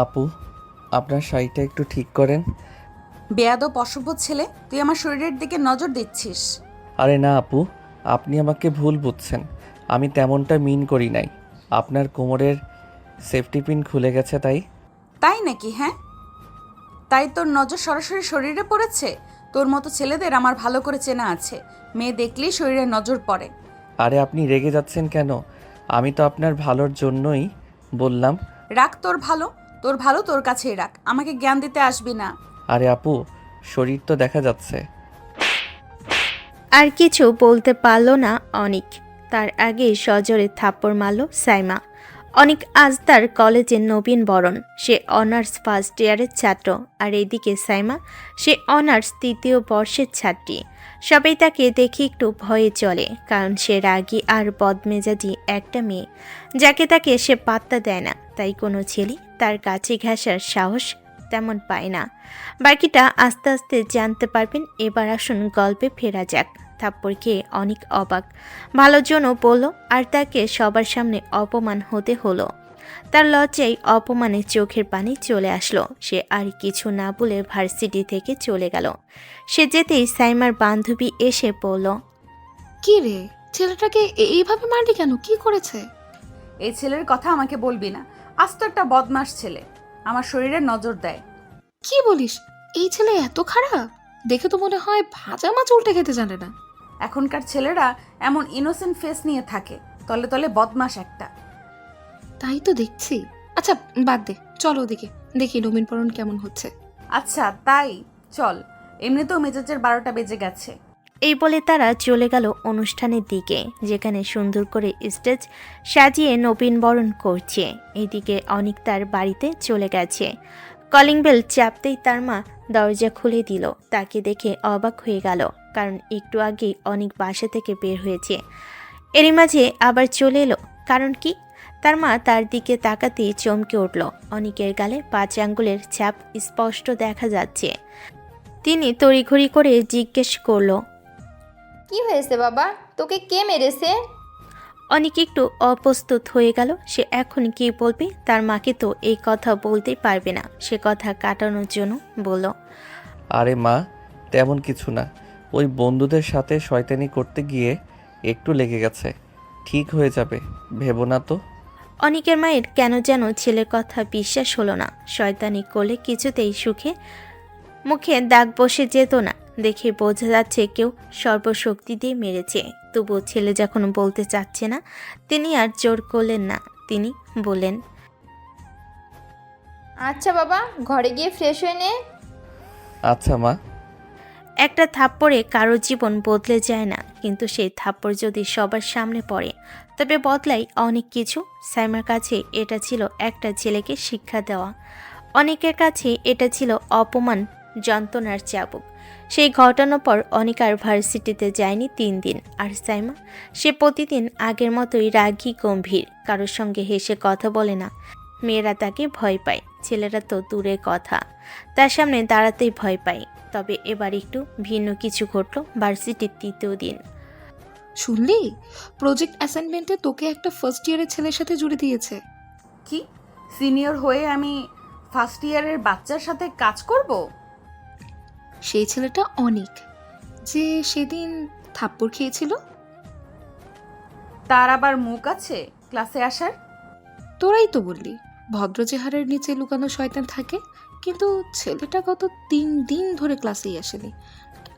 আপু, আপনার শাড়িটা একটু ঠিক করেন। বেয়াদব অসভ্য ছেলে, তুই আমার শরীরের দিকে নজর দিচ্ছিস। আরে না আপু, আপনি আমাকে ভুল বুঝছেন। আমি তেমনটা মিন করি নাই। আপনার কোমরের সেফটি পিন খুলে গেছে তাই। তাই নাকি? হ্যাঁ, তাই তোর নজর সরাসরি শরীরে পড়েছে? তোর মতো ছেলেদের আমার ভালো করে চেনা আছে, মেয়ে দেখলেই শরীরে নজর পড়ে। আরে আপনি রেগে যাচ্ছেন কেন? আমি তো আপনার ভালোর জন্যই বললাম। রাখ তোর ভালো, তোর ভালো তোর কাছেই রাখ, আমাকে জ্ঞান দিতে আসবি না। আরে আপু, শরীর তো দেখা যাচ্ছে। আর কিছু বলতে পারল না অনিক। তার আগে সজোরে থাপ্পড় মারল সাইমা। অনিক আজ তার কলেজের নবীন বরণ। সে অনার্স ফার্স্ট ইয়ারের ছাত্র, আর এদিকে সাইমা, সে অনার্স তৃতীয় বর্ষের ছাত্রী। সবাই তাকে দেখে একটু ভয়ে চলে, কারণ সে রাগী আর বদমেজাজি একটা মেয়ে, যাকে তাকে সে পাত্তা দেয় না। তাই কোনো ছেলে তার কাছে ঘেঁষার সাহস তেমন পায় না। বাকিটা আস্তে আস্তে জানতে পারবেন। এবার আসুন গল্পে ফেরা যাক। থাপ্পড় খেয়ে অনেক অবাক, ভালোর জন্য বলল, আর তাকে সবার সামনে অপমান হতে হলো। তার লজ্জায় অপমানে চোখের পানি চলে আসলো। সে আর কিছু না বলে ভার্সিটি থেকে চলে গেল। সে যেতেই সাইমার বান্ধবী এসে বলল, কি রে, ছেলেটাকে এইভাবে মারলি কেন? কি করেছে? এই ছেলের কথা আমাকে বলবি না, আজ তো একটা বদমাস ছেলে, আমার শরীরে নজর দেয়। কি বলিস? এই ছেলে এত খারাপ? দেখে তো মনে হয় ভাজা মাছ উল্টে খেতে জানে না। এখনকার ছেলেরা এমন ইনোসেন্ট ফেস নিয়ে থাকে, তলে তলে বদমাস একটা। তাই তো দেখছি। আচ্ছা বাদ দে, চলো ওদিকে দেখি নবীনবরণ কেমন হচ্ছে। আচ্ছা তাই, চল। এমনিতেও মেজাজের 12টা বেজে গেছে। এই বলে তারা চলে গেল অনুষ্ঠানের দিকে, যেখানে সুন্দর করে স্টেজ সাজিয়ে নবীনবরণ করছে। এইদিকে অনিক তার বাড়িতে চলে গেছে। কলিং বেল চাপতেই তার মা দরজা খুলে দিল। তাকে দেখে অবাক হয়ে গেল, কারণ একটু আগেই অনিক বাসা থেকে বের হয়েছে। এরই মাঝে আবার চলে এলো, কারণ কি? তার মা তার দিকে তাকাতেই চমকে উঠল। অনিকের গালে 5 আঙ্গুলের ছাপ স্পষ্ট দেখা যাচ্ছে। তিনি তড়িঘড়ি করে জিজ্ঞেস করলো, কি হয়েছে বাবা? তোকে কে মেরেছে? অনেক একটু অপ্রস্তুত হয়ে গেল। সে এখন কি বলবে? তার মাকে তো এই কথা বলতেই পারবে না। সে কথা কাটানোর জন্য বলল, আরে মা, তেমন কিছু না। ওই বন্ধুদের সাথে শয়তানি করতে গিয়ে একটু লেগে গেছে। ঠিক হয়ে যাবে, ভেবো না তো। অনিকের মায়ের কেন যেন ছেলের কথা বিশ্বাস হলো না। শয়তানি করলে কিছুতেই মুখে দাগ বসে যেত না। দেখে বোঝা যাচ্ছে কেউ সর্বশক্তি দিয়ে মেরেছে। তবুও ছেলে যখন বলতে চাচ্ছে না, তিনি আর জোর করলেন না। তিনি বললেন, আচ্ছা বাবা, ঘরে গিয়ে ফ্রেশ হয়ে নে। আচ্ছা মা। একটা থাপ্পড়ে কারো জীবন বদলে যায় না, কিন্তু সেই থাপ্পড় যদি সবার সামনে পড়ে তবে বদলায় অনেক কিছু। সাইমার কাছে এটা ছিল একটা ছেলেকে শিক্ষা দেওয়া, অনেকের কাছে এটা ছিল অপমান, যন্ত্রণার চাবুক। সেই ঘটনার পর অনেক আর ভার্সিটিতে যায়নি 3 দিন। আর সাইমা, সে প্রতিদিন আগের মতোই রাগী গম্ভীর, কারোর সঙ্গে হেসে কথা বলে না। মেয়েরা তাকে ভয় পায়, ছেলেরা তো দূরের কথা, তার সামনে দাঁড়াতেই ভয় পায়। তবে এবার একটু ভিন্ন কিছু ঘটল ভার্সিটির 3য় দিন। শুনলি, প্রজেক্ট অ্যাসাইনমেন্টে তোকে একটা ফার্স্ট ইয়ারের ছেলের সাথে জুড়ে দিয়েছে। কি? সিনিয়র হয়ে আমি ফার্স্ট ইয়ারের বাচ্চার সাথে কাজ করব? সেই ছেলেটা অনিক, যে সেদিন থাপ্পড় খেয়েছিল। তার আবার মুখ আছে ক্লাসে আসার? তোরাই তো বললি ভদ্র চেহারার নিচে লুকানো শয়তান থাকে, কিন্তু ছেলেটা গত 3 দিন ধরে ক্লাসেই আসেনি।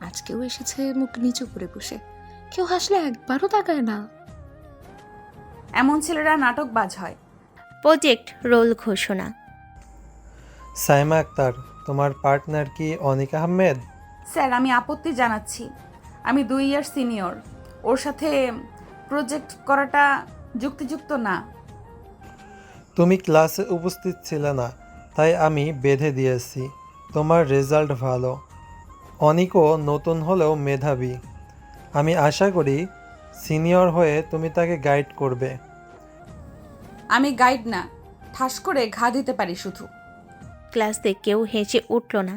আজকেও এসেছে মুখ নিচু করে বসে, কেউ হাসলে একবারও তাকায় না। এমন ছেলেরা নাটকবাজ হয়। প্রজেক্ট রোল ঘোষণা। সাইমা আক্তার, তোমার পার্টনার কি অনিক আহমেদ? স্যার, আমি আপত্তি জানাচ্ছি। আমি 2 ইয়ার সিনিয়র, ওর সাথে প্রজেক্ট করাটা যুক্তিযুক্ত না। তুমি ক্লাসে উপস্থিত ছিলে না, তাই আমি বেঁধে দিয়েছি। তোমার রেজাল্ট ভালো, অনিকও নতুন হলেও মেধাবী। আমি আশা করি সিনিয়র হয়ে তুমি তাকে গাইড করবে। আমি গাইড না, ঠাস করে ঘা দিতে পারি শুধু। ক্লাসে কেউ হেসে উঠল না।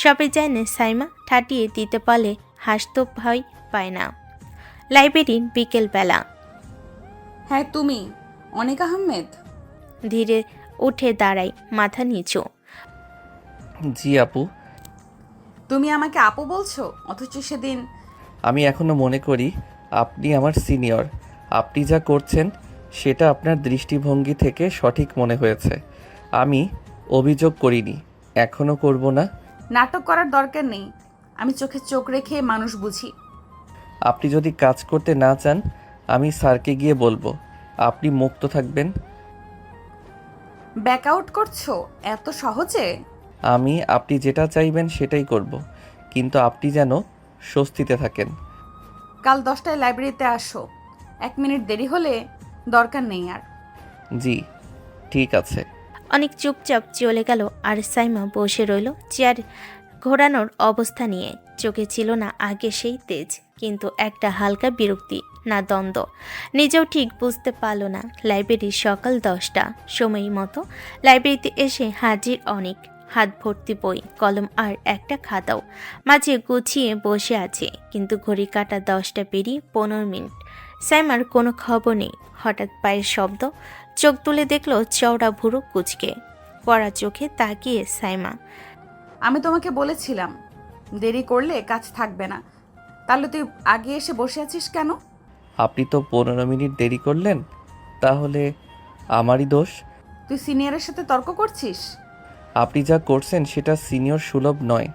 সবাই জানে সাইমা ঠাটিয়ে দিতে পারলে হাসতো ভয় পায় না। লাইব্রেরির বিকেলবেলা। হ্যাঁ তুমি, অনিক আহমেদ? ধীরে উঠে দাঁড়ায়, মাথা নিচু। জি আপু। তুমি আমাকে আপু বলছো, অথচ সেদিন আমি এখনো মনে করি আপনি আমার সিনিয়র। আপনি যা করছেন সেটা আপনার দৃষ্টিভঙ্গি থেকে সঠিক মনে হয়েছে। আমি অভিযোগ করিনি, এখনো করব না। নাটক করার দরকার নেই। আমি চোখে চোখ রেখে মানুষ বুঝি। আপনি যদি কাজ করতে না চান আমি স্যারকে গিয়ে বলবো, আপনি মুক্ত থাকবেন। ব্যাক আউট করছো এত সহজে? আপনি যেটা চাইবেন সেটাই করব, কিন্তু আপনি যেন স্বস্তিতে থাকেন। কাল 10টায় লাইব্রেরিতে আসো। 1 মিনিট দেরি হলে দরকার নেই আর। জি ঠিক আছে। অনেক চুপচাপ চলে গেল আর সাইমা বসে রইল চেয়ার ঘোরানোর অবস্থা নিয়ে। চোখে ছিল না আগে সেই তেজ, কিন্তু একটা হালকা বিরক্তি, না দ্বন্দ্ব। নিজেও ঠিক বুঝতে পারল না। লাইব্রেরি সকাল 10টা, সময় মতো লাইব্রেরিতে এসে হাজির অনেক। হাত ভর্তি বই, কলম আর একটা খাতাও মাঝে গুছিয়ে বসে আছে, কিন্তু ঘড়ি কাটা 10টা পেরিয়ে 15 মিনিট। সাইমার কোনো খবর নেই। হঠাৎ পায়ের শব্দ, চোখ তুলে দেখল চওড়া ভুরু কুচকে। পড়া চোখে তাকিয়ে সাইমা। আমি তোমাকে বলেছিলাম দেরি করলে কাজ থাকবে না, তাহলে তুই আগে এসে বসে আছিস কেন? আপনি তো 15 মিনিট দেরি করলেন, তাহলে আমারই দোষ। তুই সিনিয়রের সাথে তর্ক করছিস? আপনি যা করছেন সেটা সিনিয়র সুলভ নয়।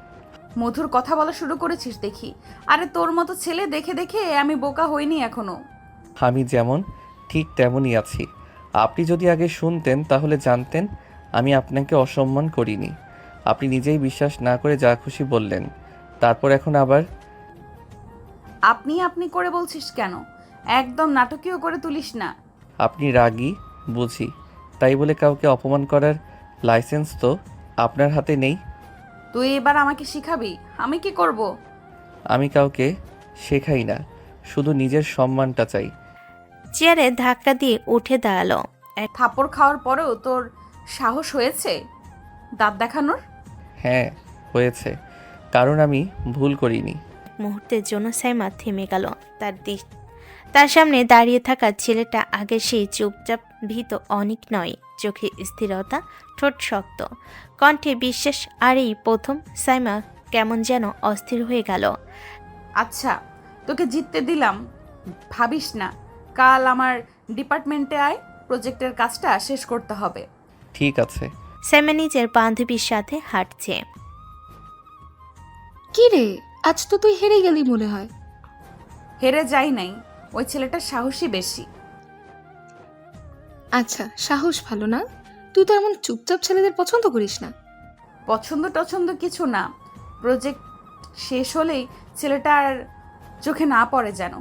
মধুর কথা বলা শুরু করেছিস দেখি। আরে তোর মতো ছেলে দেখে দেখে আমি বোকা হইনি এখনো। আমি যেমন ঠিক তেমনই আছি। আপনি যদি আগে শুনতেন তাহলে জানতেন আমি আপনাকে অসম্মান করিনি। আপনি নিজেই বিশ্বাস না করে যা খুশি বললেন, তারপর এখন আবার আপনি আপনি করে বলছিস কেন? একদম নাটকীয় করে তুলিস না। আপনি রাগী বুঝি, তাই বলে কাউকে অপমান করার লাইসেন্স তো আপনার হাতে নেই। তুই এবার আমাকে শিখাবি? আমি কি করব? আমি কাউকে শেখাই না, শুধু নিজের সম্মানটা চাই। চেয়ারে ধাক্কা দিয়ে উঠে দাঁড়ালো। থাপ্পড় খাওয়ার পরেও তোর সাহস হয়েছে দাঁত দেখানোর? হ্যাঁ হয়েছে, কারণ আমি ভুল করিনি। মুহূর্তের জন্য সাইমা থেমে গেল। তার সামনে দাঁড়িয়ে থাকা ছেলেটা আগে সেই চুপচাপ ভীত অনেক নয়। চোখে স্থিরতা, ঠোঁট শক্ত, কণ্ঠে বিশ্বাস। আর এই প্রথম সাইমা কেমন যেন অস্থির হয়ে গেল। আচ্ছা, তোকে জিততে দিলাম, ভাবিস না। কাল আমার ডিপার্টমেন্টে আয়, প্রজেক্টের কাজটা শেষ করতে হবে। ঠিক আছে। সাইমা নিজের বান্ধবীর সাথে হাঁটছে। কি রে, আজ তো তুই হেরে গেলি মনে হয়। হেরে যাই নাই, ওই ছেলেটার সাহসী বেশি। আচ্ছা, সাহস ভালো না? তুই তো এমন চুপচাপ ছেলেদের পছন্দ করিস না। পছন্দ টছন্দ কিছু না, প্রজেক্ট শেষ হলেই ছেলেটার চোখে না পড়ে যেন।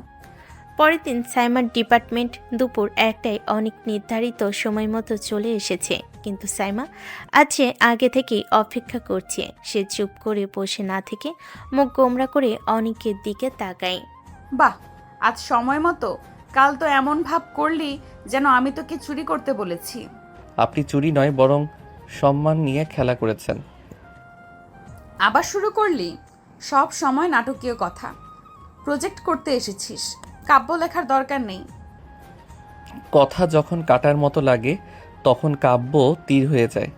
পরের দিন সাইমার ডিপার্টমেন্ট দুপুর 1টায় অনেক নির্ধারিত সময় মতো চলে এসেছে, কিন্তু সাইমা আছে আগে থেকেই অপেক্ষা করছে। সে চুপ করে বসে না থেকে মুখ গোমরা করে অনেকের দিকে তাকায়। বাহ, আজ সময় মতো? কাল তো এমন ভাব করলি যেন আমি তোকে চুরি করতে বলেছি। আপনি চুরি নয় বরং সম্মান নিয়ে খেলা করেছেন। আবার শুরু করলি? সব সময় নাটকীয় কথা। প্রজেক্ট করতে এসেছিস, কাব্য লেখার দরকার নেই। কথা যখন কাটার মতো লাগে তখন কাব্য তীর হয়ে যায়।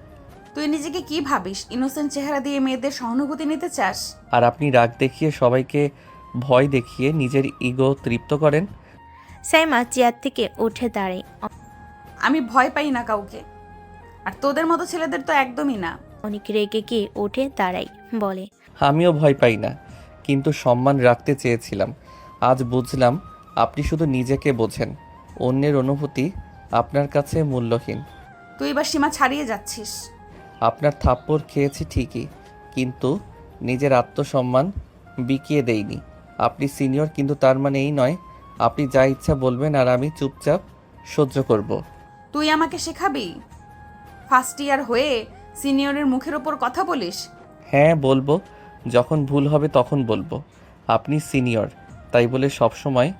তুই নিজেকে কি ভাবিস? ইনোসেন্ট চেহারা দিয়ে মেয়েদের সহানুভূতি নিতে চাস? আর আপনি রাগ দেখিয়ে সবাইকে ভয় দেখিয়ে নিজের ইগো তৃপ্ত করেন। সাইমা চেয়ার থেকে উঠে দাঁড়ায়। আমি ভয় পাই না কাউকে, আর তোদের মতো ছেলেদের তো একদমই না। অনেক রেগে গিয়ে উঠে দাঁড়ায়, বলে, আমিও ভয় পাই না, কিন্তু সম্মান রাখতে চেয়েছিলাম। আজ বুঝলাম আপনি শুধু নিজেকে বোঝেন, অন্যের অনুভূতি আপনার কাছে মূল্যহীন। তুই এবার সীমা ছাড়িয়ে যাচ্ছিস। আপনার থাপ্পড় খেয়েছি ঠিকই, কিন্তু নিজের আত্মসম্মান বিকিয়ে দেইনি। আপনি সিনিয়র, কিন্তু তার মানে এই নয় আপনি যা ইচ্ছা বলবেন আর আমি চুপচাপ সহ্য করব। তুই আমাকে শেখাবি? ফার্স্ট ইয়ার হয়ে সিনিয়রের মুখের ওপর কথা বলিস? হ্যাঁ বলবো, যখন ভুল হবে তখন বলবো। আপনি সিনিয়র, তাই বলে সব সময়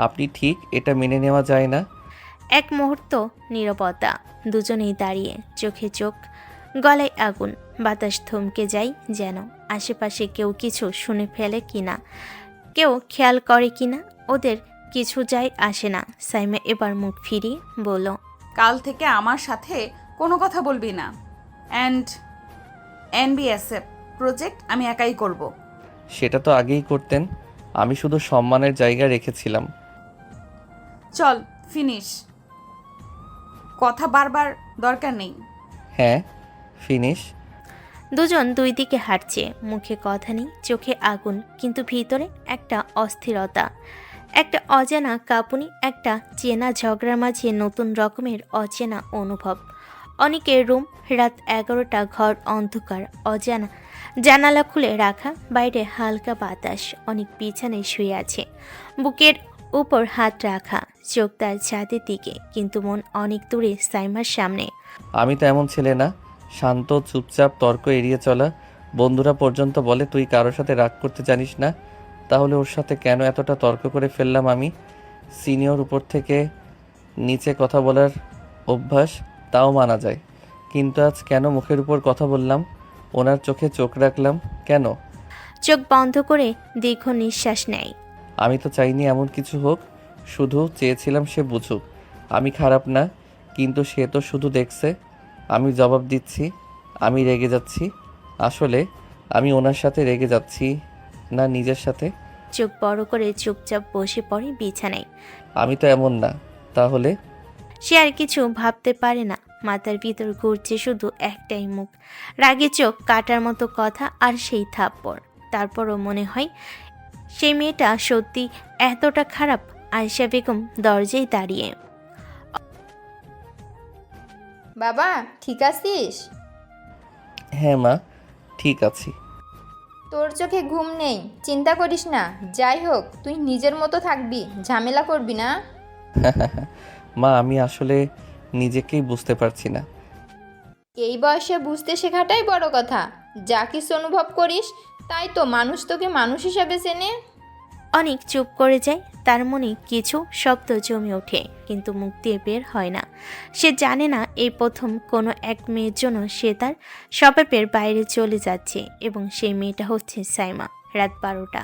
আপনি ঠিক এটা মেনে নেওয়া যায় না। এক মুহূর্ত নীরবতা। দুজনেই দাঁড়িয়ে, চোখে চোখ, গলায় আগুন। বাতাস থমকে যায় যেন। আশেপাশে কেউ কিছু শুনে ফেলে কিনা, কেউ খেয়াল করে কিনা, ওদের কিছু যায় আসে না। সাইমা এবার মুখ ফিরিয়ে বলল, কাল থেকে আমার সাথে কোনো কথা বলবি না। অ্যান্ড NBSF প্রজেক্ট আমি একাই করব। সেটা তো আগেই করতেন, আমি শুধু সম্মানের জায়গা রেখেছিলাম। চল ফিনিশ, কথা বারবার দরকার নেই। হ্যাঁ, ফিনিশ। দুজন দুই দিকে হাঁটছে, মুখে কথা নেই, চোখে আগুন, কিন্তু ভিতরে একটা অস্থিরতা, একটা অজানা কাঁপুনি, একটা চেনা ঝগড়ার মাঝে নতুন রকমের অচেনা অনুভব। অনেকের রুম, রাত 11টা, ঘর অন্ধকার, অজানা জানালা খুলে রাখা, বাইরে হালকা বাতাস। অনেক বিছানায় শুয়ে আছে, বুকের উপর হাত রাখা, চোখ তার ছাদের দিকে, কিন্তু মন অনেক দূরে সাইমার সামনে। আমি তো এমন ছেলে না, শান্ত চুপচাপ তর্ক এড়িয়ে চলা। বন্ধুরা পর্যন্ত বলে তুই কারোর সাথে রাগ করতে জানিস না, তাহলে ওর সাথে কেন এতটা তর্ক করে ফেললাম আমি? সিনিয়র উপর থেকে নিচে কথা বলার অভ্যাস, তাও মানা যায়, কিন্তু আজ কেন মুখের উপর কথা বললাম? ওনার চোখে চোখ রাখলাম কেন? চোখ বন্ধ করে দীর্ঘ নিঃশ্বাস নেয়। আমি তো চাইনি এমন কিছু হোক, শুধু চেয়েছিলাম সে বুঝুক আমি খারাপ না, কিন্তু সে তো শুধু দেখছে। আমি জবাব দিচ্ছি, আমি রেগে যাচ্ছি। আসলে আমি ওনার সাথে রেগে যাচ্ছি না, নিজের সাথে। চোখ বড় করে চুপচাপ বসে পড়ে বিছানায়। আমি তো এমন না, তাহলে? সে আর কিছু ভাবতে পারে না, মাথার ভিতর ঘুরছে শুধু একটাই মুখ, রাগে চোখ, কাটার মতো কথা, আর সেই থাপ্পড়। তারপরও মনে হয় সেই মেয়েটা সত্যি এতটা খারাপ। আয়েশা বেগম দরজায় দাঁড়িয়ে। বাবা ঠিক আছিস? হ্যাঁ মা, ঠিক আছি। তোর চোখে ঘুম নেই, চিন্তা করিস না। যাই হোক, তুই নিজের মতো থাকবি, ঝামেলা করবি না। মা, আমি আসলে নিজেকেই বুঝতে পারছি না। এই বয়সে বুঝতে শেখাটাই বড় কথা। যা কিছু অনুভব করিস তাই তো মানুষ তোকে মানুষ হিসাবে চেনে। অনেক চুপ করে যায়, তার মনে কিছু শব্দ জমে ওঠে, কিন্তু মুখ দিয়ে বের হয় না। সে জানে না এই প্রথম কোনো এক মেয়ের জন্য সে তার স্বভাবের বাইরে চলে যাচ্ছে, এবং সেই মেয়েটা হচ্ছে সাইমা। রাত 12টা,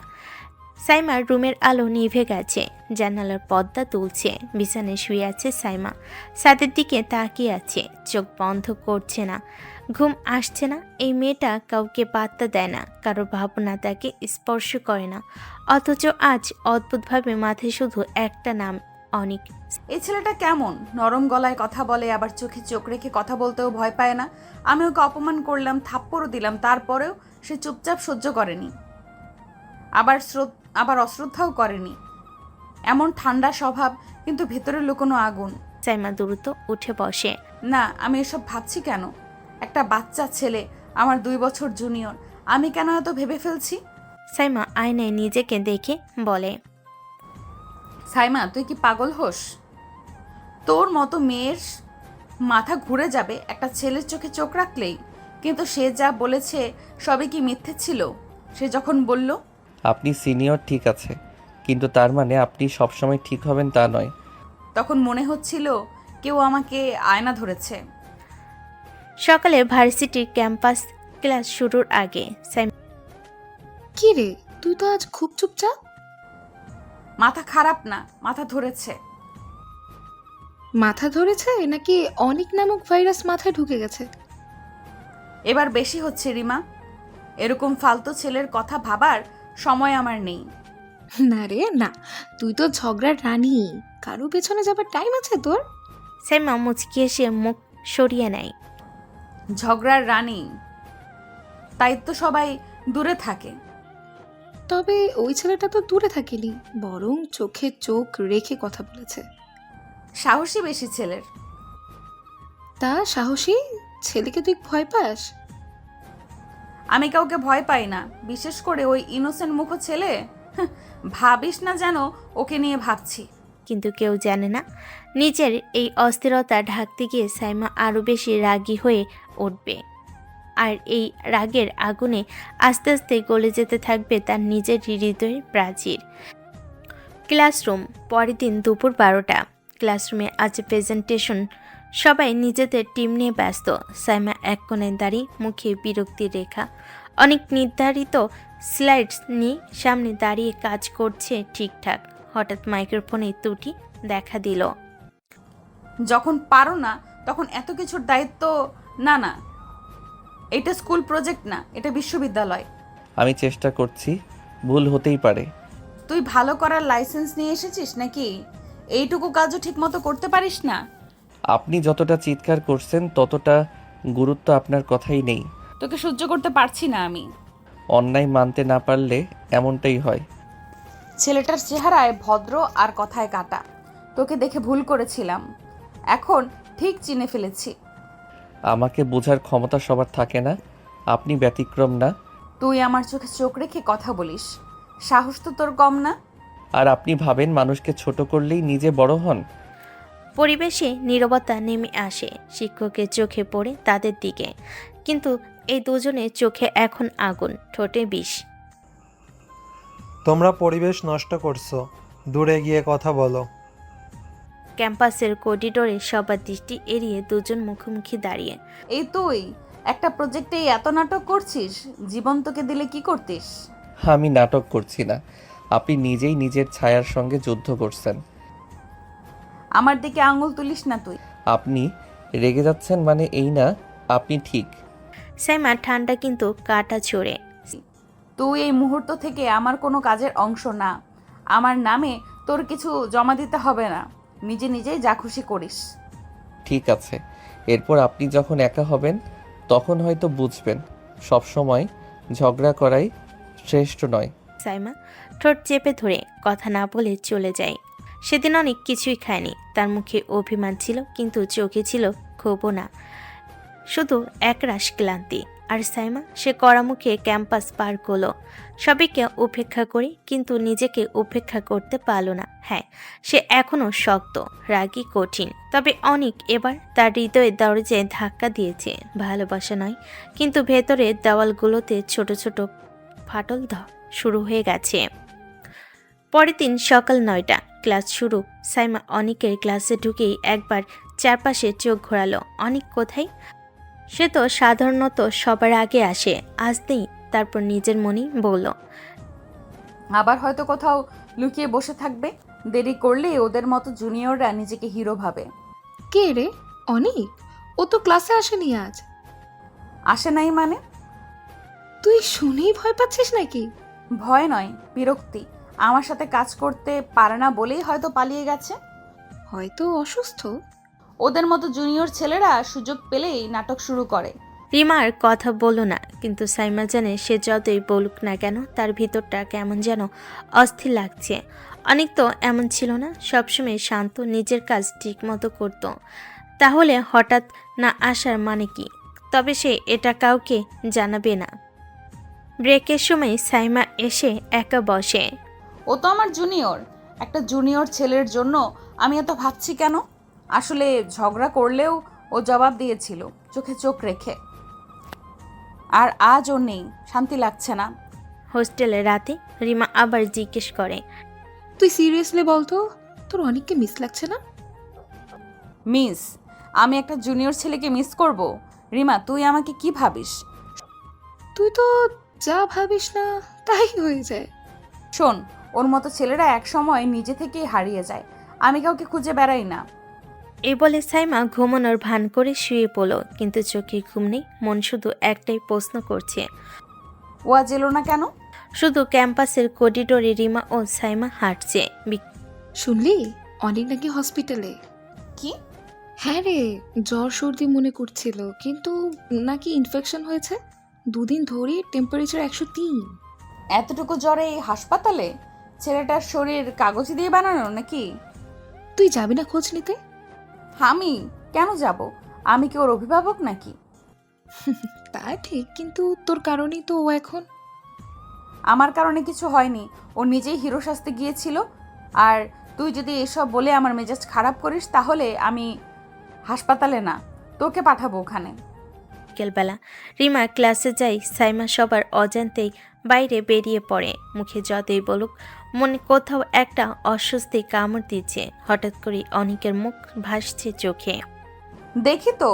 সাইমার রুমের আলো নিভে গেছে, জানালার পর্দা তুলছে, বিছানায় শুয়ে আছে সাইমা, ছাদের দিকে তাকিয়ে আছে, চোখ বন্ধ করছে না, ঘুম আসছে না। এই মেয়েটা কাউকে পাত্তা দেয় না, কারো ভাবনা তাকে স্পর্শ করে না, অথচ আজ অদ্ভুতভাবে মাথায় শুধু একটা নাম, অনিক। এই ছেলেটা কেমন, নরম গলায় কথা বলে, আবার চোখে চোখ রেখে কথা বলতেও ভয় পায় না। আমি ওকে অপমান করলাম, থাপ্পড়ও দিলাম, তারপরেও সে চুপচাপ সহ্য করেনি, আবার অশ্রদ্ধাও করেনি। এমন ঠান্ডা স্বভাব, কিন্তু ভেতরে লুকোনো আগুন। সাইমা দ্রুত উঠে বসে। না, আমি এসব ভাবছি কেন? একটা বাচ্চা ছেলে, আমার 2 বছর জুনিয়র, আমি কেন এত ভেবে ফেলছি? সাইমা আয়নায় নিজেকে দেখে বলে, সাইমা, তুই কি পাগল হোস? তোর মতো মেয়ের মাথা ঘুরে যাবে একটা ছেলের চোখে চোখ রাখলেই। কিন্তু সে যা বলেছে সবই কি মিথ্যে ছিল? সে যখন বলল আপনি সিনিয়র ঠিক আছে, কিন্তু তার মানে আপনি সবসময় ঠিক হবেন তা নয়। তখন মনে হচ্ছিল কেউ আমাকে আয়না ধরেছে। সকালে ভার্সিটির ক্যাম্পাস ক্লাস শুরুর আগে সাইমা কি রে, তুই তো আজ খুব চুপচাপ। মাথা খারাপ না, মাথা ধরেছে। মাথা ধরেছে নাকি অনিক নামক ভাইরাস মাথায় ঢুকে গেছে? এবার বেশি হচ্ছে রিমা, এরকম ফালতু ছেলের কথা ভাবার সময় আমার নেই। না রে না, তুই তো ঝগড়ার রানী, কারো পেছনে যাবার টাইম আছে তোর? সাইমা মুচকি এসে মুখ সরিয়ে নেয়। ঝগড়ার রানী, তাই তো সবাই দূরে থাকে। তবে ওই ছেলেটা তো দূরে থাকেনি, বরং চোখে চোখ রেখে কথা বলেছে। সাহসী বেশি ছেলের। তা সাহসী ছেলেকে তুই ভয় পাস? আমি কাউকে ভয় পাই না, বিশেষ করে ওই ইনোসেন্ট মুখ ছেলে। হাহ, ভাবিস না যেন ওকে নিয়ে ভাবছি। কিন্তু কেউ জানে না নিজের এই অস্থিরতা ঢাকতে গিয়ে সাইমা আরও বেশি রাগী হয়ে উঠবে, আর এই রাগের আগুনে আস্তে আস্তে গলে যেতে থাকবে তার নিজের হৃদয়ের প্রাচীর। ক্লাসরুম, পরের দিন দুপুর 12টা। ক্লাসরুমে আজ প্রেজেন্টেশন, সবাই নিজেদের টিম নিয়ে ব্যস্ত। সাইমা এক কোণে দাঁড়িয়ে, মুখে বিরক্তির রেখা। অনেক নির্ধারিত স্লাইডস নিয়ে সামনে দাঁড়িয়ে কাজ করছে ঠিকঠাক। হঠাৎ মাইক্রোফোনে ত্রুটি দেখা দিল। যখন পারো না তখন এত কিছুর দায়িত্ব। না না, এটা স্কুল প্রজেক্ট না, এটা বিশ্ববিদ্যালয়। আমি চেষ্টা করছি, ভুল হতেই পারে। তুই ভালো করার লাইসেন্স নিয়ে এসেছিস নাকি? এইটুকু কাজও ঠিকমতো করতে পারিস না? আপনি যতটা চিৎকার করছেন ততটা গুরুত্ব আপনার কথাই নেই। তোকে সহ্য করতে পারছি না আমি। অন্যায় মানতে না পারলে এমনটাই হয়। ছেলেটার চেহারায় ভদ্র আর কথায় কাটা। তোকে দেখে ভুল করেছিলাম, এখন ঠিক চিনে ফেলেছি। আমাকে বোঝার ক্ষমতা সবার থাকে না, আপনি ব্যতিক্রম না। তুই আমার চোখে চোখ রেখে কথা বলিস, সাহস তো তোর কম না। আর আপনি ভাবেন মানুষকে ছোট করলেই নিজে বড় হন। পরিবেশে নীরবতা নেমে আসে শিক্ষকের চোখে পড়ে তাদের দিকে, কিন্তু এই দুজনের চোখে এখন আগুন, ঠোঁটে বিষ। তোমরা পরিবেশ নষ্ট করছো, দূরে গিয়ে কথা বলো। ক্যাম্পাসের করিডোরে সবার দৃষ্টি এড়িয়ে দুজন মুখোমুখি দাঁড়িয়ে। এই তুই একটা প্রজেক্টে এত নাটক করছিস, জীবন তোকে দিলে কি করতিস? আমি নাটক করছি না, আপনি নিজেই নিজের ছায়ার সঙ্গে যুদ্ধ করছেন। আমার দিকে আঙুল তুলিস না তুই। আপনি রেগে যাচ্ছেন মানে এই না আপনি ঠিক। সাইমা ঠান্ডা কিন্তু কাটা ছড়ে। তুই এই মুহূর্ত থেকে আমার কোনো কাজের অংশ না। আমার নামে তোর কিছু জমা দিতে হবে না, নিজে নিজেই যা খুশি করিস। ঠিক আছে, এরপর আপনি যখন একা হবেন তখন হয়তো বুঝবেন সবসময় ঝগড়া করাই শ্রেষ্ঠ নয়। সাইমা ঠোঁট চেপে ধরে কথা না বলে চলে যায়। সেদিন অনেক কিছুই খায়নি, তার মুখে অভিমান ছিল কিন্তু চোখে ছিল ক্ষোভও না, শুধু একরাশ ক্লান্তি। আর সাইমা সে কড়া মুখে ক্যাম্পাস পার করলো, সবাইকে উপেক্ষা করে, কিন্তু নিজেকে উপেক্ষা করতে পারল না। হ্যাঁ, সে এখনো শক্ত, রাগী, কঠিন। তবে অনেক এবার তার হৃদয়ের দরজায় ধাক্কা দিয়েছে, ভালোবাসা নয়, কিন্তু ভেতরের দেওয়ালগুলোতে ছোট ছোট ফাটল শুরু হয়ে গেছে। পরের দিন সকাল 9টা, ক্লাস শুরু। সাইমা অনিকের ক্লাসে ঢুকেই একবার চারপাশে চোখ ঘোরালো। অনিক কোথায়? সে তো সাধারণত সবার আগে আসে, আজ নেই। তারপর নিজের মনেই বলল, আবার হয়তো কোথাও লুকিয়ে বসে থাকবে। দেরি করলে ওদের মতো জুনিয়ররা নিজেকে হিরো ভাবে। কে রে? অনিক? ও তো ক্লাসে আসেনি আজ। আসে নাই মানে? তুই শুনেই ভয় পাচ্ছিস নাকি? ভয় নয়, বিরক্তি। আমার সাথে কাজ করতে পারে না বলেই হয়তো পালিয়ে গেছে। হয়তো অসুস্থ। ওদের মতো জুনিয়র ছেলেরা সুযোগ পেলেই নাটক শুরু করে। রিমার কথা বলল না, কিন্তু সাইমা জানে সে যতই বলুক না কেন তার ভিতরটা কেমন যেন অস্থির লাগছে। অনেক তো এমন ছিল না, সবসময় শান্ত, নিজের কাজ ঠিক মতো করত। তাহলে হঠাৎ না আসার মানে কি? তবে সে এটা কাউকে জানাবে না। ব্রেকের সময় সাইমা এসে একা বসে। ও তো আমার জুনিয়র। একটা জুনিয়র ছেলের জন্য আমি এত ভাবছি কেন? আসলে ঝগড়া করলেও ও জবাব দিয়েছিল চোখে চোখ রেখে। আর আজ ও নেই, শান্তি লাগছে না। হোস্টেলে রাতে রিমা আবার জিজ্ঞেস করে, তুই সিরিয়াসলি বলতো, তোর অনেককে মিস লাগছে না? মিস? আমি একটা জুনিয়র ছেলেকে মিস করব? রিমা, তুই আমাকে কি ভাবিস? তুই তো যা ভাবিস না তাই হয়ে যায়। শোন, ওর মতো ছেলেরা এক সময় নিজে থেকেই হারিয়ে যায়। আমি কাউকে খুঁজে বেড়াই না। এই বলে সাইমা ঘুমানোর ভান করে শুয়ে পড়ল, কিন্তু চোখে ঘুম নেই, মন শুধু একটাই প্রশ্ন করছে। ও আজ এলো না কেন? শুধু ক্যাম্পাসের করিডোরে রিমা ও সাইমা হাঁটছে। শুনলি অনেক নাকি হসপিটালে? কি? হ্যাঁ রে, জ্বর সর্দি মনে করছিল, কিন্তু নাকি ইনফেকশন হয়েছে। 2 দিন ধরে টেম্পারেচার 103। এতটুকু জ্বরে হাসপাতালে? ছেলেটার শরীর কাগজ দিয়ে বানানো নাকি? তুই যাবি না খোঁজ নিতে? আমি কেন যাব? আমি কি ওর অভিভাবক নাকি? তা ঠিক, কিন্তু তোর কারণেই তো ও এখন। আমার কারণে কিছু হয়নি, ও নিজেই হিরো সাজতে গিয়েছিল। আর তুই যদি এসব বলে আমার মেজাজ খারাপ করিস তাহলে আমি হাসপাতালে না, তোকে পাঠাবো ওখানে। বিকেলবেলা রিমা ক্লাসে যায়, সাইমা সবার অজান্তেই বাইরে বেরিয়ে পড়ে। মুখে যতই বলুক, মনে কোথাও একটা অস্বস্তি কামড় দিচ্ছে। হঠাৎ করে অনিকের মুখ ভাসছে চোখে। দেখি তো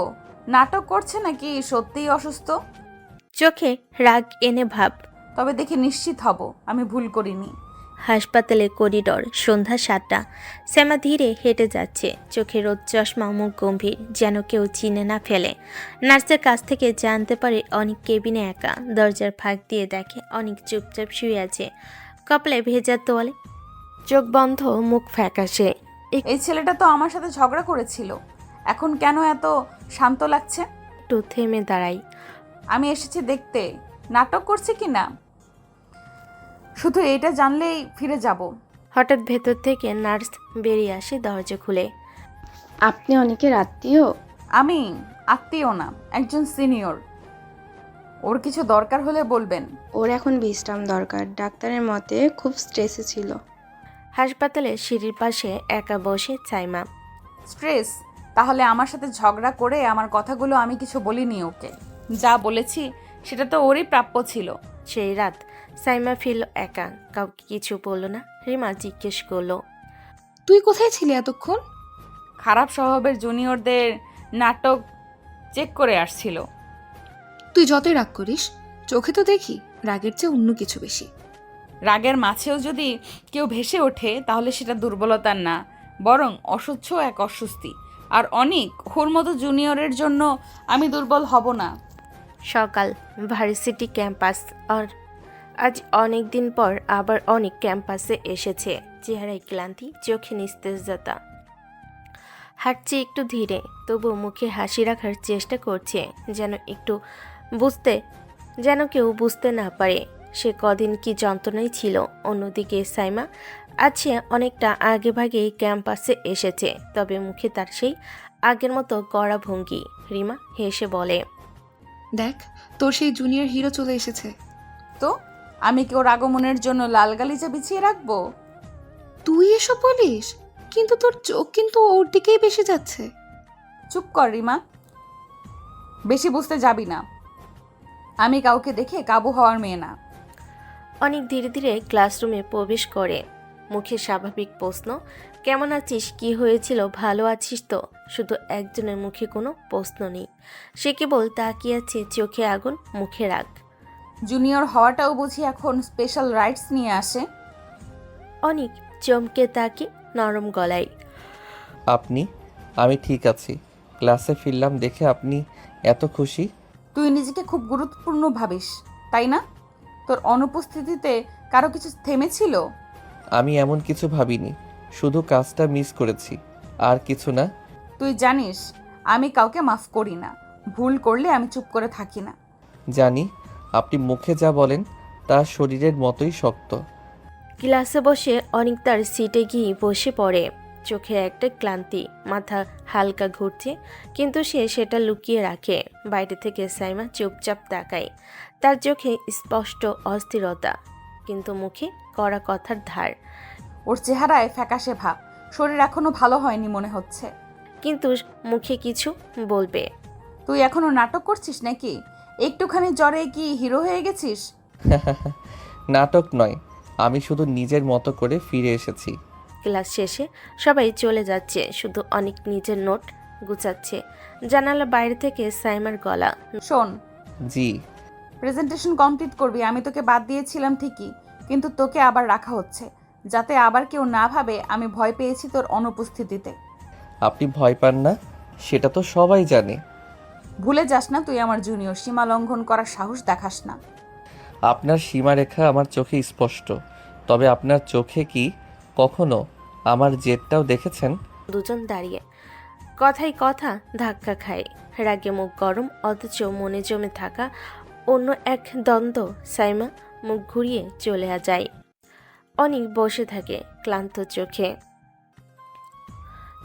নাটক করছে নাকি সত্যিই অসুস্থ। চোখে রাগ এনে ভাব। তবে দেখে নিশ্চিত হব আমি ভুল করিনি। হাসপাতালে করিডর, সন্ধ্যা 7টা। সাইমা ধীরে হেঁটে যাচ্ছে, চোখে রোদ চশমা, মুখ গম্ভীর, যেন কেউ চিনে না ফেলে। নার্সের কাছ থেকে জানতে পারে অনেক কেবিনে একা। দরজার ফাঁক দিয়ে দেখে অনেক চুপচাপ শুয়ে আছে, কপালে ভেজা তোয়ালে, চোখ বন্ধ, মুখ ফ্যাকাশে। এই ছেলেটা তো আমার সাথে ঝগড়া করেছিল, এখন কেন এত শান্ত লাগছে? একটু থেমে দাঁড়াই। আমি এসেছি দেখতে নাটক করছে কি না, শুধু এটা জানলেই ফিরে যাব। হঠাৎ ভেতর থেকে নার্স বেরিয়ে আসে দরজা খুলে। আপনি অনেকের আত্মীয়? আমি আত্মীয় না, একজন সিনিয়র। ওর কিছু দরকার হলে বলবেন। ওর এখন বিশ্রাম দরকার, ডাক্তারের মতে খুব স্ট্রেসে ছিল। হাসপাতালে সিঁড়ির পাশে একা বসে সাইমা। স্ট্রেস? তাহলে আমার সাথে ঝগড়া করে আমার কথাগুলো আমি কিছু বলিনি ওকে। যা বলেছি সেটা তো ওরই প্রাপ্য ছিল। সেই রাত সাইমা ফিরল একা, কাউকে কিছু বলল না। রিমা জিজ্ঞেস করলো, তুই কোথায় ছিলি এতক্ষণ? খারাপ স্বভাবের জুনিয়রদের নাটক চেক করে আসছিল। তুই যতই রাগ করিস, চোখে তো দেখি রাগের চেয়ে অন্য কিছু বেশি। রাগের মাঝেও যদি কেউ ভেসে ওঠে তাহলে সেটা দুর্বলতার না, বরং অসহ্য এক অস্বস্তি। আর অনেক ওর মতো জুনিয়রের জন্য আমি দুর্বল হব না। সকাল, ভার্সিটি ক্যাম্পাস। আর আজ অনেক দিন পর আবার অনেক ক্যাম্পাসে এসেছে। চেহারায় ক্লান্তি, চোখে নিস্তেজতা। হাঁটছে একটু ধীরে, তবু মুখে হাসি রাখার চেষ্টা করছে, যেন কেউ বুঝতে না পারে সে কদিন কি যন্ত্রণায় ছিল। অন্যদিকে সাইমা আছে অনেকটা আগে ভাগে ক্যাম্পাসে এসেছে, তবে মুখে তার সেই আগের মতো গড়া ভঙ্গি। রিমা হেসে বলে, দেখ, তোর সেই জুনিয়র হিরো চলে এসেছে। তো আমি কি ওর আগমনের জন্য লাল গালিচা বিছিয়ে রাখবো? তুই এসব বলিস, কিন্তু তোর চোখ কিন্তু ওর দিকেই বেশি যাচ্ছে। চুপ কর রিমা, বেশি বুঝতে যাবি না। আমি কাউকে দেখে কাবু হওয়ার মেয়ে না। অনেক ধীরে ধীরে ক্লাসরুমে প্রবেশ করে। মুখে স্বাভাবিক প্রশ্ন, কেমন আছিস, কি হয়েছিল, ভালো আছিস তো? শুধু একজনের মুখে কোনো প্রশ্ন নেই। সে কেবল তাকিয়ে আছে, চোখে আগুন, মুখে রাগ। জুনিয়র হওয়াটাও বুঝি এখন স্পেশাল রাইটস নিয়ে আসে? অনেক চমকে তাকে নরম গলায়, আমি ঠিক আছি। ক্লাসে ফিরলাম দেখে আপনি এত খুশি? তুই নিজেকে খুব গুরুত্বপূর্ণ ভাবিস, তাই না? তোর অনুপস্থিতিতে কারো কিছু থেমেছিল? আমি এমন কিছু ভাবিনি, শুধু কাজটা মিস করেছি, আর কিছু না। তুই জানিস আমি কাউকে মাফ করি না, ভুল করলে আমি চুপ করে থাকি না। জানি, আপনি মুখে যা বলেন তা শরীরের মতোই শক্ত। ক্লাসে বসে অনেক তার সিটে গিয়ে বসে পড়ে। চোখে একটা ক্লান্তি, মাথা হালকা ঘুরছে, কিন্তু সে সেটা লুকিয়ে রাখে। বাইরে থেকে সাইমা চুপচাপ তাকায়, তার চোখে স্পষ্ট অস্থিরতা, কিন্তু মুখে কড়া কথার ধার। ওর চেহারায় ফ্যাকাশে ভাব, শরীর এখনো ভালো হয়নি মনে হচ্ছে। কিন্তু মুখে কিছু বলবে। তুই এখনো নাটক করছিস নাকি? একটুখানি জ্বরে কি হিরো হয়ে গেছিস? নাটক নয়, আমি শুধু নিজের মতো করে ফিরে এসেছি। ক্লাস শেষে সবাই চলে যাচ্ছে, শুধু অনেক নিজের নোট গুছাচ্ছে। জানালা বাইরে থেকে সাইমার গলা, শোন, জি। প্রেজেন্টেশন কমপ্লিট করবি। আমি তোকে বাদ দিয়েছিলাম ঠিকই, কিন্তু তোকে আবার রাখা হচ্ছে, যাতে আবার কেউ না ভাবে আমি ভয় পেয়েছি তোর অনুপস্থিতিতে। আপনি ভয় পান না, সেটা তো সবাই জানে। ভুলে যাস না তুই আমার জুনিয়র, সীমা লঙ্ঘন করার সাহস দেখাস না। আপনার সীমারেখা আমার চোখে স্পষ্ট, তবে আপনার চোখে কি কখনো আমার জেদটাও দেখেছেন? দুজন দাঁড়িয়ে কথায় কথা ধাক্কা খায়। রাগে মুখ গরম, অথচ মনে জমে থাকা অন্য এক দ্বন্দ্ব। সাইমা মুখ ঘুরিয়ে চলে যায়। অনেক বসে থাকে ক্লান্ত চোখে,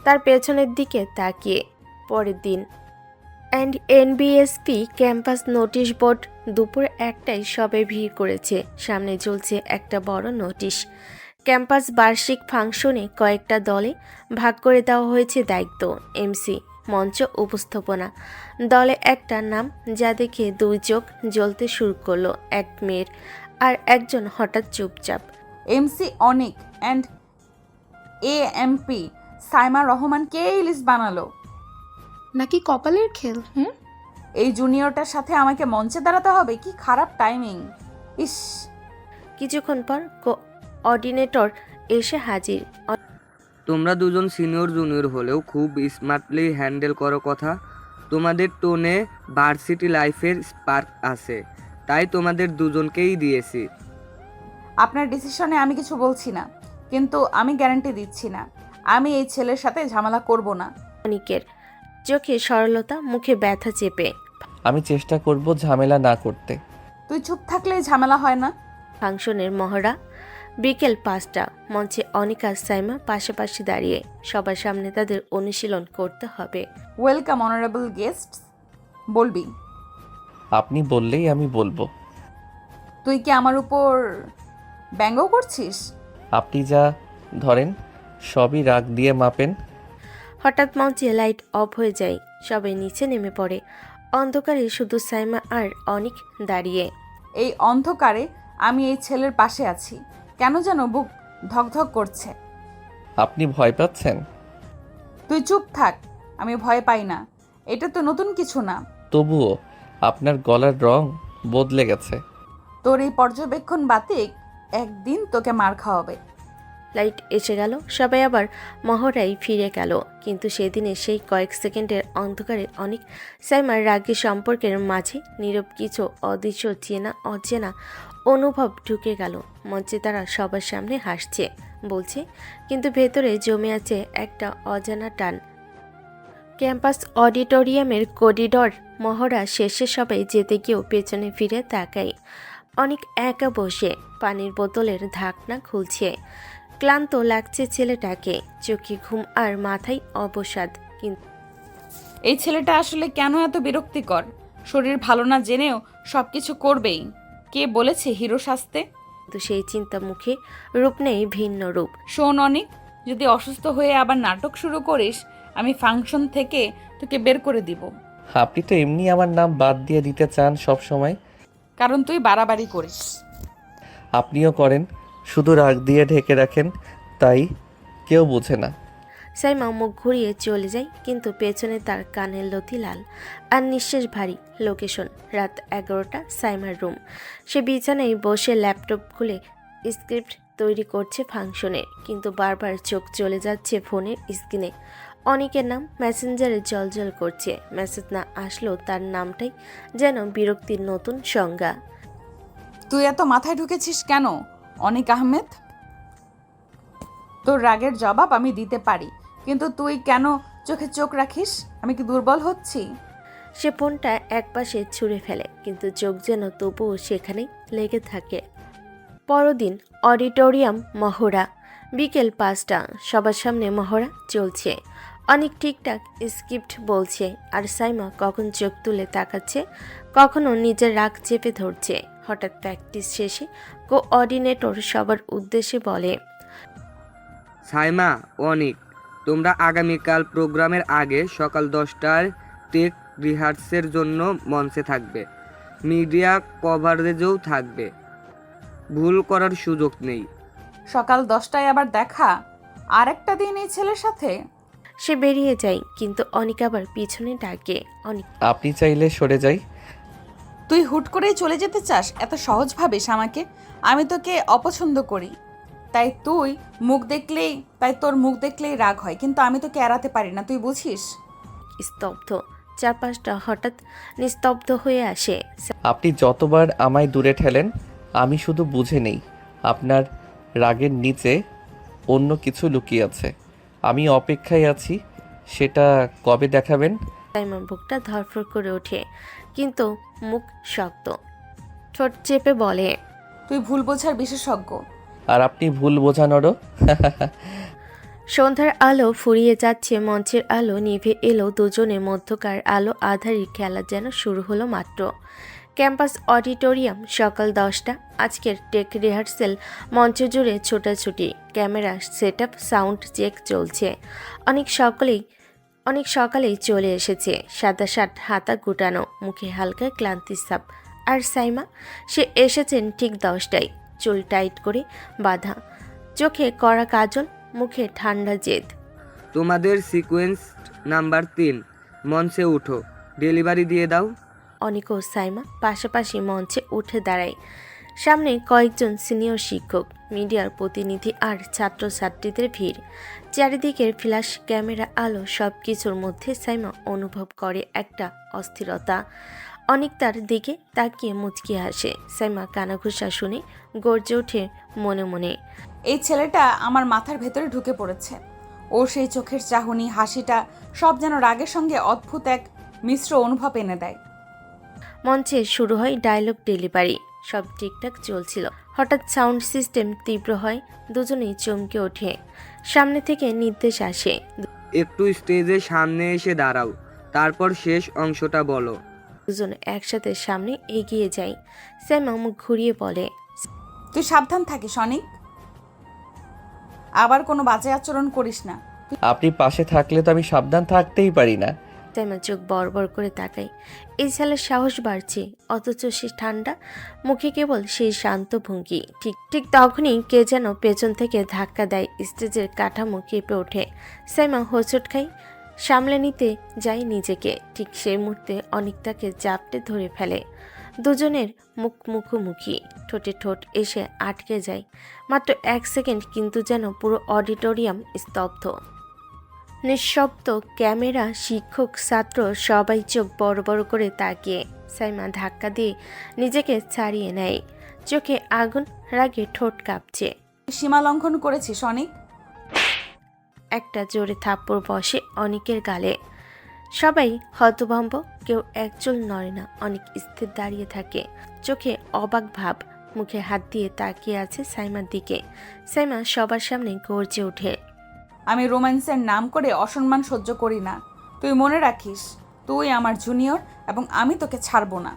তার পেছনের দিকে তাকিয়ে। পরের দিন এনবিএসপি ক্যাম্পাস নোটিশ বোর্ড। দুপুর 1টায় সবাই ভিড় করেছে। সামনে ঝুলছে একটা বড় নোটিশ। ক্যাম্পাস বার্ষিক ফাংশনে কয়েকটা দলে ভাগ করে দেওয়া হয়েছে দায়িত্ব। এমসি, মঞ্চ উপস্থাপনা। দলে একটা নাম যা দেখে দুই চোখ জ্বলতে শুরু করলো, এক মেয়ের, আর একজন হঠাৎ চুপচাপ। MC Anik and AMP Saima Rahman কে এই লিস্ট বানালো? নাকি কপালের খেল? এই জুনিয়রটার সাথে আমাকে মঞ্চে দাঁড়াতে হবে? কি খারাপ টাইমিং! ইস! কিছুক্ষণ পর কোঅর্ডিনেটর এসে হাজির। তোমরা দুজন সিনিয়র জুনিয়র হলেও খুব স্মার্টলি হ্যান্ডেল করো কথা। তোমাদের টোনে ভার্সিটি লাইফের স্পার্ক আছে, তাই তোমাদের দুজনকেই দিয়েছি। আপনার ডিসিশনে আমি কিছু বলছি না, কিন্তু আমি গ্যারান্টি দিচ্ছি না আমি এই ছেলের সাথে ঝামেলা করব না। অনিকের চোখে সরলতা, মুখে ব্যথা চেপে। আমি চেষ্টা করব ঝামেলা না করতে। তুই চুপ থাকলে ঝামেলা হয় না। ফাংশনের মহড়া। বিকেল 5টা। মঞ্চে অনিক আর সাইমা পাশাপাশি দাঁড়িয়ে। সবার সামনে তাদের অনুশীলন করতে হবে। Welcome honourable guest. বলবি? আপনি বললেই আমি বলবো। তুই কি আমার উপর ব্যঙ্গ করছিস? আপনি যা ধরেন সবই রাগ দিয়ে মাপেন। হঠাৎ মঞ্চে লাইট অফ হয়ে যায়, সবাই নিচে নেমে পড়ে। অন্ধকারে শুধু সাইমা আর অনিক দাঁড়িয়ে। এই অন্ধকারে আমি এই ছেলের পাশে আছি, কেন যেন বুক ধকধক করছে। আপনি ভয় পাচ্ছেন? তুই চুপ থাক। আমি ভয় পাই না, এটা তো নতুন কিছু না। তবুও আপনার গলার রং বদলে গেছে। তোর এই পর্যবেক্ষণ বাতিক একদিন তোকে মার খাওয়াবে। লাইট এসে গেল, সবাই আবার মহড়ায় ফিরে গেল। কিন্তু সেদিনে সেই কয়েক সেকেন্ডের অন্ধকারে অনেক সাইমার রাগী সম্পর্কের মাঝে নীরব কিছু অদৃশ্য চেনা অচেনা অনুভব ঢুকে গেল। মঞ্চে তারা সবার সামনে হাসছে, বলছে, কিন্তু ভেতরে জমে আছে একটা অজানা টান। ক্যাম্পাস অডিটোরিয়ামের করিডর মহড়া শেষে সবাই যেতে গিয়েও পেছনে ফিরে তাকায়। অনেক একা বসে পানির বোতলের ঢাকনা খুলছে। ক্লান্ত লাগছে ছেলেটাকে, চোখে ঘুম আর মাথায় অবসাদ। কিন্তু এই ছেলেটা আসলে কেন এত বিরক্তিকর? শরীর ভালো না জেনেও সবকিছু করবেই। কে বলেছে হিরো সাজতে? সেই চিন্তা মুখে রূপ নেই ভিন্ন রূপ। শোন অনিক, যদি অসুস্থ হয়ে আবার নাটক শুরু করিস, আমি ফাংশন থেকে তোকে বের করে দিব। আপনি তো এমনি আমার নাম বাদ দিয়ে দিতে চান সব সময়। কারণ তুই বাড়াবাড়ি করিস। আপনিও করেন, শুধু রাগ দিয়ে ঢেকে রাখেন, তাই কেউ বোঝে না। সাইমা মুখ ঘুরিয়ে চলে যায়, কিন্তু পেছনে তার কানের লতি লাল আর নিঃশ্বাস ভারী। লোকেশন রাত 11টা, সাইমার রুম। সে বিছানায় বসে ল্যাপটপ খুলে স্ক্রিপ্ট তৈরি করছে ফাংশনের, কিন্তু বারবার চোখ চলে যাচ্ছে ফোনের স্ক্রিনে। অনেকের নাম মেসেঞ্জারে জলজল করছে। মেসেজ না আসলেও তার নামটাই যেন বিরক্তির নতুন সংজ্ঞা। তুই এত মাথায় ঢুকেছিস কেন অনিক আহমেদ? তোর রাগের জবাব আমি দিতে পারি, কিন্তু তুই কেন চোখে চোখ রাখিস? আমি কি দুর্বল হচ্ছি? সে ফোনটা একপাশে ছুঁড়ে ফেলে, কিন্তু চোখ যেন তবুও সেখানেই লেগে থাকে। পরদিন অডিটোরিয়াম মহড়া। বিকেল 5টা। সবার সামনে মহড়া চলছে। অনেক ঠিকঠাক স্ক্রিপ্ট বলছে, আর সাইমা কখন চোখ তুলে তাকাচ্ছে, কখনো নিজের রাগ চেপে ধরছে। হঠাৎ প্র্যাকটিস শেষে কোঅর্ডিনেটর সবার উদ্দেশ্যে বলে, সাইমা, অনিক, তোমরা আগামীকাল প্রোগ্রামের আগে সকাল 10টায় টেক রিহার্সের জন্য মঞ্চে থাকবে। মিডিয়া কভারেজও থাকবে, ভুল করার সুযোগ নেই। সকাল 10টায় আবার দেখা? আর একটা দিন এই ছেলের সাথে? সে বেরিয়ে যায়, কিন্তু অনিক আবার পিছনে ডাকে। অনিক, আপনি চাইলে সরে যাই। তুই হুট করেই চলে যেতে চাস এত সহজ ভাবিস আমাকে? আমি তোকে অপছন্দ করি, তাই তোর মুখ দেখলেই রাগ হয়, কিন্তু আমি তোকে এড়াতে পারি না, তুই বুঝিস? স্তব্ধ। চারপাশটা হঠাৎ নিস্তব্ধ হয়ে আসে। আপনি যতবার আমায় দূরে ঠেলেন, আমি শুধু বুঝে নেই আপনার রাগের নিচে অন্য কিছু লুকিয়ে আছে। আমি অপেক্ষায় আছি, সেটা কবে দেখাবেন? সাইমা বুকটা ধরফর করে ওঠে, কিন্তু মুখ শক্ত। ঠোঁট চেপে বলে, তুই ভুল বোঝার বিশেষজ্ঞ। আর আপনি ভুল বোঝানোরও। সন্ধ্যার আলো ফুরিয়ে যাচ্ছে, মঞ্চের আলো নিভে এলো। দুজনের মধ্যকার আলো আধারি খেলা যেন শুরু হলো মাত্র। Campus auditorium. সকাল 10টা। আজকের টেক রিহার্সেল। মঞ্চ জুড়ে ছোটাছুটি, ক্যামেরা সেটআপ, সাউন্ড চেক চলছে। অনেক সকালেই চলে এসেছে। সাদা শার্ট, হাতা গুটানো, মুখে হালকা ক্লান্তির ছাপ। আর সাইমা, সে এসেছেন ঠিক 10টায়, চুল টাইট করে বাঁধা, চোখে কড়া কাজল, মুখে ঠান্ডা জেদ। তোমাদের সিকোয়েন্স নাম্বার 3, মঞ্চে উঠো, ডেলিভারি দিয়ে দাও। অনিক ও সাইমা পাশাপাশি মঞ্চে উঠে দাঁড়ায়। সামনে কয়েকজন সিনিয়র শিক্ষক, মিডিয়ার প্রতিনিধি আর ছাত্রছাত্রীদের ভিড়। চারিদিকের ফ্ল্যাশ ক্যামেরা আলো সব কিছুর মধ্যে সাইমা অনুভব করে একটা অস্থিরতা। অনেক তার দিকে তাকিয়ে মুচকি হাসে। সাইমা কানাঘুষা শুনে গর্জে ওঠে মনে মনে। এই ছেলেটা আমার মাথার ভেতরে ঢুকে পড়েছে। ওর সেই চোখের চাহনি, হাসিটা সব যেন রাগের সঙ্গে অদ্ভুত এক মিশ্র অনুভব এনে দেয়। মঞ্চে শুরু হয় ডায়লগ ডেলিভারি। সব ঠিকঠাক চলছিল, হঠাৎ সাউন্ড সিস্টেম তীব্র হয়। দুজনেই চমকে ওঠে। সামনে থেকে নির্দেশ আসে, একটু স্টেজের সামনে এসে দাঁড়াও, তারপর শেষ অংশটা বলো। দুজন একসাথে সামনে এগিয়ে যায়। সাইমা মুখ ঘুরিয়ে বলে, তুই সাবধান থাকিস অনেক, আবার কোনো বাজে আচরণ করিস না। আপনি পাশে থাকলে তো আমি সাবধান থাকতেই পারি না। সাইমা চোখ বড় করে তাকায়। এই ছেলের সাহস বাড়ছে, অথচ সে ঠান্ডা, মুখে কেবল সেই শান্ত ভঙ্গি। ঠিক তখনই কে যেন পেছন থেকে ধাক্কা দেয়। স্টেজের কাঠামো কেঁপে ওঠে। সাইমা হোঁচট খায়, সামলে নিতে যায় নিজেকে। ঠিক সেই মুহূর্তে অনেক তাকে জাপটে ধরে ফেলে। দুজনের মুখোমুখি, ঠোঁটে ঠোঁট এসে আটকে যায়। মাত্র 1 সেকেন্ড, কিন্তু যেন পুরো অডিটোরিয়াম স্তব্ধ, নিঃশব্দ। ক্যামেরা, শিক্ষক, ছাত্র সবাই চোখ বড় করে তাকিয়ে। সাইমা ধাক্কা দিয়ে নিজেকে ছাড়িয়ে নেয়। চোখে আগুন, রাগে ঠোঁট কাঁপছে। সীমা লঙ্ঘন করেছিস অনেক। একটা জোরে থাপ্পড় বসে অনেকের গালে। সবাই হতভম্ব, কেউ একচুল নড়ে না। অনেক স্থির দাঁড়িয়ে থাকে, চোখে অবাক ভাব, মুখে হাত দিয়ে তাকিয়ে আছে সাইমার দিকে। সাইমা সবার সামনে গর্জে ওঠে, আমি রোম্যান্সের নাম করে অসম্মান সহ্য করি না। তুই মনে রাখিস, তুই আমার জুনিয়র এবং আমি তোকে ছাড়বো না।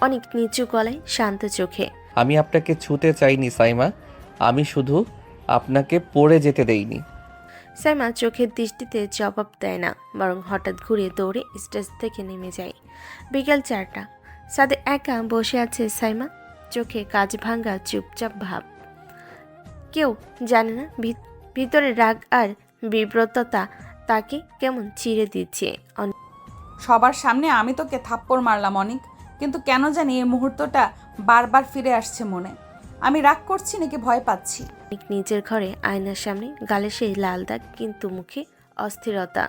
অনেক নিচু গলায়, শান্ত চোখে। আমি আপনাকে ছুতে চাইনি সাইমা, আমি শুধু আপনাকে পড়ে যেতে দেইনি। সাইমা চোখের দৃষ্টিতে জবাব দেয় না, বরং হঠাৎ ঘুরে দৌড়ে স্টেজ থেকে নেমে যায়। বিকেল 4টা, সাথে একা বসে আছে সাইমা, চোখে কাজ ভাঙ্গা চুপচাপ ভাব। কেউ জানে না ভিতরে রাগ আর বিব্রততা তাকে কেমন চিড়ে দিচ্ছে। সবার সামনে আমি তোকে থাপ্পড় মারলাম অনেক, কিন্তু কেন জানি এই মুহূর্তটা বারবার ফিরে আসছে মনে। আমি রাগ করছি নাকি ভয় পাচ্ছি? অনেক নিজের ঘরে আয়নার সামনে, গালে সেই লাল দাগ, কিন্তু মুখে অস্থিরতা।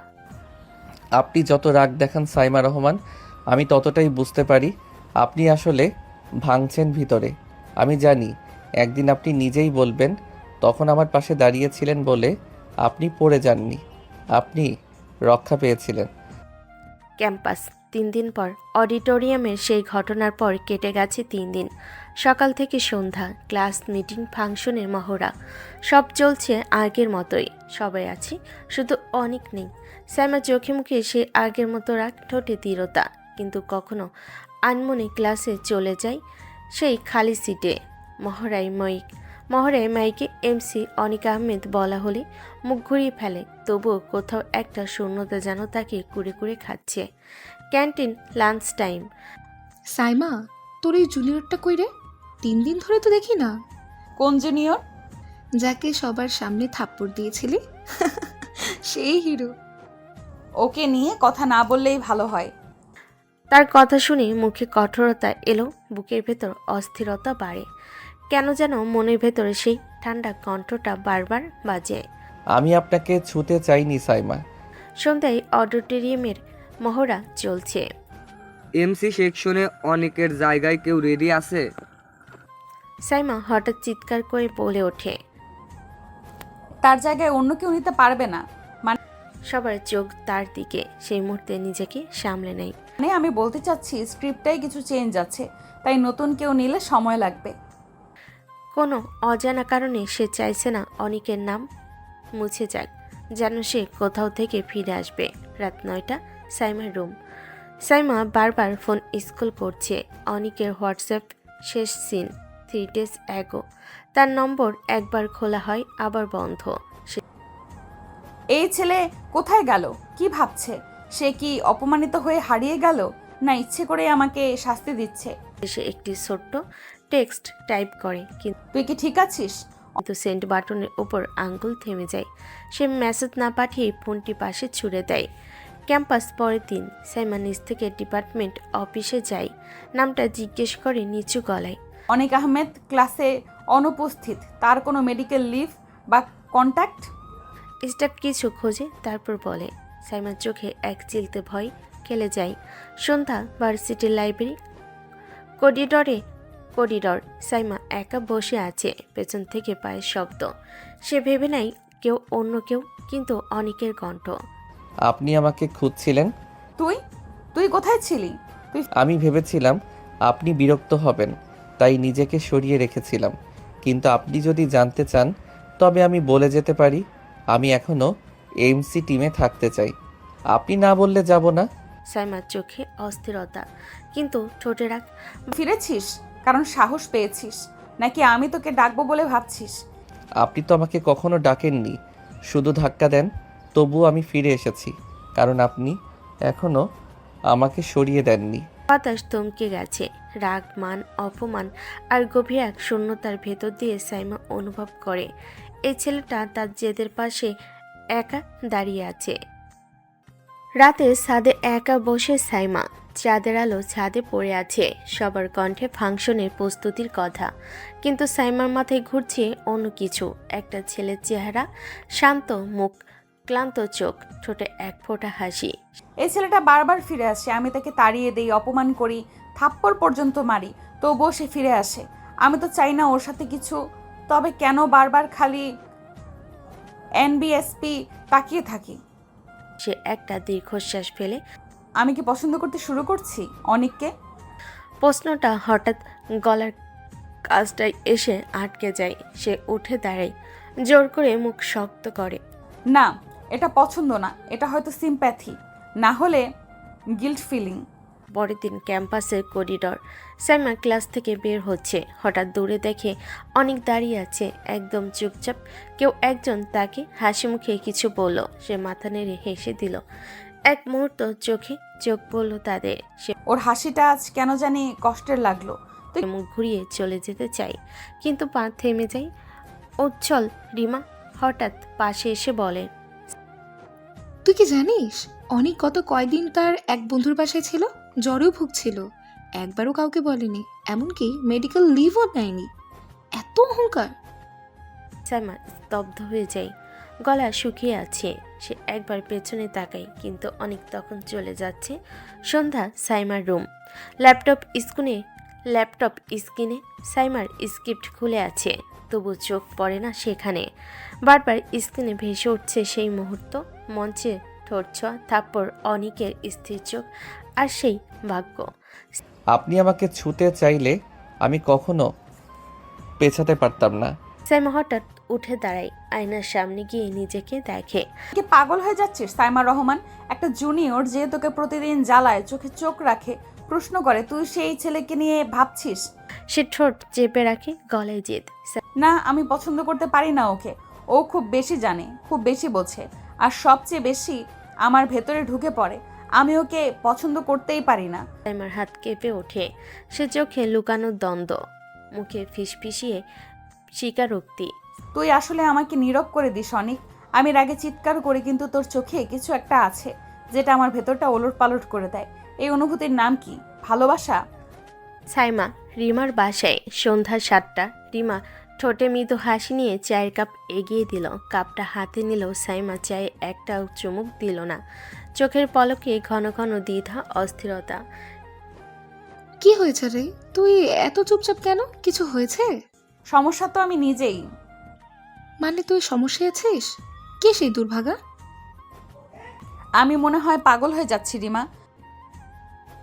আপনি যত রাগ দেখান সাইমা রহমান, আমি ততটাই বুঝতে পারি আপনি আসলে ভাঙছেন ভিতরে। আমি জানি একদিন আপনি নিজেই বলবেন, তখন আমার পাশে দাঁড়িয়েছিলেন বলে আপনি পড়ে যাননি, আপনি রক্ষা পেয়েছিলেন। ক্যাম্পাস 3 দিন পর। অডিটোরিয়ামের সেই ঘটনার পর কেটে গেছে 3 দিন। সকাল থেকে সন্ধ্যা, ক্লাস, মিটিং, ফাংশনের মহড়া, সব চলছে আগের মতোই। সবাই আছে, শুধু অনেক নেই। সাইমা চোখে মুখে সে আগের মতো রাগ, ঠোঁটে দৃঢ়তা, কিন্তু কখনো আনমনে ক্লাসে চলে যায় সেই খালি সিটে। মহড়ায় মাইকে এমসি অনিক আহমেদ বলা হলে মুখ ঘুরিয়ে ফেলে। তবুও কোথাও একটা শূন্যতা যেন তাকে কুড়ে খাচ্ছে। Canteen, lunch time. সাইমা, তোর এই জুনিয়রটা কই রে? 3 দিন ধরে তো দেখি না। কোন জুনিয়র? যাকে সবার সামনে থাপ্পড় দিয়েছিলি সেই হিরো। ওকে নিয়ে কথা না বললেই ভালো হয়। তার কথা শুনে মুখে কঠোরতা এলো, বুকের ভেতর অস্থিরতা বাড়ে। কেন যেন মনের ভেতরে সেই ঠান্ডা কণ্ঠটা বারবার বাজে। আমি আপনাকে ছুতে চাইনি সাইমা। সন্ধ্যায় অডিটোরিয়ামের মহড়া চলছে। এমসি সেকশনে অনেকের জায়গায় কেউ রেডি আছে? সাইমা হঠাৎ চিৎকার করে বলে ওঠে, তার জায়গায় অন্য কেউ নিতে পারবে না। সবার চোখ তার দিকে। সেই মুহূর্তে নিজেকে সামলে নেয়। মানে আমি বলতে চাচ্ছি, স্ক্রিপ্টটাই কিছু চেঞ্জ আছে, তাই নতুন কেউ নিলে সময় লাগবে। কোনো অজানা কারণে সে চাইছে না অনিকের নাম মুছে যাক, যেন সে কোথাও থেকে ফিরে আসবে। রাত 9টা, সাইমার রুম। সাইমা বারবার ফোন স্ক্রল করছে। অনিকের হোয়াটসঅ্যাপ শেষ সিন 3 days ago। তার নম্বর একবার খোলা হয়, আবার বন্ধ। এই ছেলে কোথায় গেল? কি ভাবছে? সে কি অপমানিত হয়ে হারিয়ে গেল, না ইচ্ছে করে আমাকে শাস্তি দিচ্ছে? সে একটি ছোট্ট টেক্সট টাইপ করে, তুই কি ঠিক আছিস? কিন্তু সেন্ড বাটনের উপর আঙ্গুল থেমে যায়। সে মেসেজ না পাঠিয়ে ফোনটি পাশে ছুড়ে দেয়। ক্যাম্পাস, পরের দিন। সাইমা নিজ থেকে ডিপার্টমেন্ট অফিসে যায়। নামটা জিজ্ঞেস করে নিচু গলায়। অনিক আহমেদ ক্লাসে অনুপস্থিত, তার কোনো মেডিকেল লিভ বা কন্ট্যাক্ট? স্টাফ কিছু খোঁজে তারপর বলে। সাইমার চোখে এক চিলতে ভয় খেলে যায়। সন্ধ্যা ভার্সিটির লাইব্রেরি করিডর। সাইমা একা বসে আছে, পেছন থেকে পায়ের শব্দ। সে ভেবে নেয় কেউ অন্য কেউ, কিন্তু অনেকের কণ্ঠ। আপনি আমাকে খুঁজছিলেন? তুই তুই কোথায় ছিলি? আমি ভেবেছিলাম আপনি বিরক্ত হবেন, তাই নিজেকে সরিয়ে রেখেছিলাম। কিন্তু আপনি যদি জানতে চান তবে আমি বলে যেতে পারি, আমি এখনও এমসি টিমে থাকতে চাই। আপনি না বললে যাব না। সাইমার চোখে অস্থিরতা, কিন্তু ঠোঁটে রাগ। ফিরেছিস কারণ সাহস পেয়েছিস, নাকি আমি তোকে ডাকবো বলে ভাবছিস? আপনি তো আমাকে কখনো ডাকেননি, শুধু ধাক্কা দেন। তবুও আমি ফিরে এসেছি, কারণ আপনি এখনও আমাকে সরিয়ে দেননি। বাতাস থমকে গেছে। রাগ, মান, অপমান আর গভীর এক শূন্যতার ভেতর দিয়ে সাইমা অনুভব করে এই ছেলেটা তার জেদের পাশে একা দাঁড়িয়ে আছে। রাতে ছাদে একা বসে সাইমা। চাঁদের আলো ছাদে পড়ে আছে, সবার কণ্ঠে ফাংশনের প্রস্তুতির কথা। কিন্তু সাইমার মাথায় ঘুরছে অন্য কিছু। একটা ছেলের চেহারা, শান্ত মুখ, ক্লান্ত চোখ, ঠোঁটে এক ফোঁটা হাসি। এই ছেলেটা বারবার ফিরে আসে, আমি তাকে তাড়িয়ে দেই, অপমান করি, থাপ্পড় পর্যন্ত মারি, তবুও সে ফিরে আসে। আমি তো চাই না ওর সাথে কিছু, তবে কেন বারবার খালি এনবিএসপি তাকিয়ে থাকি? সে একটা দীর্ঘশ্বাস ফেলে। আমি কি পছন্দ করতে শুরু করছি অনিককে? প্রশ্নটা হঠাৎ গলার কাজটায় এসে আটকে যায়। সে উঠে দাঁড়ায়, জোর করে মুখ শক্ত করে। না, এটা পছন্দ না, এটা হয়তো সিম্প্যাথি, না হলে গিল্ট ফিলিং। পরের দিন ক্যাম্পাসের করিডর। সাইমা ক্লাস থেকে বের হচ্ছে, হঠাৎ দূরে দেখে অনেক দাঁড়িয়ে আছে, একদম চুপচাপ। কেউ একজন তাকে হাসি মুখে কিছু বলল, সে মাথা নেড়ে হেসে দিল। এক মুহূর্ত চোখে চোখ পড়ল তাদের। সে ওর হাসিটা আজ কেন জানি কষ্টের লাগলো। মুখ ঘুরিয়ে চলে যেতে চাই, কিন্তু পা থেমে যায়। উজ্জ্বল রিমা হঠাৎ পাশে এসে বলে, তুই কি জানিস অনেক গত কয়দিন তার এক বন্ধুর বাসায় ছিল, জ্বরেও ভুগছিল, একবারও কাউকে বলেনি, এমনকি মেডিকেল লিভও নেয়নি। এত অহংকার! সাইমা স্তব্ধ হয়ে যায়, গলা শুকিয়ে আছে। সে একবার পেছনে তাকায়, কিন্তু অনেক তখন চলে যাচ্ছে। সন্ধ্যা সাইমার রুম। ল্যাপটপ স্ক্রিনে সাইমার স্ক্রিপ্ট খুলে আছে, তবু চোখ পড়ে না সেখানে। বারবার স্ক্রিনে ভেসে উঠছে সেই মুহূর্ত, মঞ্চে ঠোঁট ছোঁয়া, থাপ্পড়, অনিকের স্থির চোখ, আর সেই ভাগ্য। আপনি আমাকে ছুতে চাইলে আমি কখনো পেছাতে পারতাম না। সাইমা হঠাৎ উঠে দাঁড়ায়, আয়নার সামনে গিয়ে নিজেকে দেখে। কি পাগল হয়ে যাচ্ছিস সাইমা রহমান? একটা জুনিয়র যে তোকে প্রতিদিন জ্বালায়, চোখে চোখ রাখে, প্রশ্ন করে, তুই সেই ছেলেকে নিয়ে ভাবছিস? সে ঠোঁট চেপে রাখে, গলায় জেদ। না, আমি পছন্দ করতে পারি না ওকে। ও খুব বেশি জানে, খুব বেশি বোঝে, আর সবচেয়ে বেশি আমার ভেতরে ঢুকে পড়ে। আমি ওকে পছন্দ করতেই পারি না। সাইমার হাত কেঁপে ওঠে, সে চোখে লুকানো দ্বন্দ্ব, মুখে ফিসফিসিয়ে স্বীকারোক্তি। তুই আসলে আমাকে নীরব করে দিস অনিক। আমি রাগে চিৎকার করি, কিন্তু তোর চোখে কিছু একটা আছে যেটা আমার ভেতরটা ওলট পালট করে দেয়। এই অনুভূতির নাম কি? ভালোবাসা? সাইমা রিমার বাসায়, সন্ধ্যা 7টা। রিমা ঠোঁটে মৃদু হাসি নিয়ে চায়ের কাপ এগিয়ে দিল। কাপটা হাতে নিলেও সাইমা চায়ে একটাও চুমুক দিল না। চোখের পলকে ঘন ঘন দ্বিধা, অস্থিরতা। কি হয়েছে রে? তুই এত চুপচাপ কেন? কিছু হয়েছে? সমস্যা তো আমি নিজেই। মানে তুই সমস্যায় আছিস? কে সেই দুর্ভাগা? আমি মনে হয় পাগল হয়ে যাচ্ছি রিমা।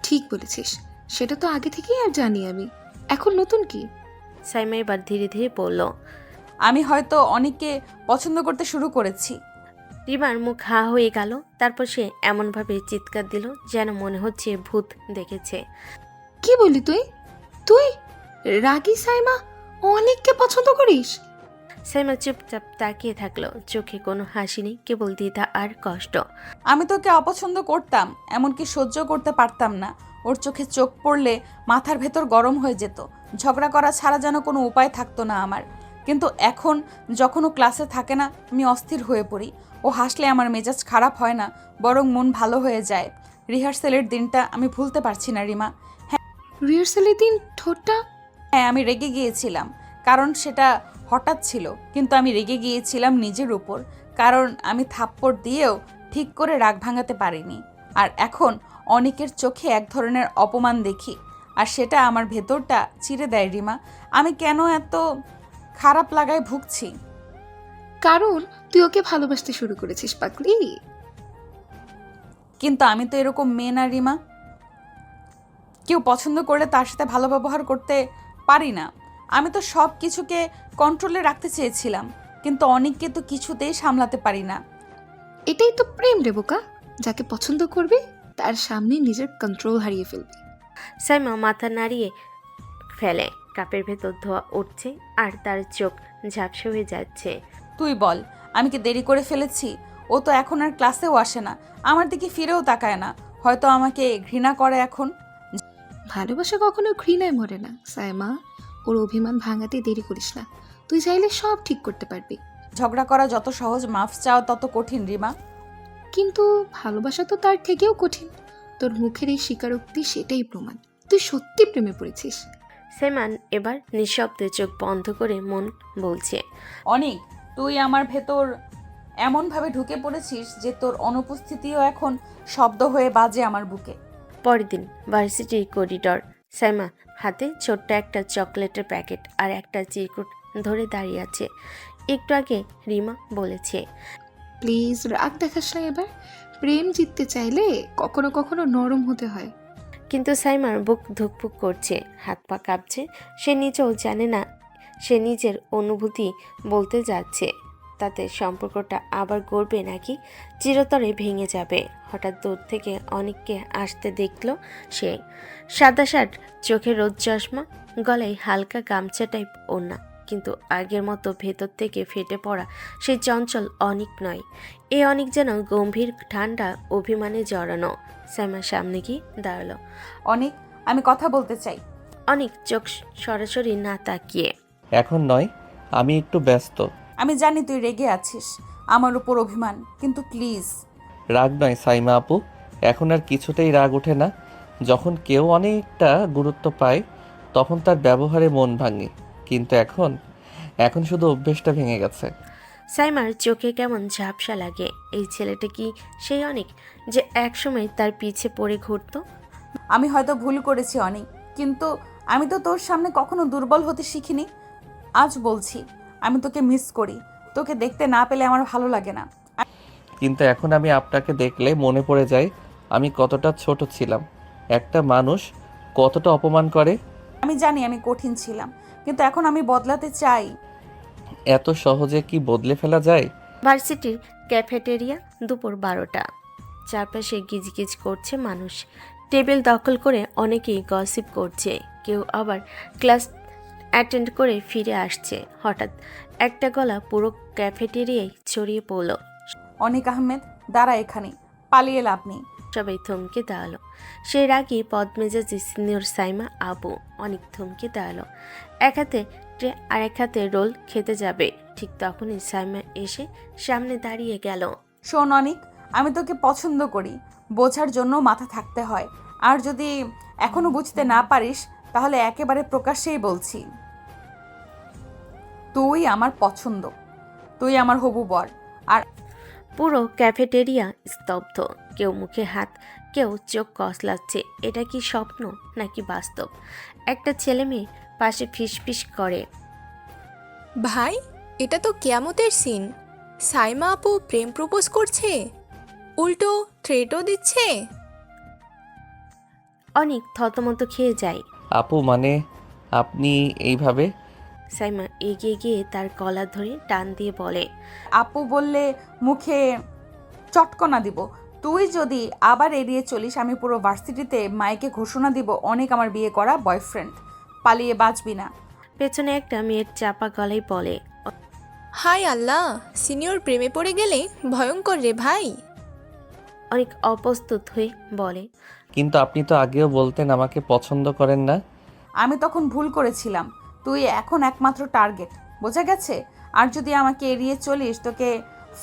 ঠিক বলেছিস, সেটা তো আগে থেকেই আর জানি আমি। এখন নতুন কি? সাইমা এবার ধীরে ধীরে বলল, আমি হয়তো অনেককে পছন্দ করতে শুরু করেছি। রিমার মুখ হা হয়ে গেল। তারপর সে এমনভাবে চিৎকার দিল যেন মনে হচ্ছে ভূত দেখেছে। কি বললি তুই? তুই রাগী সাইমা অনেককে পছন্দ করিস? সাইমা চুপচাপ তাকিয়ে থাকলো, চোখে কোনো হাসি নেই, কেবল দ্বিধা আর কষ্ট। আমি তোকে অপছন্দ করতাম, এমনকি সহ্য করতে পারতাম না। ওর চোখে চোখ পড়লে মাথার ভেতর গরম হয়ে যেত, ঝগড়া করা ছাড়া যেন কোনো উপায় থাকতো না আমার। কিন্তু এখন যখন ও ক্লাসে থাকে না, আমি অস্থির হয়ে পড়ি। ও হাসলে আমার মেজাজ খারাপ হয় না, বরং মন ভালো হয়ে যায়। রিহার্সালের দিনটা আমি ভুলতে পারছি না রিমা। রিহার্সালের দিন ঠোঁটটা? হ্যাঁ, আমি রেগে গিয়েছিলাম, কারণ সেটা হঠাৎ ছিল, কিন্তু আমি রেগে গিয়েছিলাম নিজের উপর, কারণ আমি থাপ্পড় দিয়েও ঠিক করে রাগ ভাঙাতে পারিনি। আর এখন অনেকের চোখে এক ধরনের অপমান দেখি, আর সেটা আমার ভেতরটা চিরে দেয় রিমা। আমি কেন এত খারাপ লাগায় ভুগছি? কারণ তুই ওকে ভালোবাসতে শুরু করেছিস পাগলি। কিন্তু আমি তো এরকম মেয়ে না রিমা। কেউ পছন্দ করলে তার সাথে ভালো ব্যবহার করতে পারি না। আমি তো সব কিছুকে কন্ট্রোলে রাখতে চেয়েছিলাম, কিন্তু অনেককে তো কিছুতেই সামলাতে পারি না। এটাই তো প্রেম রে বোকা, যাকে পছন্দ করবি তার সামনে নিজের কন্ট্রোল হারিয়ে ফেলবি। সাইমা মাথা নাড়িয়ে ফেলে, কাপের ভেতর ধোয়া উঠছে আর তার চোখ ঝাপসা হয়ে যাচ্ছে। তুই বল, আমি কি দেরি করে ফেলেছি? ও তো এখন আর ক্লাসেও আসে না, আমার দিকে ফিরেও তাকায় না, হয়তো আমাকে ঘৃণা করে এখন। ভালোবাসা কখনো ঘৃণায় মরে না সাইমা, ওর অভিমান ভাঙাতে দেরি করিস না, তুই চাইলে সব ঠিক করতে পারবি। ঝগড়া করা যত সহজ, মাফ চাওয়া তত কঠিন রিমা। কিন্তু ভালোবাসা তো তার থেকেও কঠিন। তোর মুখের এই স্বীকারোক্তি সেটাই প্রমাণ তুই সত্যি প্রেমে পড়েছিস। সাইমান এবার নিঃশব্দে চোখ বন্ধ করে মন বলছে, অনেক, তুই আমার ভেতর এমনভাবে ঢুকে পড়েছিস যে তোর অনুপস্থিতিও এখন শব্দ হয়ে বাজে আমার বুকে। পরের দিন ভার্সিটির করিডর। সাইমা হাতে ছোট্ট একটা চকলেটের প্যাকেট আর একটা চিরকুট ধরে দাঁড়িয়ে আছে। একটু আগে রিমা বলেছে, প্লিজ রাগ দেখাস না এবার, প্রেম জিততে চাইলে কখনো কখনো নরম হতে হয়। কিন্তু সাইমার বুক ধুকপুক করছে, হাত পা কাঁপছে। সে নিজেও জানে না সে নিজের অনুভূতি বলতে যাচ্ছে, তাতে সম্পর্কটা আবার গড়বে নাকি চিরতরে ভেঙে যাবে। হঠাৎ দূর থেকে অনেককে আসতে দেখল সে। সাদা শার্ট, চোখে রোদ চশমা, গলায় হালকা গামছা টাইপ ওড়না, কিন্তু আগের মতো ভেতর থেকে ফেটে পড়া সেই চঞ্চল অনেক নয়। এ অনেক যেন গম্ভীর ঠান্ডা অভিমানে জড়ানো। সাইমার সামনে গিয়ে দাঁড়ালো। অনেক, আমি কথা বলতে চাই। অনেক চোখ সরাসরি না তাকিয়ে, এখন নয়, আমি একটু ব্যস্ত। আমি জানি তুই রেগে আছিস আমার উপর অভিমান, কিন্তু প্লিজ। রাগ নয় সাইমা আপু, এখন আর কিছুতেই রাগ ওঠে না। যখন কেউ অনেকটা গুরুত্ব পায় তখন তার ব্যবহারে মন ভাঙে, কিন্তু এখন শুধু অভ্যেসটা ভেঙে গেছে। সাইমার চোখে কেমন ঝাপসা লাগে। এই ছেলেটা কি সেই অনেক যে একসময় তার পিছে পড়ে ঘুরতো? আমি হয়তো ভুল করেছি অনেক, কিন্তু আমি তো তোর সামনে কখনো দুর্বল হতে শিখিনি। আজ বলছি, আমি তোকে মিস করি। তোকে দেখতে না পেলে আমার ভালো লাগে না। কিন্তু এখন আমি আপনাকে দেখলে মনে পড়ে যায় আমি কতটা ছোট ছিলাম, একটা মানুষ কতটা অপমান করে। আমি জানি আমি কঠিন ছিলাম, কিন্তু এখন আমি বদলাতে চাই। এত সহজে কি বদলে ফেলা যায়? ভার্সিটির ক্যাফেটেরিয়া, দুপুর 12টা। চারপাশে গিজগিজ করছে মানুষ। টেবিল দখল করে অনেকেই গসিপ করছে, কেউ আবার ক্লাস অ্যাটেন্ড করে ফিরে আসছে। হঠাৎ একটা গলা পুরো ক্যাফেটেরিয়ায় ছড়িয়ে পড়ল। অনেক আহমেদ, দাঁড়া এখানে, পালিয়ে লাভ নেই। সবাই থমকে দাঁড়ালো। সেই রাগী পদ্মেজাজি সিনিয়র সাইমা আবু অনেক থমকে দাঁড়ালো। এক হাতে ট্রে আর এক হাতে রোল খেতে যাবে, ঠিক তখনই সাইমা এসে সামনে দাঁড়িয়ে গেল। শোন অনিক, আমি তোকে পছন্দ করি, বোঝার জন্য মাথা থাকতে হয়। আর যদি এখনো বুঝতে না পারিস তাহলে একেবারে প্রকাশ্যেই বলছি, তুই আমার পছন্দ, তুই আমার হবু বর। আর পুরো ক্যাফেটেরিয়া স্তব্ধ, কেউ মুখে হাত, কেউ চোখ কসলাচ্ছে। এটা কি স্বপ্ন নাকি বাস্তব? একটা ছেলে মেয়ে পাশে ফিসফিস করে, ভাই, এটা তো কিয়ামতের সিন। সাইমা আপু প্রেম প্রপোজ করছে, উল্টো থ্রেটও দিচ্ছে। অনেক থতমত খেয়ে যায়। আপু মানে আপনি এইভাবে? সাইমা এগিয়ে গিয়ে তার কলার ধরে টান দিয়ে বলে, আপু বললে মুখে চটকনা দিব। তুই যদি আবার এড়িয়ে চলিস, আমি পুরো ভার্সিটিতে মাইকে ঘোষণা দিব অনেক আমার বিয়ে করা বয়ফ্রেন্ড। পালিয়ে বাঁচবি না। পেছনে একটা মেয়ের চাপা গলায় বলে, হাই আল্লাহ, সিনিয়র প্রেমে পড়ে গেলে ভয়ঙ্কর রে ভাই। অনেক অপ্রস্তুত হয়ে বলে, কিন্তু আপনি তো আগেও বলতেন আমাকে পছন্দ করেন না। আমি তখন ভুল করেছিলাম, তুই এখন একমাত্র টার্গেট, বোঝা গেছে? আর যদি আমাকে এড়িয়ে চলিস, তোকে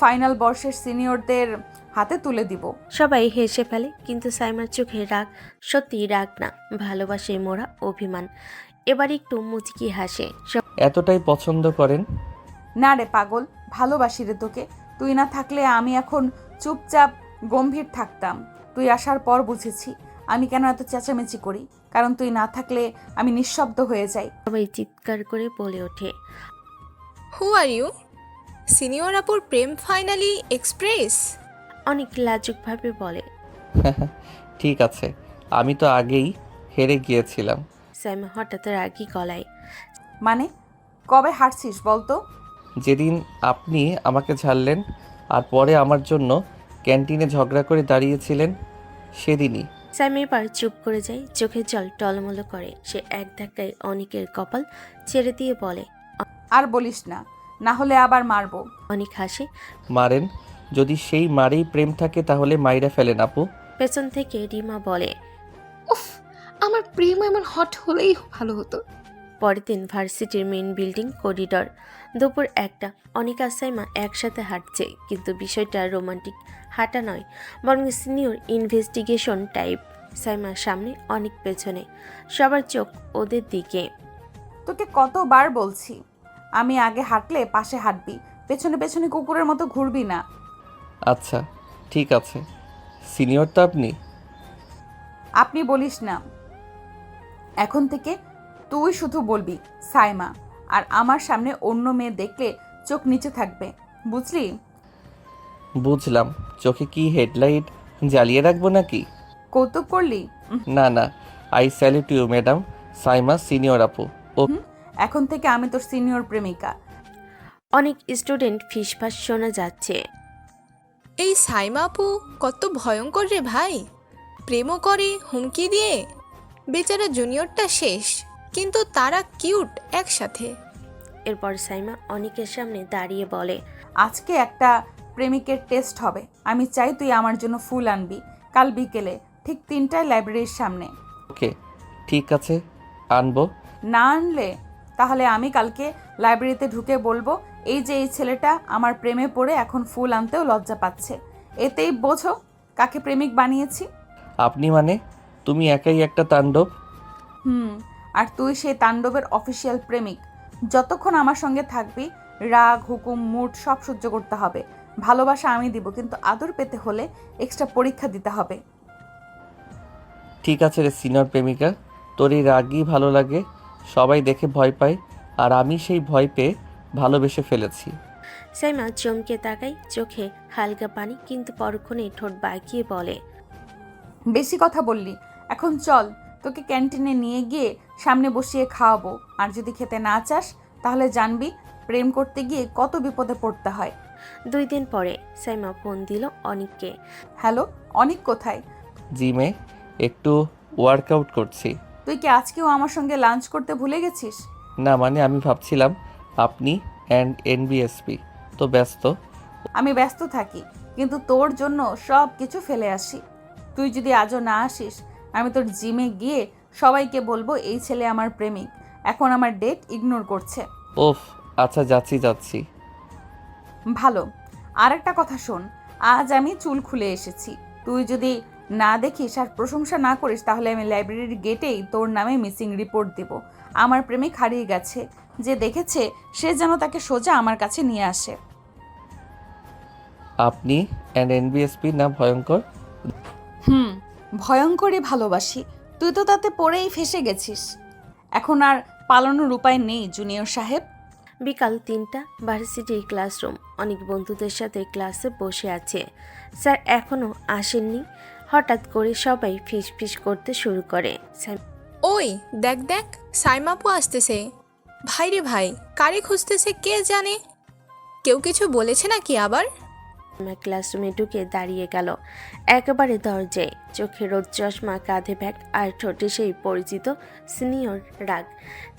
ফাইনাল বর্ষের সিনিয়রদের হাতে তুলে দিব। সবাই হেসে ফেলে, কিন্তু সাইমার চোখে রাগ সত্যি রাগ না, ভালোবাসে মোরা অভিমান। এবার একটু মুচকি হাসে। এতটাই পছন্দ করেন? না রে পাগল, ভালোবাসি রে তোকে। তুই না থাকলে আমি এখন চুপচাপ গম্ভীর থাকতাম। তুই আসার পর বুঝেছি আমি কেন এত চেঁচামেচি করি, কারণ তুই না থাকলে আমি নিঃশব্দ হয়ে যাই। সবাই চিৎকার করে বলে ওঠে। হু আর ইউ? সিনিয়র আপুর প্রেম ফাইনালি এক্সপ্রেস? অনেক লাজুকভাবে বলে। ঠিক আছে, আমি তো আগেই হেরে গিয়েছিলাম। সাইমা হঠাৎ রাগী গলায়। মানে কবে হারছিস বলতো? যেদিন আপনি আমাকে ছাড়লেন আর পরে আমার জন্য ক্যান্টিনে ঝগড়া করে দাঁড়িয়েছিলেন, সেদিনই। সাইমা এবার চুপ করে যায়, চোখের জল টলমলো করে। সে এক ধাক্কায় অনিকের কপাল ছেড়ে দিয়ে বলে। আর বলিস না, না হলে আবার মারবো। অনিক হাসে। মারেন, যদি সেই মারেই প্রেম থাকে তাহলে মাইরা ফেলেন আপু। পেছন থেকে রিমা বলে। উফ, আমার প্রেম এমন হট হলেই ভালো হতো। পরের দিন ভার্সিটির মেইন বিল্ডিং করিডর। দুপুর 1টা। অনিক আর সাইমা একসাথে হাঁটছে, কিন্তু বিষয়টা রোমান্টিক হাঁটা নয়, বরং সিনিয়র ইনভেস্টিগেশন টাইপ। সাইমার সামনে, অনিক পেছনে, সবার চোখ ওদের দিকে। তোকে কতবার বলছি আমি আগে হাঁটলে পাশে হাঁটবি, পেছনে পেছনে কুকুরের মতো ঘুরবি না। আচ্ছা ঠিক আছে, সিনিয়র তো আপনি। আপনি বলিস না, এখন থেকে তুই শুধু বলবি সাইমা। আর আমার সামনে অন্য মেয়ে দেখলে চোখ নিচে থাকবে, বুঝলি? বুঝলাম। চোখে কি হেডলাইট জ্বালিয়ে রাখবো নাকি? কৌতুক করলি? না না, I salute you madam Saima senior আপু। ও এখন থেকে আমি তোর সিনিয়র প্রেমিকা। অনেক স্টুডেন্ট ফিসফাস শোনা যাচ্ছে। এই সাইমা আপু কত ভয়ঙ্কর রে ভাই, প্রেমও করে হুমকি দিয়ে। বেচারা জুনিয়রটা শেষ, কিন্তু তারা কিউট একসাথে। এরপর সাইমা অনিকের সামনে দাঁড়িয়ে বলে। আজকে একটা প্রেমিকের টেস্ট হবে, আমি চাই তুই আমার জন্য ফুল আনবি কাল বিকেলে ঠিক 3টায় লাইব্রেরির সামনে। ওকে ঠিক আছে, আনবো। না আনলে তাহলে আমি কালকে লাইব্রেরিতে ঢুকে বলবো এই যে এই ছেলেটা আমার প্রেমে পড়ে এখন ফুল আনতেও লজ্জা পাচ্ছে। এতেই বোঝো কাকে প্রেমিক বানিয়েছি। আপনি মানে তুমি একাই একটা তাণ্ডব। আর তুই সেই তাণ্ডবের অফিসিয়াল প্রেমিক। যতক্ষণ আমার সঙ্গে থাকবি রাগ হুকুম মুড সব সহ্য করতে হবে। ভালোবাসা আমি দিব, কিন্তু আদর পেতে হলে এক্সট্রা পরীক্ষা দিতে হবে। ঠিক আছে রে সিনিয়র প্রেমিকা, তোর এই রাগই ভালো লাগে, সবাই দেখে ভয় পায়, আর আমি সেই ভয় পেয়ে ভালোবেসে ফেলেছি। সাইমা চমকে তাকায়, চোখে হালকা পানি, কিন্তু পরক্ষণে ঠোঁট বাঁকিয়ে বলে। বেশি কথা বললি, এখন চল তোকে ক্যান্টিনে নিয়ে গিয়ে সামনে বসিয়ে খাওয়াবো। আর যদি খেতে না চাস তাহলে জানবি প্রেম করতে গিয়ে কত বিপদে পড়তে হয়। 2 দিন পরে সাইমা ফোন দিল অনিককে। হ্যালো, অনিক কোথায়? জিমে একটু ওয়ার্কআউট করছি। তুই কি আজকেও আমার সঙ্গে লাঞ্চ করতে ভুলে গেছিস? না মানে আমি ভাবছিলাম আপনি অ্যান্ড এনবিএসপি তো ব্যস্ত। আমি ব্যস্ত থাকি, কিন্তু তোর জন্য সব কিছু ফেলে আসি। তুই যদি আজও না আসিস আমি তোর জিমে গিয়ে সবাইকে বলবো এই ছেলে আমার প্রেমিক, এখন আমার ডেট ইগনোর করছে। ওফ আচ্ছা যাচ্ছি। ভালো। আর একটা কথা শোন, আজ আমি চুল খুলে এসেছি। তুই যদি না দেখিস আর প্রশংসা না করিস তাহলে আমি লাইব্রেরির গেটেই তোর নামে মিসিং রিপোর্ট দেব। আমার প্রেমিক হারিয়ে গেছে, যে দেখেছে সে যেন তাকে সোজা আমার কাছে নিয়ে আসে। আপনি অ্যান্ড এনবিএসপি না ভয়ঙ্কর? ভয়ঙ্করই ভালোবাসি। তুই তো তাতে পড়েই ফেসে গেছিস। এখন আর পালানোর উপায় নেই জুনিয়র সাহেব। বিকাল 3টা। ভার্সিটির ক্লাসরুম। অনেক বন্ধুদের সাথে ক্লাসে বসে আছে। স্যার এখনও আসেননি। হঠাৎ করে সবাই ফিসফিস করতে শুরু করে। ওই দেখ দেখ, সাইমা আপু আসতেছে। ভাই রে ভাই, কারে খুঁজতেছে কে জানে। কেউ কিছু বলেছে নাকি আবার? ক্লাসরুমে ঢুকে দাঁড়িয়ে গেল একেবারে দরজায়, চোখে রোদ চশমা, কাঁধে ব্যাগ, আর ঠোঁটে সেই পরিচিত সিনিয়র রাগ।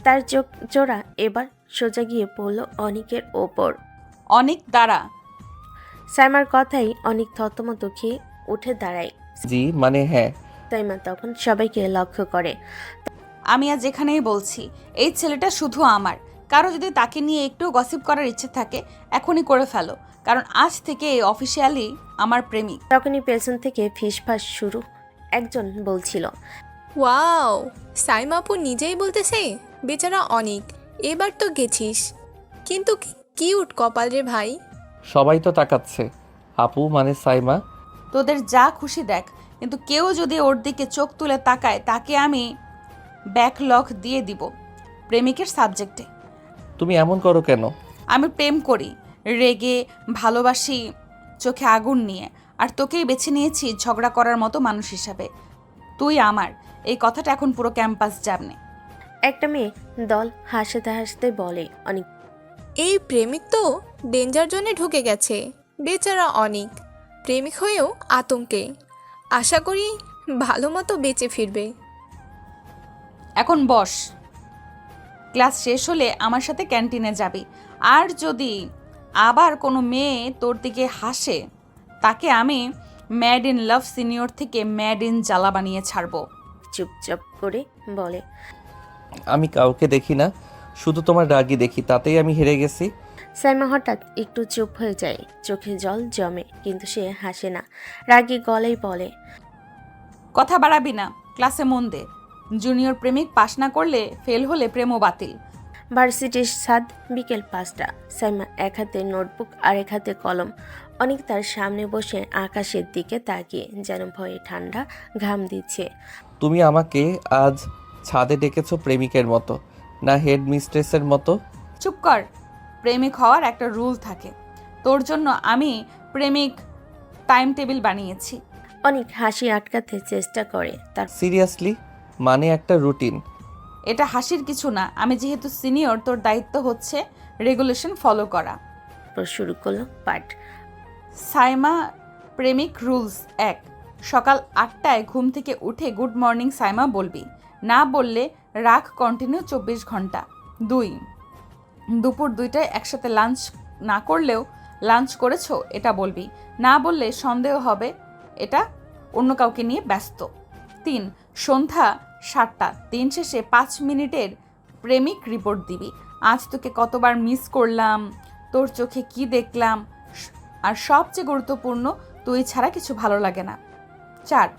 তার চোখ জোড়া এবার সোজা গিয়ে পড়ল অনিকের ওপর। অনিক দাঁড়া। সাইমার কথাই অনেক থতমত খেয়ে উঠে দাঁড়ায়। জি মানে হ্যাঁ। সাইমা তখন সবাইকে লক্ষ্য করে। আমি আজ এখানেই বলছি এই ছেলেটা শুধু আমার। কারো যদি তাকে নিয়ে একটু গসিপ করার ইচ্ছে থাকে এখনই করে ফেলো, কারণ আজ থেকে অফিসিয়ালি আমার প্রেমিক। তখনই পেছন থেকে ফিসফাস শুরু। একজন বলছিল, ওয়াও, সাইমা আপু নিজেই বলতেছে বেচারা অনিক, এবার তো গেছিস, কিন্তু কি কিউট কপাল রে ভাই। সবাই তো তাকাচ্ছে। আপু মানে সাইমা। তোদের যা খুশি দেখ, কিন্তু কেউ যদি ওর দিকে চোখ তুলে তাকায় তাকে আমি ব্যাকলগ দিয়ে দিব প্রেমিকের সাবজেক্টে। তুমি এমন করো কেন? আমি প্রেম করি, রেগে ভালোবাসি, চোখে আগুন নিয়ে, আর তোকেই বেছে নিয়েছি ঝগড়া করার মতো মানুষ হিসাবে। তুই আমার, এই কথাটা এখন পুরো ক্যাম্পাস জানে। একটা মেয়ে দল হাসতে হাসতে বলে, অনেক এই প্রেমিক তো ডেঞ্জার জোনে ঢুকে গেছে। বেচারা অনিক প্রেমিক হয়েও আতঙ্কে। আশা করি ভালো মতো বেঁচে ফিরবে। এখন বস, ক্লাস শেষ হলে আমার সাথে ক্যান্টিনে যাবি। আর যদি আবার কোনো মেয়ে তোর দিকে হাসে, তাকে আমি ম্যাড ইন লাভ সিনিয়র থেকে ম্যাড ইন জ্বালা বানিয়ে ছাড়বো। চুপচাপ করে বলে। আমি কাউকে দেখি না, শুধু তোমার রাগই দেখি, তাতেই আমি হেরে গেছি। সাইমা হঠাৎ একটু চুপ হয়ে যায়, চোখে জল জমে, কিন্তু সে হাসে না, রাগী গলায় বলে, কথা বাড়াবি না, ক্লাসে মন দে। জুনিয়র প্রেমিক পাশ না করলে, ফেল হলে প্রেমও বাতিল। ভার্সিটির সাদ বিকেল 5টা। সাইমা এক হাতে নোটবুক আর এক হাতে কলম। অনেক তার সামনে বসে আকাশের দিকে তাকিয়ে যেন ভয়ে ঠান্ডা ঘাম দিচ্ছে। তুমি আমাকে আজ ছাদে ডেকেছো প্রেমিকের মতো, না হেড মিস্ট্রেসের মতো? চুপ কর, প্রেমিক হওয়ার একটা রুল থাকে। তোর জন্য আমি প্রেমিক টাইম টেবিল বানিয়েছি। অনেক হাসি আটকাতে চেষ্টা করে, সিরিয়াসলি? মানে একটা রুটিন? এটা হাসির কিছু না, আমি যেহেতু সিনিয়র, তোর দায়িত্ব হচ্ছে রেগুলেশন ফলো করা। তারপর শুরু করলো পাঠ। সাইমা প্রেমিক রুলস 1, সকাল 8টায় ঘুম থেকে উঠে গুড মর্নিং সাইমা বলবি, না বললে রাখ কন্টিনিউ 24 ঘন্টা। 2, দুপুর 2টায় একসাথে লাঞ্চ না করলেও লাঞ্চ করেছো এটা বলবি, না বললে সন্দেহ হবে এটা অন্য কাউকে নিয়ে ব্যস্ত। 3, সন্ধ্যা 7টা, দিন শেষে 5 মিনিটের প্রেমিক রিপোর্ট দিবি, আজ তোকে কতবার মিস করলাম, তোর চোখে কি দেখলাম, আর সবচেয়ে গুরুত্বপূর্ণ, তুই ছাড়া কিছু ভালো লাগে না। 4,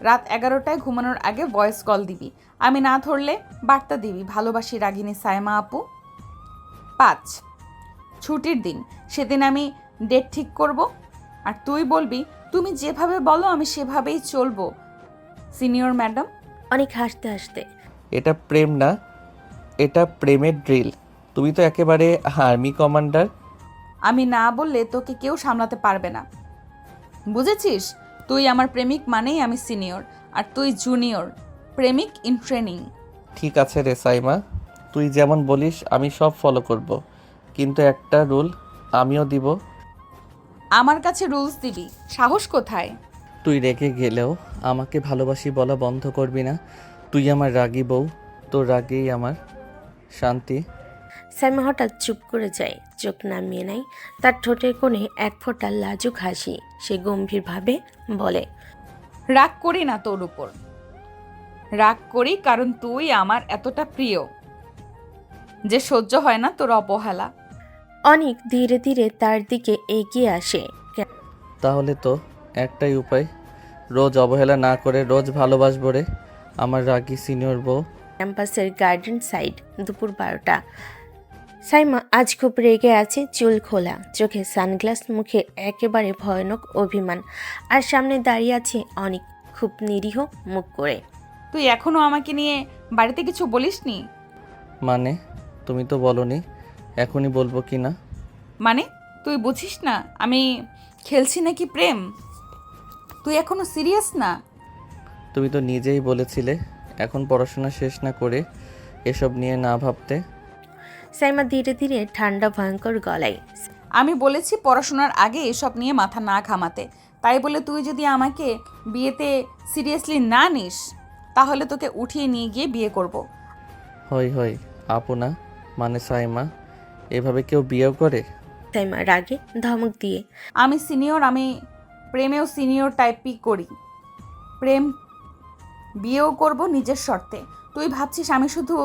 রাত 11টায় ঘুমানোর আগে ভয়েস কল দিবি, আমি না ধরলে বার্তা দিবি, ভালোবাসি রাগিনী সাইমা আপু। 5, ছুটির দিন, সেদিন আমি ডেট ঠিক করব, আর তুই বলবি তুমি যেভাবে বলো আমি সেভাবেই চলবো সিনিয়র ম্যাডাম। অনেক হাসতে হাসতে, এটা প্রেম না, এটা প্রেমের ড্রিল। তুমি তো একেবারে আর্মি কমান্ডার। আমি না বললে তোকে কেউ সামলাতে পারবে না, বুঝেছিস? তুই আমার প্রেমিক মানেই আমি সিনিয়র, আর তুই জুনিয়র প্রেমিক ইন ট্রেনিং। ঠিক আছে রে সাইমা, তুই যেমন বলিস আমি সব ফলো করব, কিন্তু একটা রুল আমিও দিব। আমার কাছে রুলস দিবি, সাহস কোথায়? তুই রেগে গেলেও আমাকে ভালোবাসি বলা বন্ধ করবি না। তুই আমার রাগী বউ, তোর রাগেই আমার শান্তি। সাইমা হঠাৎ চুপ করে যায়, চোখ নামিয়ে নেয়, তার ঠোঁটের কোণে এক ফোঁটা লাজুক হাসি। সে গম্ভীরভাবে বলে, রাগ করি না তোর উপর, রাগ করি কারণ তুই আমার এতটা প্রিয় যে সহ্য হয় না তোর অবহেলা। অনেক ধীরে ধীরে তার দিকে এগিয়ে আসে। তাহলে তো একটাই উপায়, রোজ অবহেলা না করে রোজ ভালোবাসবো রে আমার রাগী সিনিয়র বউ। ক্যাম্পাসের গার্ডেন সাইড, দুপুর 12টা। সাইমা আজ খুব রেগে আছে, চুল খোলা, চোখে সানগ্লাস, মুখে একেবারে ভয়ানক অভিমান, আর সামনে দাঁড়িয়ে আছে অনেক, খুব নিরীহ মুখ করে। তুই এখনো আমাকে নিয়ে বাড়িতে কিছু বলিসনি? মানে তুমি তো বলনি, এখনই বলবো কি না? মানে তুই বুঝিস না আমি খেলছি নাকি প্রেম? তুই এখনো সিরিয়াস না? তুমি তো নিজেই বলেছিলে এখন পড়াশোনা শেষ না করে এসব নিয়ে না ভাবতে। সাইমা ধীরে ধীরে ঠান্ডা ভয়ঙ্কর গলায়, আমি বলেছি পড়াশোনার আগে এসব নিয়ে মাথা না ঘামাতে, তাই বলে তুই যদি আমাকে বিয়েতে সিরিয়াসলি না নিস, তাহলে তোকে উঠিয়ে নিয়ে গিয়ে বিয়ে করব। হই হই আপু না, মানে সাইমা, এভাবে কেউ বিয়েও করে? সাইমা রাগে ধমক দিয়ে, আমি সিনিয়র, আমি প্রেমেও সিনিয়র টাইপই করি, প্রেম বিয়েও করব নিজের শর্তে। তুই ভাবছিস আমি শুধু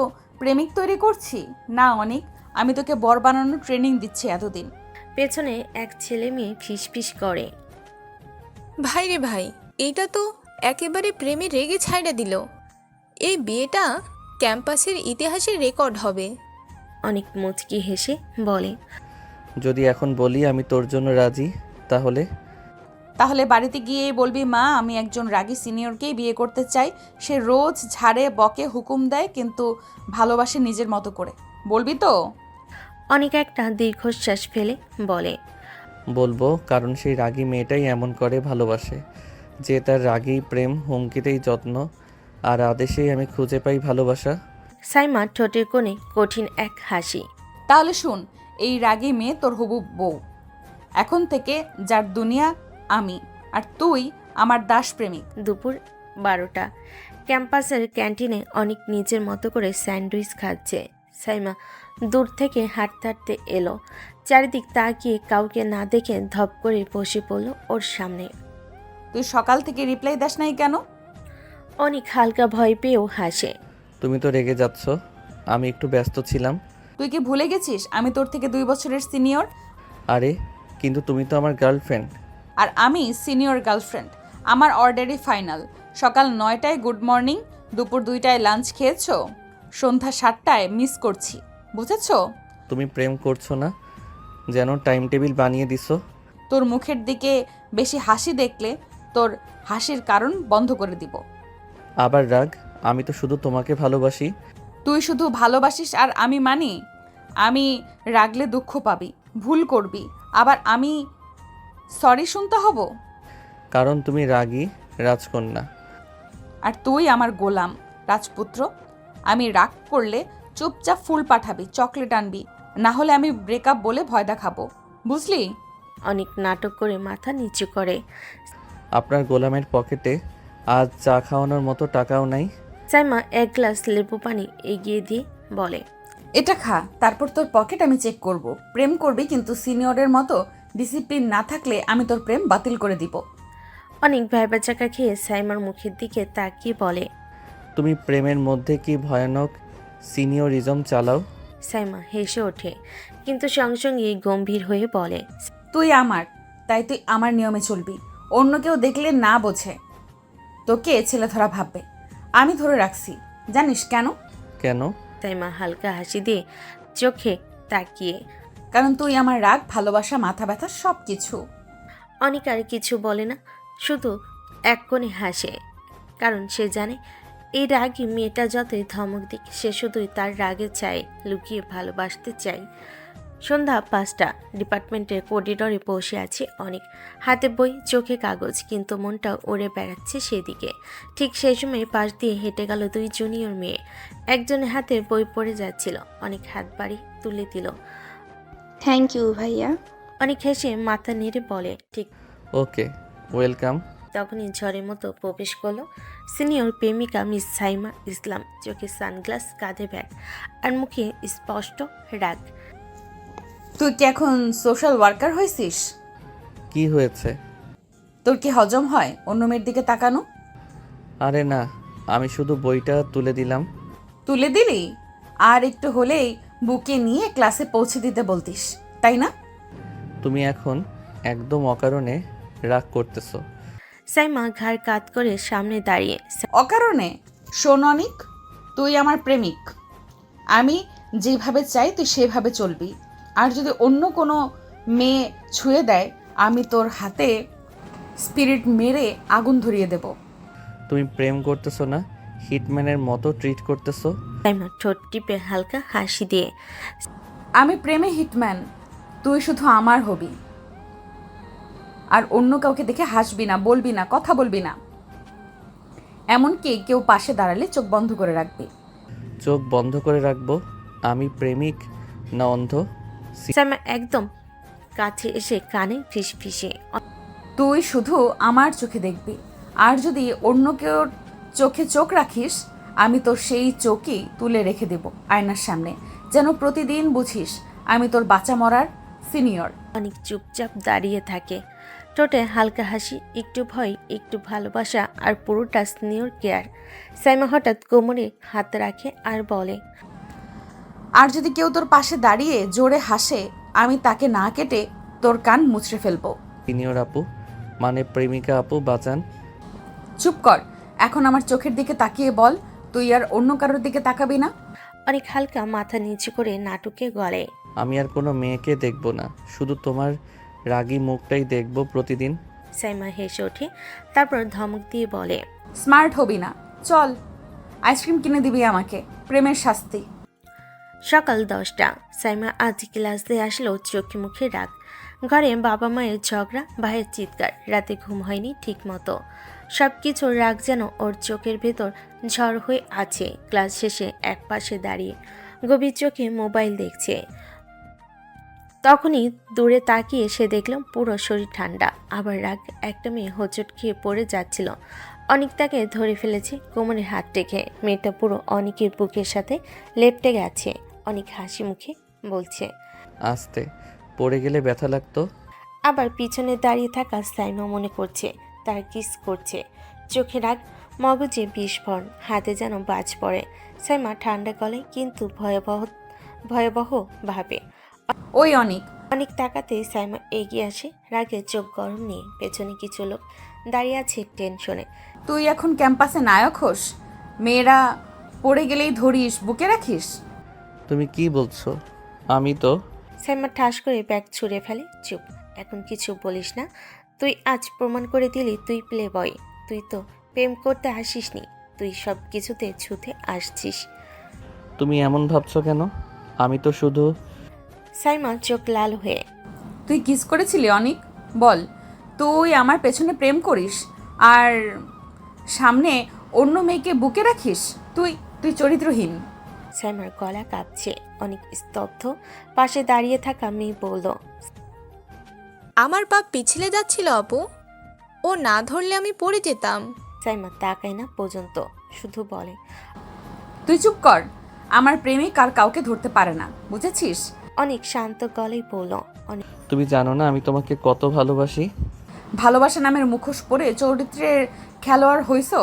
প্রেমিক তৈরি করছি? না অনেক, আমি তোকে বর বানানোর ট্রেনিং দিচ্ছি এতদিন। পেছনে এক ছেলে মেয়ে ফিসফিস করে, ভাই রে ভাই, এইটা তো একেবারে প্রেমে রেগে ছাইড়া দিল। এই বিয়েটা ক্যাম্পাসের ইতিহাসে রেকর্ড হবে। অনেক মুচকি হেসে বলে। যদি এখন বলি আমি তোর জন্য রাজি, তাহলে? তাহলে বাড়িতে গিয়ে বলবি, মা আমি একজন রাগী সিনিয়রকেই বিয়ে করতে চাই। সে রোজ ঝাড়ে বকে হুকুম দেয় কিন্তু ভালোবাসে নিজের মতো করে। বলবি তো? অনেক একটা দীর্ঘশ্বাস ফেলে বলে। বলবো, কারণ সেই রাগী মেয়েটাই এমন করে ভালোবাসে যে তার রাগী প্রেম, হুমকিতেই যত্ন, আর আদেশেই আমি খুঁজে পাই ভালোবাসা। সাইমা ঠোঁটের কোণে কঠিন এক হাসি। তাহলে শুন, এই রাগী মেয়ে তোর হবু বউ। এখন থেকে যার দুনিয়া আমি, আর তুই আমার দাস প্রেমিক। দুপুর 12টা। ক্যাম্পাসের ক্যান্টিনে অনেক নিজের মতো করে স্যান্ডউইচ খাচ্ছে। সাইমা দূর থেকে হাঁটতে হাঁটতে এলো। চারিদিক তাকিয়ে কাউকে না দেখে ধপ করে বসে পড়ল ওর সামনে। তুই সকাল থেকে রিপ্লাই দাস নাই কেন? অনেক হালকা ভয় পেয়েও হাসে। তুমি তো রেগে যাচ্ছ, আমি একটু ব্যস্ত ছিলাম। তুই কি ভুলে গেছিস আমি তোর থেকে 2 বছরের সিনিয়র? আরে কিন্তু তুমি তো আমার গার্লফ্রেন্ড। আর আমি সিনিয়র গার্লফ্রেন্ড। আমার অর্ডারই ফাইনাল। সকাল 9টায় গুড মর্নিং, দুপুর 2টায় লাঞ্চ খেয়েছো, সন্ধ্যা 7টায় মিস করছি। বুঝেছো? তুমি প্রেম করছো না, যেন টাইম টেবিল বানিয়ে দিছো। তোর মুখের দিকে বেশি হাসি দেখলে তোর হাসির কারণ বন্ধ করে দিব। আবার রাগ? আমি তো শুধু তোমাকে ভালোবাসি। তুই শুধু ভালোবাসিস আর আমি মানি? আমি রাগলে দুঃখ পাবি, ভুল করবি, আবার আমি সরি শুনতে হব? কারণ তুমি রাগী রাজকন্যা। আর তুই আমার গোলাম রাজপুত্র। আমি রাগ করলে চুপচাপ ফুল পাঠাবি, চকলেট আনবি, না হলে আমি ব্রেকআপ বলে ভয় দেখাবো। বুঝলি? অনেক নাটক করে মাথা নিচু করে। আপনার গোলামের পকেটে আজ চা খাওয়ানোর মতো টাকাও নাই। সাইমা এক গ্লাস লেবু পানি এগিয়ে দিয়ে বলে। এটা খা, তারপর তোর পকেট আমি চেক করব। প্রেম করবি কিন্তু সিনিয়রের মতো ডিসিপ্লিন না থাকলে আমি তোর প্রেম বাতিল করে দিব। অনেক ভ্যাবাচাকা খেয়ে সাইমার মুখের দিকে তাকিয়ে বলে। তুমি প্রেমের মধ্যে কি ভয়ানক সিনিয়রিজম চালাও? সাইমা হেসে ওঠে, কিন্তু সঙ্গে সঙ্গে গম্ভীর হয়ে বলে। তুই আমার, তাই তুই আমার নিয়মে চলবি। অন্য কেউ দেখলে না বোঝে, তোকে ছেলে ধরা ভাববে। আমি ধরে রাখছি, জানিস কেন? কেন? সাইমা হালকা হাসি দিয়ে চোখে তাকিয়ে। কারণ তুই আমার রাগ, ভালোবাসা, মাথা ব্যথা সব কিছু। অনেক আর কিছু বলে না, শুধু এক কোণে হাসে। কারণ সে জানে এই রাগী মেয়েটা যতই ধমক দিক, সে শুধুই তার রাগে চায় লুকিয়ে ভালোবাসতে চায়। সন্ধ্যা 5টা। ডিপার্টমেন্টের করিডোরে বসে আছে অনেক, হাতে বই, চোখে কাগজ, কিন্তু মনটা উড়ে বেড়াচ্ছে সেদিকে। ঠিক সেই সময় পাশ দিয়ে হেঁটে গেল 2 জুনিয়র মেয়ে। একজনের হাতে বই পড়ে যাচ্ছিল, অনেক হাত বাড়ি তুলে দিল। থ্যাংক ইউ ভাইয়া। অনেক হেসে মাথা নেড়ে বলে, ঠিক। ওকে, ওয়েলকাম। তখনই ঝড়ের মতো প্রবেশ করলো সিনিয়র প্রেমিকা মিস সাইমা ইসলাম। চোখে সানগ্লাস, কাঁধে ব্যাগ, আর মুখে স্পষ্ট রাগ। তুই কি এখন সোশ্যাল ওয়ার্কার হয়েছিস? কি হয়েছে? তোর কি হজম হয় অন্য মেয়ের দিকে তাকানো? আরে না, আমি শুধু বইটা তুলে দিলাম। তুলে দিলি? আর একটু হলেই বুকে নিয়ে ক্লাসে পৌঁছে দিতে বলতিস, তাই না? তুমি এখন একদম অকারণে রাগ করতেছো। সাইমা ঘাড় কাত করে সামনে দাঁড়িয়ে। অকারণে? শোন অনিক, তুই আমার প্রেমিক। আমি যেভাবে চাই তুই সেভাবে চলবি। আর যদি অন্য কোনো মেয়ে ছুঁয়ে দেয়, আমি তোর হাতে স্পিরিট মেরে আগুন ধরিয়ে দেব। তুমি প্রেম করতেছো না, হিটম্যানের মতো ট্রিট করতেছো। সাইমা ঠোঁট টিপে হালকা হাসি দিয়ে। আমি প্রেমে হিটম্যান, তুই শুধু আমার হবি। আর অন্য কাউকে দেখে হাসবি না, বলবি না, কথা বলবি না। এমনকি কেউ পাশে দাঁড়ালে চোখ বন্ধ করে রাখবি। চোখ বন্ধ করে রাখবো? আমি প্রেমিক না অন্ধ? সাইমা একদম কাছে এসে কানে ফিসফিসে। তুই শুধু আমার চোখে দেখবি, আর যদি অন্য কেউ চোখে চোখ রাখিস, আমি তোর সেই চোখই তুলে রেখে দেব আয়নার সামনে, যেন প্রতিদিন বুঝিস আমি তোর বাঁচা মরার সিনিয়র। অনেক চুপচাপ দাঁড়িয়ে থাকে, ঠোঁটে হালকা হাসি, একটু ভয়, একটু ভালোবাসা, আর পুরোটা স্নেহর কেয়ার। সাইমা হঠাৎ কোমরে হাত রাখে আর বলে। আর যদি কেউ তোর পাশে দাঁড়িয়ে জোরে হাসে, আমি তাকে না কেটে তোর কান মুচড়ে ফেলবো। সিনিয়র আপু মানে প্রেমিকা আপু, বাঁচান। চুপ কর, এখন আমার চোখের দিকে তাকিয়ে বল, তুই আর অন্য কারোর দিকে তাকাবি না? অনেক হালকা মাথা নিচু করে নাটকে গলে। আমি আর কোনো মেয়েকে দেখব না, শুধু তোমার রাগী মুখটাই দেখব প্রতিদিন। সাইমা হেসে ওঠে, তারপর ধমক দিয়ে বলে, স্মার্ট হবি না, চল আইসক্রিম কিনে দিবি আমাকে, প্রেমের শাস্তি। সকাল 10টা। সাইমা আজ ক্লাস দিয়ে আসলো চোখে মুখে রাগ। ঘরে বাবা মায়ের ঝগড়া, ভাইয়ের চিৎকার, রাতে ঘুম হয়নি ঠিক মতো। সব কিছুর রাগ যেন ওর চোখের ভেতর ঝড় হয়ে আছে। ক্লাস শেষে এক পাশে দাঁড়িয়ে গভীর চোখে মোবাইল দেখছে। তখনই দূরে তাকিয়ে সে দেখল পুরো শরীর ঠান্ডা, আবার রাগ। একটা মেয়ে হোঁচট খেয়ে পড়ে যাচ্ছিল। অনিক তাকে ধরে ফেলেছে কোমরে হাত রেখে। মেয়েটা পুরো অনিকের বুকের সাথে লেপটে গেছে। অনিক হাসি মুখে বলছে, আস্তে, পড়ে গেলে ব্যথা লাগতো। আবার পিছনে দাঁড়িয়ে থাকা সাইমা মনে করছে তার কিস করছে। চোখে রাগ, মগজে বিস্ফোরণ, হাতে যেন বাজ পড়ে। সাইমা ঠান্ডা গলায় কিন্তু ভয়াবহ ভাবে। ওই অনিক, অনেক তাকাতে সাইমা এগিয়ে আসে, রাগে চোখ গরম নিয়ে। পেছনে কিছু লোক দাঁড়িয়ে আছে টেনশনে। তুই এখন ক্যাম্পাসে নায়ক হোস? মেয়েরা পড়ে গেলেই ধরিস, বুকে রাখিস? তুমি কি বলছো? আমি তো সাইমা ঠাস করে ব্যাগ ছুঁড়ে ফেলে। চুপ, এখন কিছু বলিস না। তুই আজ প্রমাণ করে দিলি তুই প্লে বয়। তুই তো প্রেম করতে আসিসনি, তুই সব কিছুতে ছুতে আসছিস। তুমি এমন ভাবছো কেন? আমি তো শুধু সাইমা চোখ লাল হয়ে, তুই কিস করেছিলি অনিক? বল, তুই আমার পেছনে প্রেম করিস আর সামনে অন্য মেয়েকে বুকে রাখিস? তুই তুই চরিত্রহীন। সাইমার গলা কাঁপছে। অনেক স্তব্ধ। পাশে দাঁড়িয়ে থাকা মেয়ে বলল, আমার পা পিছলে যাচ্ছিল আপু, ও না ধরলে আমি পড়ে যেতাম। সাইমা তাকায় না পর্যন্ত, শুধু বলে, তুই চুপ কর। আমার প্রেমিক আর কাউকে ধরতে পারে না, বুঝেছিস? অনেক শান্ত গলায় বলল, অনেক তুমি জানো না আমি তোমাকে কত ভালোবাসি। ভালোবাসা নামের মুখোশ পরে চরিত্রের খেলোয়াড় হইছো?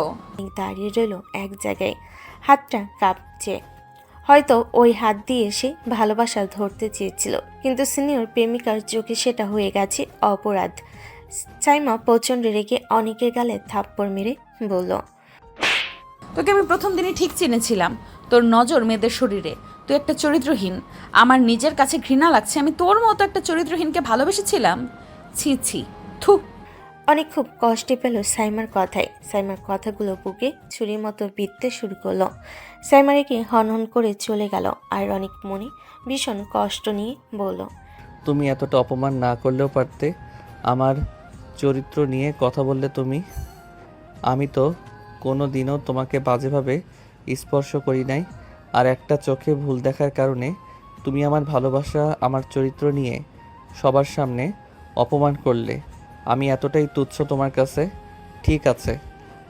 দাঁড়িয়ে রইল এক জায়গায়, হাতটা কাঁপছে। হয়তো ওই হাত দিয়ে সে ভালোবাসা ধরতে চেয়েছিল, কিন্তু সিনিয়র প্রেমিকার চোখে সেটা হয়ে গেছে অপরাধ। সাইমা প্রচণ্ড রেগে অনেকের গালে থাপ্পড় মেরে বলল, তোকে আমি প্রথম দিনই ঠিক চিনেছিলাম। তোর নজর মেয়েদের শরীরে, তুই একটা চরিত্রহীন। আমার নিজের কাছে ঘৃণা লাগছে, আমি তোর মতো একটা চরিত্রহীনকে ভালোবেসেছিলাম। ছি ছি, থু। অনেক খুব কষ্টে পেল সাইমার কথায়। সাইমার কথাগুলো বুকে ছুরির মতো বিঁধতে শুরু করলো। সাইমারেকে হনহন করে চলে গেল। আর অনেক মনে ভীষণ কষ্ট নিয়ে বলল, তুমি এতটা অপমান না করলেও পারতে। আমার চরিত্র নিয়ে কথা বললে তুমি। আমি তো কোনো দিনও তোমাকে বাজেভাবে স্পর্শ করি নাই। আর একটা চোখে ভুল দেখার কারণে তুমি আমার ভালোবাসা, আমার চরিত্র নিয়ে সবার সামনে অপমান করলে। আমি এতটাই তুচ্ছ তোমার কাছে? ঠিক আছে,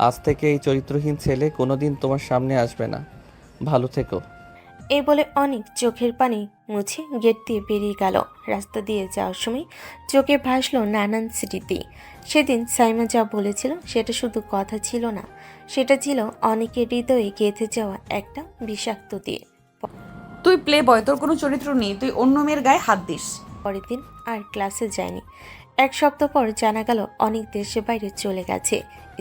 আজ থেকে এই চরিত্রহীন ছেলে কোনোদিন তোমার সামনে আসবে না। ভালো থেকো। এই বলে অনেক চোখের পানি মুছে গেট দিয়ে বেরিয়ে গেল। রাস্তা দিয়ে যাওয়ার সময় চোখে ভাসলো নানান স্মৃতি। সেদিন সাইমা যা বলেছিল সেটা শুধু কথা ছিল না, সেটা ছিল অনেকের হৃদয়ে গেঁথে যাওয়া একটা বিষাক্ত দিয়ে। তুই প্লে বয়, তোর কোনো চরিত্র নেই, তুই অন্য মেয়ের গায়ে হাত দিস। পরের দিন আর ক্লাসে যায়নি। এক সপ্তাহ পর জানা গেল অনেক দেশের বাইরে চলে গেছে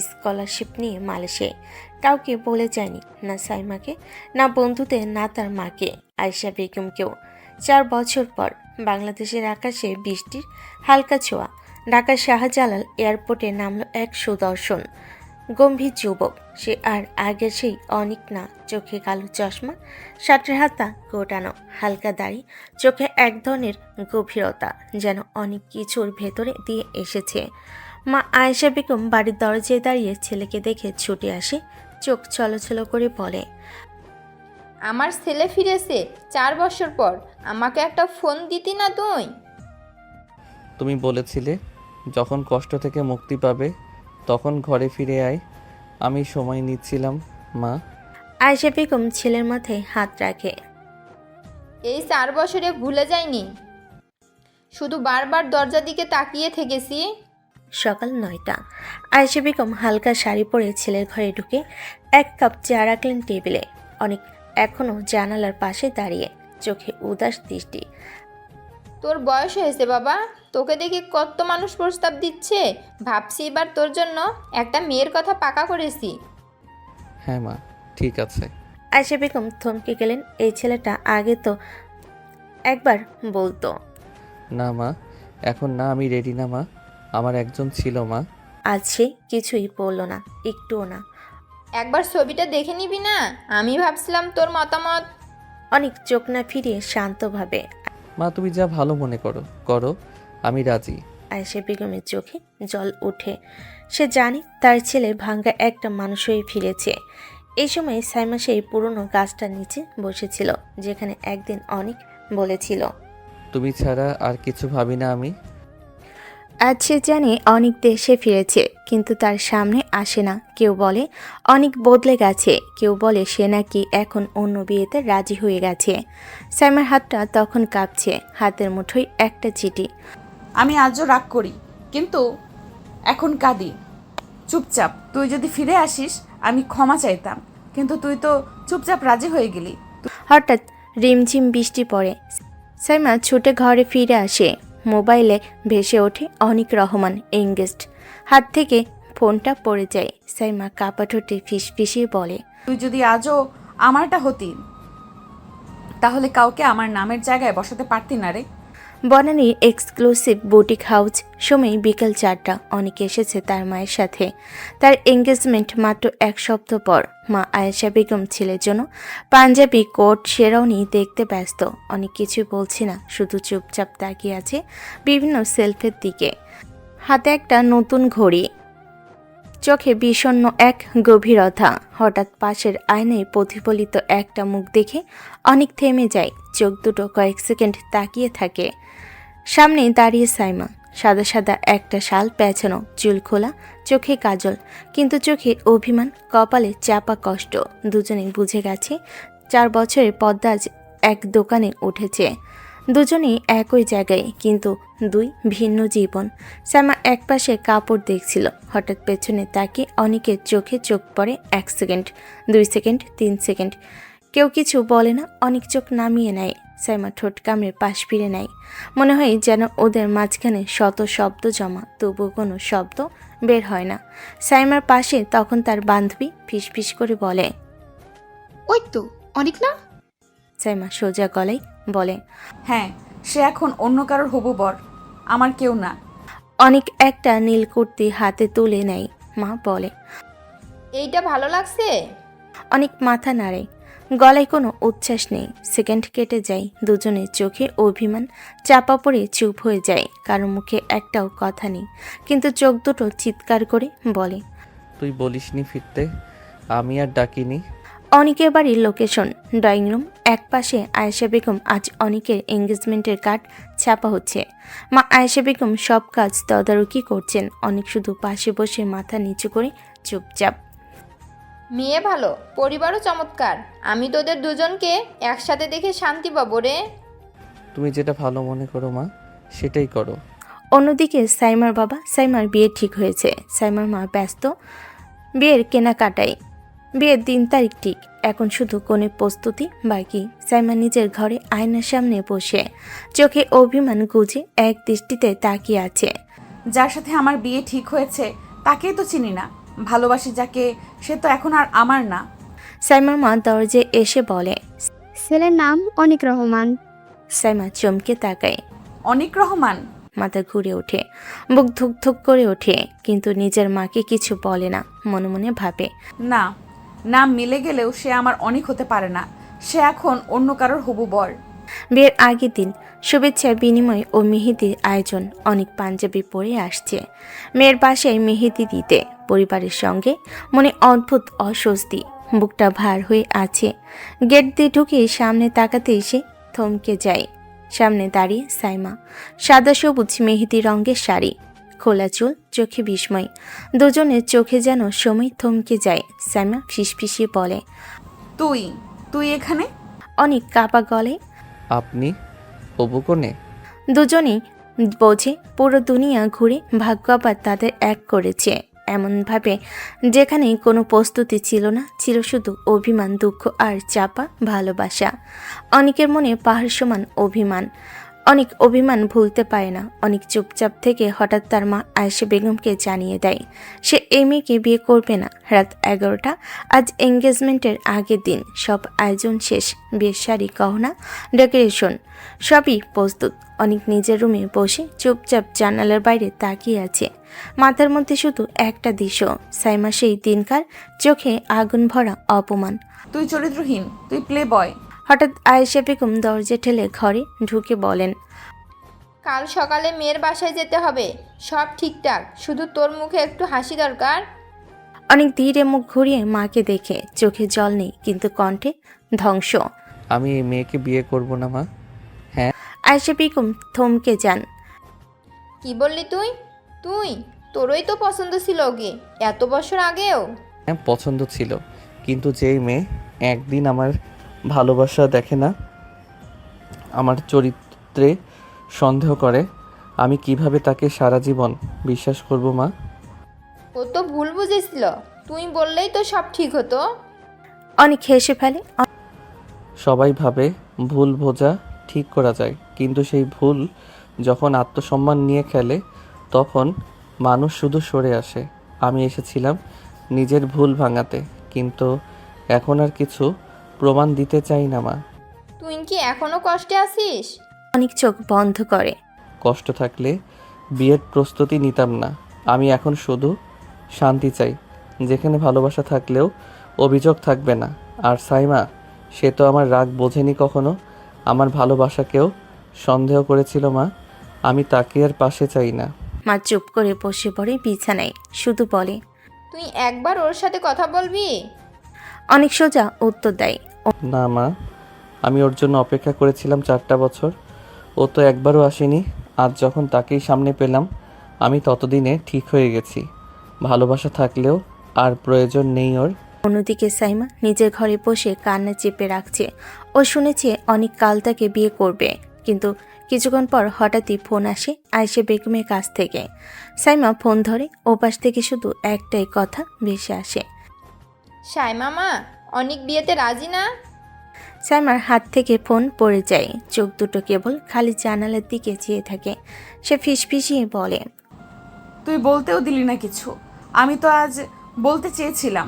স্কলারশিপ নিয়ে মালয়েশিয়ায়। কাউকে বলে যায়নি, না সাইমাকে, না বন্ধুদের, না তার মাকে, আয়েশা বেগমকেও। 4 বছর পর বাংলাদেশের আকাশে বৃষ্টির হালকা ছোঁয়া। ঢাকার শাহজালাল এয়ারপোর্টে নামলো এক সুদর্শন গম্ভীর যুবক। সে আর আগের সেই অনেক না। চোখে কালো চশমা, শার্টের হাতা গোটানো, হালকা দাড়ি, চোখে এক ধরনের গভীরতা, যেন অনেক কিছুর ভেতরে দিয়ে এসেছে। মা আয়েশা বেগম বাড়ির দরজায় দাঁড়িয়ে ছেলেকে দেখে ছুটে আসে, চোখ ছলছল করে বলে, আমার ছেলে ফিরেছে 4 বছর পর, আমাকে একটা ফোন দিতি না তুই? তুমি বলেছিলে যখন কষ্ট থেকে মুক্তি পাবে তখন ঘরে ফিরে আয়। আমি সময় নিচ্ছিলাম মা। আয়েশা বেগম ছেলের মাথায় হাত রাখে। এই 4 বছরে ভুলে যায়নি, শুধু বারবার দরজার দিকে তাকিয়ে থেকেছি। সকাল 9টা। আয়েশা বেগম হালকা শাড়ি পরে ছেলের ঘরে ঢুকে 1 কাপ চা রাখলেন টেবিলে। অনেক এখনো জানালার পাশে দাঁড়িয়ে, চোখে উদাস দৃষ্টি। তোর বয়স হয়েছে বাবা, তোকে দেখে কত মানুষ প্রস্তাব দিচ্ছে। ভাবছি এবার তোর জন্য একটা মেয়ের কথা পাকা করেছি। হ্যাঁ মা, ঠিক ঠিক আছে। আয়েশা বেগম থমকে গেলেন। এই ছেলেটা আগে তো একবার বলতো। না মা, এখন না, আমি রেডি না মা। আমার একজন ছিল মা। আজ সে কিছুই বলল না, একটুও না। একবার ছবিটা দেখে নিবি না? আমি ভাবছিলাম তোর মতামত। অনেক চোখ না ফিরিয়ে শান্তভাবে মা তুমি যা ভালো মনে করো করো, আমি রাজি। আয়েশা বেগমের চোখে জল ওঠে। সে জানে তার ছেলে ভাঙ্গা একটা মানুষ হয়ে ফিরেছে। এই সময় সাইমা সেই পুরনো গাছটার নিচে বসেছিল, যেখানে একদিন অনেক বলেছিল, তুমি ছাড়া আর কিছু ভাবি না আমি। আজ সে জানে অনেক দেশে ফিরেছে, কিন্তু তার সামনে আসে না। কেউ বলে অনেক বদলে গেছে, কেউ বলে সে নাকি এখন অন্য বিয়েতে রাজি হয়ে গেছে। সাইমার হাতটা তখন কাঁপছে, হাতের মুঠোয় একটা চিঠি। আমি আজও রাগ করি, কিন্তু এখন কাঁদি। চুপচাপ তুই যদি ফিরে আসিস আমি ক্ষমা চাইতাম, কিন্তু তুই তো চুপচাপ রাজি হয়ে গেলি। হঠাৎ রিমঝিম বৃষ্টি পড়ে। সাইমা ছুটে ঘরে ফিরে আসে। মোবাইলে ভেসে ওঠে অনিক রহমান এঙ্গেজড। হাত থেকে ফোনটা পড়ে যায়। সাইমা কাপা ঠোঁটে ফিসফিসিয়ে বলে, তুই যদি আজও আমারটা হতি, তাহলে কাউকে আমার নামের জায়গায় বসাতে পারতি না রে। বনানীর এক্সক্লুসিভ বুটিক হাউস। সময় বিকেল 4টা। অনেক এসেছে তার মায়ের সাথে। তার এঙ্গেজমেন্ট মাত্র 1 সপ্তাহ পর। মা আয়েশা বেগম ছেলের জন্য পাঞ্জাবি কোট শেরওয়ানি দেখতে ব্যস্ত। অনেক কিছু বলছে না, শুধু চুপচাপ তাকিয়ে আছে বিভিন্ন সেলফের দিকে। হাতে একটা নতুন ঘড়ি, চোখে বিষণ্ণ এক গভীরতা। হঠাৎ পাশের আয়নায় প্রতিফলিত একটা মুখ দেখে অনেক থেমে যায়। চোখ দুটো কয়েক সেকেন্ড তাকিয়ে থাকে। সামনে দাঁড়িয়ে সাইমা, সাদা সাদা একটা শাল পেঁচানো, চুল খোলা, চোখে কাজল, কিন্তু চোখে অভিমান, কপালে চাপা কষ্ট। দুজনেই বুঝে গেছে 4 বছরের পদ্মা আজ এক দোকানে উঠেছে। দুজনেই একই জায়গায়, কিন্তু দুই ভিন্ন জীবন। সাইমা একপাশে কাপড় দেখছিল, হঠাৎ পেছনে তাকিয়ে অনেকের চোখে চোখ পড়ে। 1 সেকেন্ড, 2 সেকেন্ড, 3 সেকেন্ড, কেউ কিছু বলে না। অনেক চোখ নামিয়ে নেয়। সাইমা ঠোঁট কামড়ে পাশ ফিরে নেয়। মনে হয় যেন ওদের মাঝখানে শত শব্দ জমা, তবুও কোনো শব্দ বের হয় না। সাইমার পাশে তখন তার বান্ধবী ফিসফিস করে বলে, ওই তো অনেক না? সাইমা সোজা গলায় বলে, হ্যাঁ, সে এখন অন্য কারোর হবু বর, আমার কেউ না। অনেক একটা নীল কুর্তি হাতে তুলে নেয়। মা বলে, এইটা ভালো লাগছে? অনেক মাথা নাড়ে, গলায় কোনো উচ্ছ্বাস নেই। সেকেন্ড কেটে যায়। দুজনের চোখে অভিমান চাপা পড়ে চুপ হয়ে যায়। কারো মুখে একটাও কথা নেই, কিন্তু চোখ দুটো চিৎকার করে বলে, তুই বলিসনি ফিরতে, আমি আর ডাকিনি। অনিকের বাড়ির লোকেশন ড্রয়িং রুম। এক পাশে আয়েশা বেগম। আজ অনিকের এঙ্গেজমেন্টের কার্ড ছাপা হচ্ছে। মা আয়েশা বেগম সব কাজ তদারকি করছেন। অনেক শুধু পাশে বসে মাথা নিচু করে চুপচাপ। মেয়ে ভালো, পরিবারও চমৎকার। আমি তোদের দুজনকে একসাথে দেখে শান্তি পাবো রে। তুমি যেটা ভালো মনে করো মা, সেটাই করো। অন্যদিকে সাইমার বাবা, সাইমার বিয়ে ঠিক হয়েছে। সাইমার মা ব্যস্ত বিয়ের কেনাকাটায়। বিয়ের 3 তারিখ ঠিক, এখন শুধু কোণে প্রস্তুতি বাকি। সাইমা নিজের ঘরে আয়নার সামনে বসে চোখে অভিমান গুজে এক দৃষ্টিতে তাকিয়ে আছে। যার সাথে আমার বিয়ে ঠিক হয়েছে তাকেই তো চিনি না, ভালোবাসি যাকে, সে তো এখন আর আমার না। সাইমার মা দরজায় এসে বলে, ছেলের নাম অনিক রহমান। সাইমা চমকে তাকায়। অনিক রহমান? মাথা ঘুরে ওঠে, বুক ধুক করে ওঠে, কিন্তু নিজের মাকে কিছু বলে না। মনে মনে ভাবে, না, নাম মিলে গেলেও সে আমার অনিক হতে পারে না। সে এখন অন্য কারোর হবু বর। বিয়ের আগের দিন শুভেচ্ছা বিনিময় ও মেহেদির আয়োজন। অনেক পাঞ্জাবি পরে আসছে মেয়ের বাসায় মেহেদি দিতে। পরিবারের সঙ্গে মনে অদ্ভুত অস্বস্তি, বুকটা ভার হয়ে আছে। গেট দিয়ে ঢুকে সামনে তাকাতে এসে থমকে যায়। সামনে দাঁড়িয়ে সাইমা, সাদা সবুজ মেহেদি রঙের শাড়ি, খোলা চুল, চোখে বিস্ময়। দুজনের চোখে যেন সময় থমকে যায়। সাইমা ফিসফিসিয়ে বলে, তুই তুই এখানে? অনেক কাপা গলে, আপনি হবু কনে? দুজনেই বোঝে পুরো দুনিয়া ঘুরে ভাগ্য আবার তাদের এক করেছে এমনভাবে, যেখানে কোনো প্রস্তুতি ছিল না, ছিল শুধু অভিমান, দুঃখ আর চাপা ভালোবাসা। অনেকের মনে পাহাড় সমান অভিমান। অনেক অভিমান ভুলতে পারে না। অনেক চুপচাপ থেকে হঠাৎ তার মা আয়েশা বেগমকে জানিয়ে দেয় সে এই মেয়েকে বিয়ে করবে না। রাত 11টা, আজ এঙ্গেজমেন্টের আগের দিন। সব আয়োজন শেষ, বিয়ের শাড়ি, গহনা, ডেকোরেশন সবই প্রস্তুত। অনেক নিজের রুমে বসে চুপচাপ জানালার বাইরে তাকিয়ে আছে। মাথার মধ্যে শুধু একটা দৃশ্য, সাইমা সেই দিনকার চোখে আগুন ভরা অপমান। তুই চরিত্রহীন, তুই প্লে বয়। হঠাৎ আয়েশা বেগম দরজা ঠেলে ঘরে ঢুকে বলেন, কাল সকালে মেয়ের বাসায় যেতে হবে, সব ঠিকঠাক, শুধু তোর মুখে একটু হাসি দরকার। অনেক ধীরে মুখ ঘুরিয়ে মাকে দেখে, চোখে জল নেই কিন্তু কণ্ঠে ধ্বংস। আমি এই মেয়েকে বিয়ে করব না মা। আয়েশা বেগম থমকে যান। কি বললি তুই? তুই তোরই তো পছন্দ ছিল ওকে, এত বছর আগেও। হ্যাঁ, পছন্দ ছিল, কিন্তু যেই মেয়ে একদিন আমার ভালোবাসা দেখে না, আমার চরিত্রে সন্দেহ করে, আমি কিভাবে তাকে সারা জীবন বিশ্বাস করব মা? ও তো ভুল বুঝেছিল, তুই বললেই তো সব ঠিক হতো। অনেক হেসে ফেলে। সবাই ভাবে ভুল বোঝা ঠিক করা যায়, কিন্তু সেই ভুল যখন আত্মসম্মান নিয়ে খেলে তখন মানুষ শুধু সরে আসে। আমি এসেছিলাম নিজের ভুল ভাঙাতে, কিন্তু এখন আর কিছু প্রমাণ দিতে চাই না মা। তুই কি এখনো কষ্টে আছিস? অনেক চোখ বন্ধ করে। কষ্ট থাকলে বিয়ের প্রস্তুতি নিতাম না। আমি এখন শুধু শান্তি চাই, যেখানে ভালোবাসা থাকলেও অভিযোগ থাকবে না। আর সাইমা, সে তো আমার রাগ বোঝেনি কখনো, আমার ভালোবাসাকেও সন্দেহ করেছিল মা। আমি তাকে আর পাশে চাই না। মা চুপ করে বসে পড়ে বিছানায়, শুধু বলে, তুই একবার ওর সাথে কথা বলবি? অনেক সোজা উত্তর দেয়। না মা, আমি ওর জন্য অপেক্ষা করেছিলাম 4টা বছর, ও তো একবারও আসেনি। আজ যখন তাকেই সামনে পেলাম, আমি ততদিনে ঠিক হয়ে গেছি। ভালোবাসা থাকলেও আর প্রয়োজন নেই ওর। অন্যদিকে সাইমা নিজের ঘরে বসে কান্না চেপে রাখছে। ও শুনেছে অনেক কাল তাকে বিয়ে করবে, কিন্তু কিছুক্ষণ পর হঠাৎই ফোন আসে আয়েশা বেগমের কাছ থেকে। সাইমা ফোন ধরে, ওপাশ থেকে শুধু একটাই কথা ভেসে আসে, সাইমা মা, অনেক বিয়েতে রাজি না? সাইমার হাত থেকে ফোন পড়ে যায়, চোখ দুটো কেবল খালি জানালার দিকে চেয়ে থাকে। সে ফিসফিসিয়ে বলে, তুই বলতেও দিলি না কিছু। আমি তো আজ বলতে চেয়েছিলাম।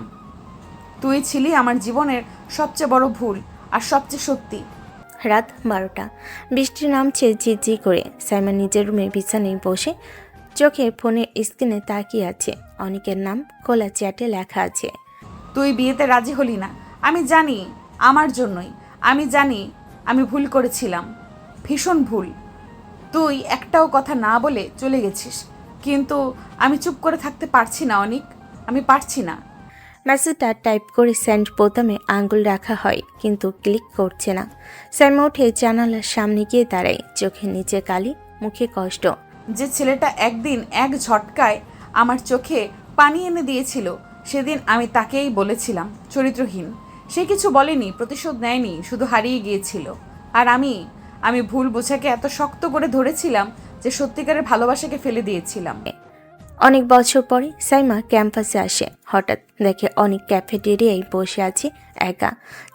তুই ছিলি আমার জীবনের সবচেয়ে বড় ভুল আর সবচেয়ে সত্যি। রাত 12টা, বৃষ্টি নামছে ঝিরঝি করে। সাইমা নিজের রুমে বিছানায় বসে চোখে ফোনের স্ক্রিনে তাকিয়ে আছে। অনেকের নাম খোলা চ্যাটে লেখা আছে। তুই বিয়েতে রাজি হলি না, আমি জানি, আমার জন্যই। আমি জানি আমি ভুল করেছিলাম, ভীষণ ভুল। তুই একটাও কথা না বলে চলে গেছিস, কিন্তু আমি চুপ করে থাকতে পারছি না অনিক, আমি পারছি না। মেসেজটা টাইপ করে সেন্ড বোতামে আঙ্গুল রাখা হয়, কিন্তু ক্লিক করছে না। সাইমা উঠে জানালার সামনে গিয়ে দাঁড়ায়, চোখে নিচে কালি, মুখে কষ্ট। যে ছেলেটা একদিন এক ঝটকায় আমার চোখে পানি এনে দিয়েছিল, সেদিন আমি তাকেই বলেছিলাম চরিত্রহীন। সে কিছু বলেনি, প্রতিশোধ নেয়নি, শুধু হারিয়ে গিয়েছিল। আর আমি ভুল বোঝাকে এত শক্ত করে ধরেছিলাম যে সত্যিকারের ভালোবাসাকে ফেলে দিয়েছিলাম। অনেক বছর পরে সাইমা ক্যাম্পাসে আসে। হঠাৎ দেখে অনেক ক্যাফেটেরিয়ায় বসে আছে একা,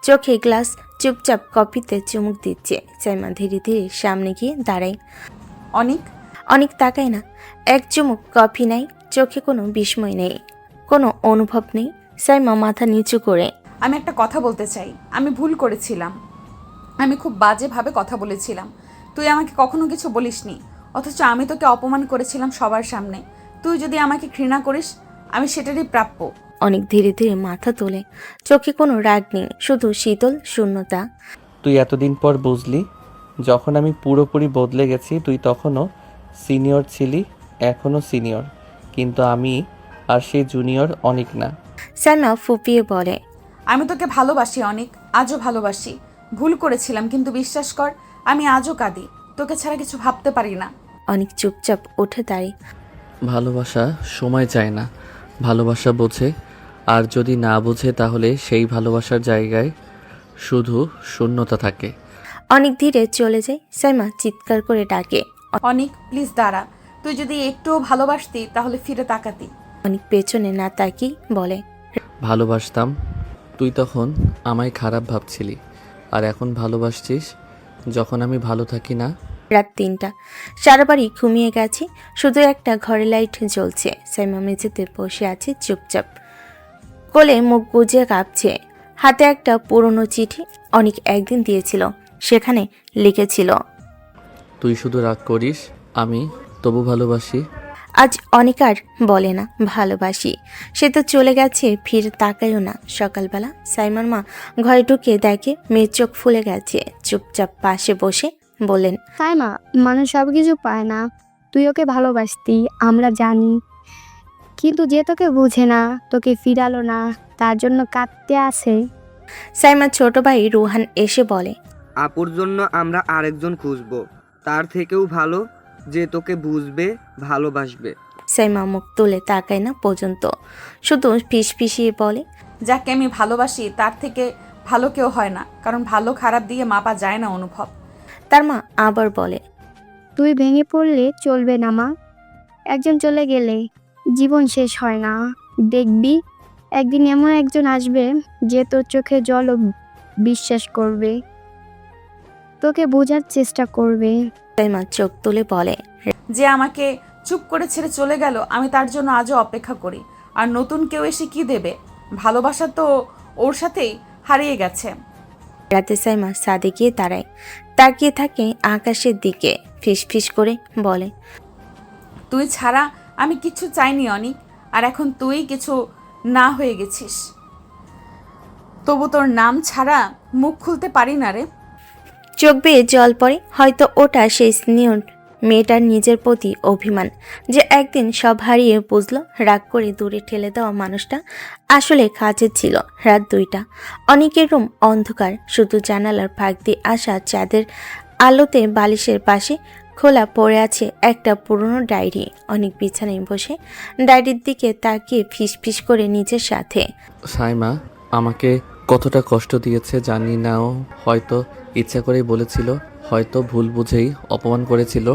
চোখে গ্লাস, চুপচাপ কফিতে চুমুক দিচ্ছে। সাইমা ধীরে ধীরে সামনে গিয়ে দাঁড়ায়। অনেক তাকায় না, এক চুমুক কফি নাই, চোখে কোনো বিস্ময় নেই, কোনো অনুভব নেই। সাইমা মাথা নিচু করে, আমি একটা কথা বলতে চাই। আমি ভুল করেছিলাম, আমি খুব বাজেভাবে কথা বলেছিলাম। তুই আমাকে কখনো কিছু বলিসনি, অথচ আমি তোকে অপমান করেছিলাম সবার সামনে। তুই যদি আমাকে ঘৃণা করিস, আমি সেটারই প্রাপ্য। অনেক ধীরে ধীরে মাথা তোলে, চোখে কোনো রাগ নেই, শুধু শীতল শূন্যতা। তুই এতদিন পর বুঝলি, যখন আমি পুরোপুরি বদলে গেছি, তুই তখনও সিনিয়র ছিলি, এখনও সিনিয়র, কিন্তু আমি আর সেই জুনিয়র অনেক না। সাইমা ফুপিয়ে বলে, আমি তোকে ভালোবাসি অনেক, আজও ভালোবাসি। ভুল করেছিলাম, কিন্তু বিশ্বাস কর, আমি আজও কাঁদি। তোকে ছাড়া কিছু ভাবতে পারি না। অনেক চুপচাপ উঠে দাঁড়িয়ে। ভালোবাসা সময় চায় না, ভালোবাসা বোঝে, আর যদি না বোঝে তাহলে সেই ভালোবাসার জায়গায় শুধু শূন্যতা থাকে। অনেক ধীরে চলে যায়। সাইমা চিৎকার করে ডাকে, অনেক, প্লিজ দাঁড়া। তুই যদি একটুও ভালোবাসতি তাহলে ফিরে তাকাতি। অনেক পেছনে না তাকিয়ে বলে, ভালোবাসতাম, তুই তখন আমায় খারাপ ভাবছিলি, আর এখন ভালোবাসছিস যখন আমি ভালো থাকি না। রাত 3টা, সারা বাড়ি ঘুমিয়ে গেছে, শুধু একটা ঘরে লাইট জ্বলছে। সাইমা মেঝেতে বসে আছে চুপচাপ, কোলে মুখ গুজে কাঁপছে, হাতে একটা পুরনো চিঠি অনেক একদিন দিয়েছিল। সেখানে লিখেছিল, তুই শুধু রাগ করিস, আমি তবু ভালোবাসি। আজ অনেক আর বলে না ভালোবাসি, সে তো চলে গেছে, ফিরে তাকায়ও না। সকালবেলা সাইমার মা ঘরে ঢুকে দেখে মেয়ের চোখ ফুলে গেছে। চুপচাপ পাশে বসে বললেন, সাইমা, মানুষ সব কিছু পায় না। তুই ওকে ভালোবাসতি, আমরা জানি, কিন্তু যে তোকে বুঝে না, তোকে ফিরালো না, তার জন্য কাঁদতে আসে। সাইমার ছোট ভাই রুহান এসে বলে, আপুর জন্য আমরা আরেকজন খুঁজবো, তার থেকেও ভালো, যে তোকে বুঝবে, ভালোবাসবে। সাইমা মুখ তুলে তাকায় না পর্যন্ত, শুধু ফিসফিসিয়ে বলে, যাকে আমি ভালোবাসি তার থেকে ভালো কেউ হয় না, কারণ ভালো খারাপ দিয়ে মাপা যায় না অনুভব। তার মা আবার বলে, তুই ভেঙে পড়লে চলবে না মা। একজন চলে গেলে জীবন শেষ হয় না। দেখবি একদিন এমন একজন আসবে যে তোর চোখে জলও বিশ্বাস করবে, তোকে বোঝার চেষ্টা করবে। সাইমা চোখ তুলে বলে, যে আমাকে চুপ করে ছেড়ে চলে গেল, আমি তার জন্য আজও অপেক্ষা করি। আর নতুন কেউ এসে কি দেবে? ভালোবাসা তো ওর সাথেই হারিয়ে গেছে। রাতে সাইমা ছাদে গিয়ে দাঁড়ায়, তাকিয়ে থাকে আকাশের দিকে, ফিসফিস করে বলে, তুই ছাড়া আমি কিছু চাইনি অনিক, আর এখন তুই কিছু না হয়ে গেছিস। তবু তোর নাম ছাড়া মুখ খুলতে পারি না রে। চোখ বেয়ে জল পড়ে। হয়তো ওটা সেই স্নেহ মেয়েটার নিজের প্রতি অভিমান, যে একদিন সব হারিয়ে বুঝলো রাগ করে দূরে ঠেলে দেওয়া মানুষটা আসলে কাছের ছিল। রাত 2টা, অনেকের রুম অন্ধকার, শুধু জানালার ফাঁক দিয়ে আসা চাঁদের আলোতে বালিশের পাশে খোলা পড়ে আছে একটা পুরনো ডায়েরি। অনেক বিছানায় বসে ডায়েরির দিকে তাকিয়ে ফিসফিস করে নিজের সাথে, সাইমা আমাকে কতটা কষ্ট দিয়েছে জানি না, ও হয়তো ইচ্ছা করেই বলেছিল, হয়তো ভুল বুঝেই অপমান করেছিল,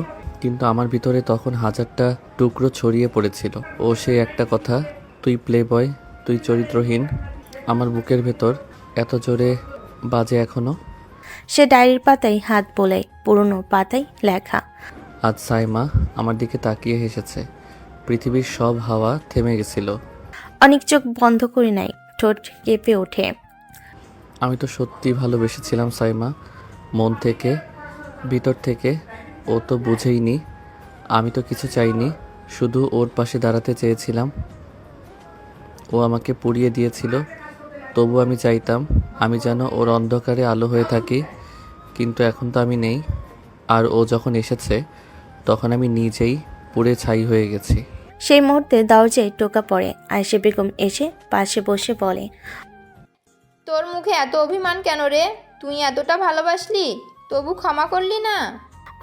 কিন্তু আমার ভিতরে তখন হাজারটা টুকরো ছড়িয়ে পড়েছিল। ও সে একটা কথা, তুই প্লে বয়, তুই চরিত্রহীন, আমার বুকের ভেতর এত জোরে বাজে এখনো। সে ডায়েরির পাতায় হাত বোলায়, পুরনো পাতায় লেখা, আজ সাইমা আমার দিকে তাকিয়ে হেসেছে, পৃথিবীর সব হাওয়া থেমে গেছিল। অনেক চোখ বন্ধ করে নেয়, ঠোঁট কেঁপে ওঠে। আমি তো সত্যি ভালোবেসেছিলাম সাইমা, মন থেকে, ভিতর থেকে। ও তো বুঝেইনি, আমি তো কিছু চাইনি, শুধু ওর পাশে দাঁড়াতে চেয়েছিলাম। ও আমাকে পুড়িয়ে দিয়েছিল, তবু আমি চাইতাম আমি যেন ওর অন্ধকারে আলো হয়ে থাকি, কিন্তু এখন তো আমি নেই। আর ও যখন এসেছে তখন আমি নিজেই পুড়ে ছাই হয়ে গেছি। সেই মুহূর্তে দরজায় টোকা পড়ে। আয়েশা বেগম এসে পাশে বসে বলে, তোর মুখে এত অভিমান কেন রে? তুই এতটা ভালোবাসলি, তবু ক্ষমা করলি না?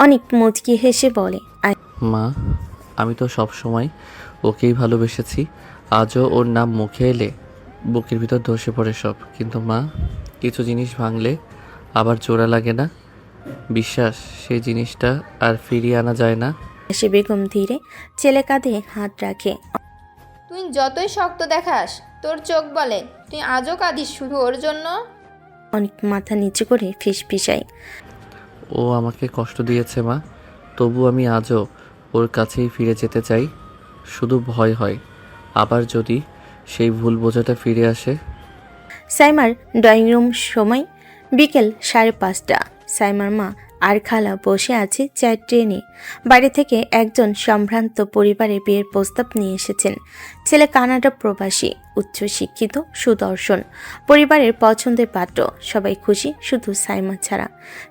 অনেক মুচকি হেসে বলে, মা, আমি তো সব সময় ওকেই ভালোবেসেছি, আজও ওর নাম মুখে এলে বুকের ভিতর ধসে পড়ে সব। কিন্তু মা, কিছু জিনিস ভাঙলে আবার জোড়া লাগে না, বিশ্বাস, সেই জিনিসটা আর ফিরিয়ে আনা যায় না। আয়েশা বেগম ধীরে ছেলে কাঁধে হাত রাখে। তুই যতই শক্ত দেখাস, তোর চোখ বলে তুই আজও কাঁদিস শুধু ওর জন্য। অনেক মাথা নিচু করে ফিসফিসায়, ও আমাকে কষ্ট দিয়েছে মা, তবু আমি আজও ওর কাছেই ফিরে যেতে চাই। শুধু ভয় হয় আবার যদি সেই ভুল বোঝাটা ফিরে আসে। সাইমার ড্রয়িং রুম, সময় বিকেল 5:30। সাইমার মা আর খালা বসে আছে চায়ের ট্রেনে। বাইরে থেকে একজন সম্ভ্রান্ত পরিবারে বিয়ের প্রস্তাব নিয়ে এসেছেন। ছেলে কানাডা প্রবাসী, উচ্চশিক্ষিত, সুদর্শন, পরিবারের পছন্দের পাত্র। সবাই খুশি, শুধু সাইমা ছাড়া।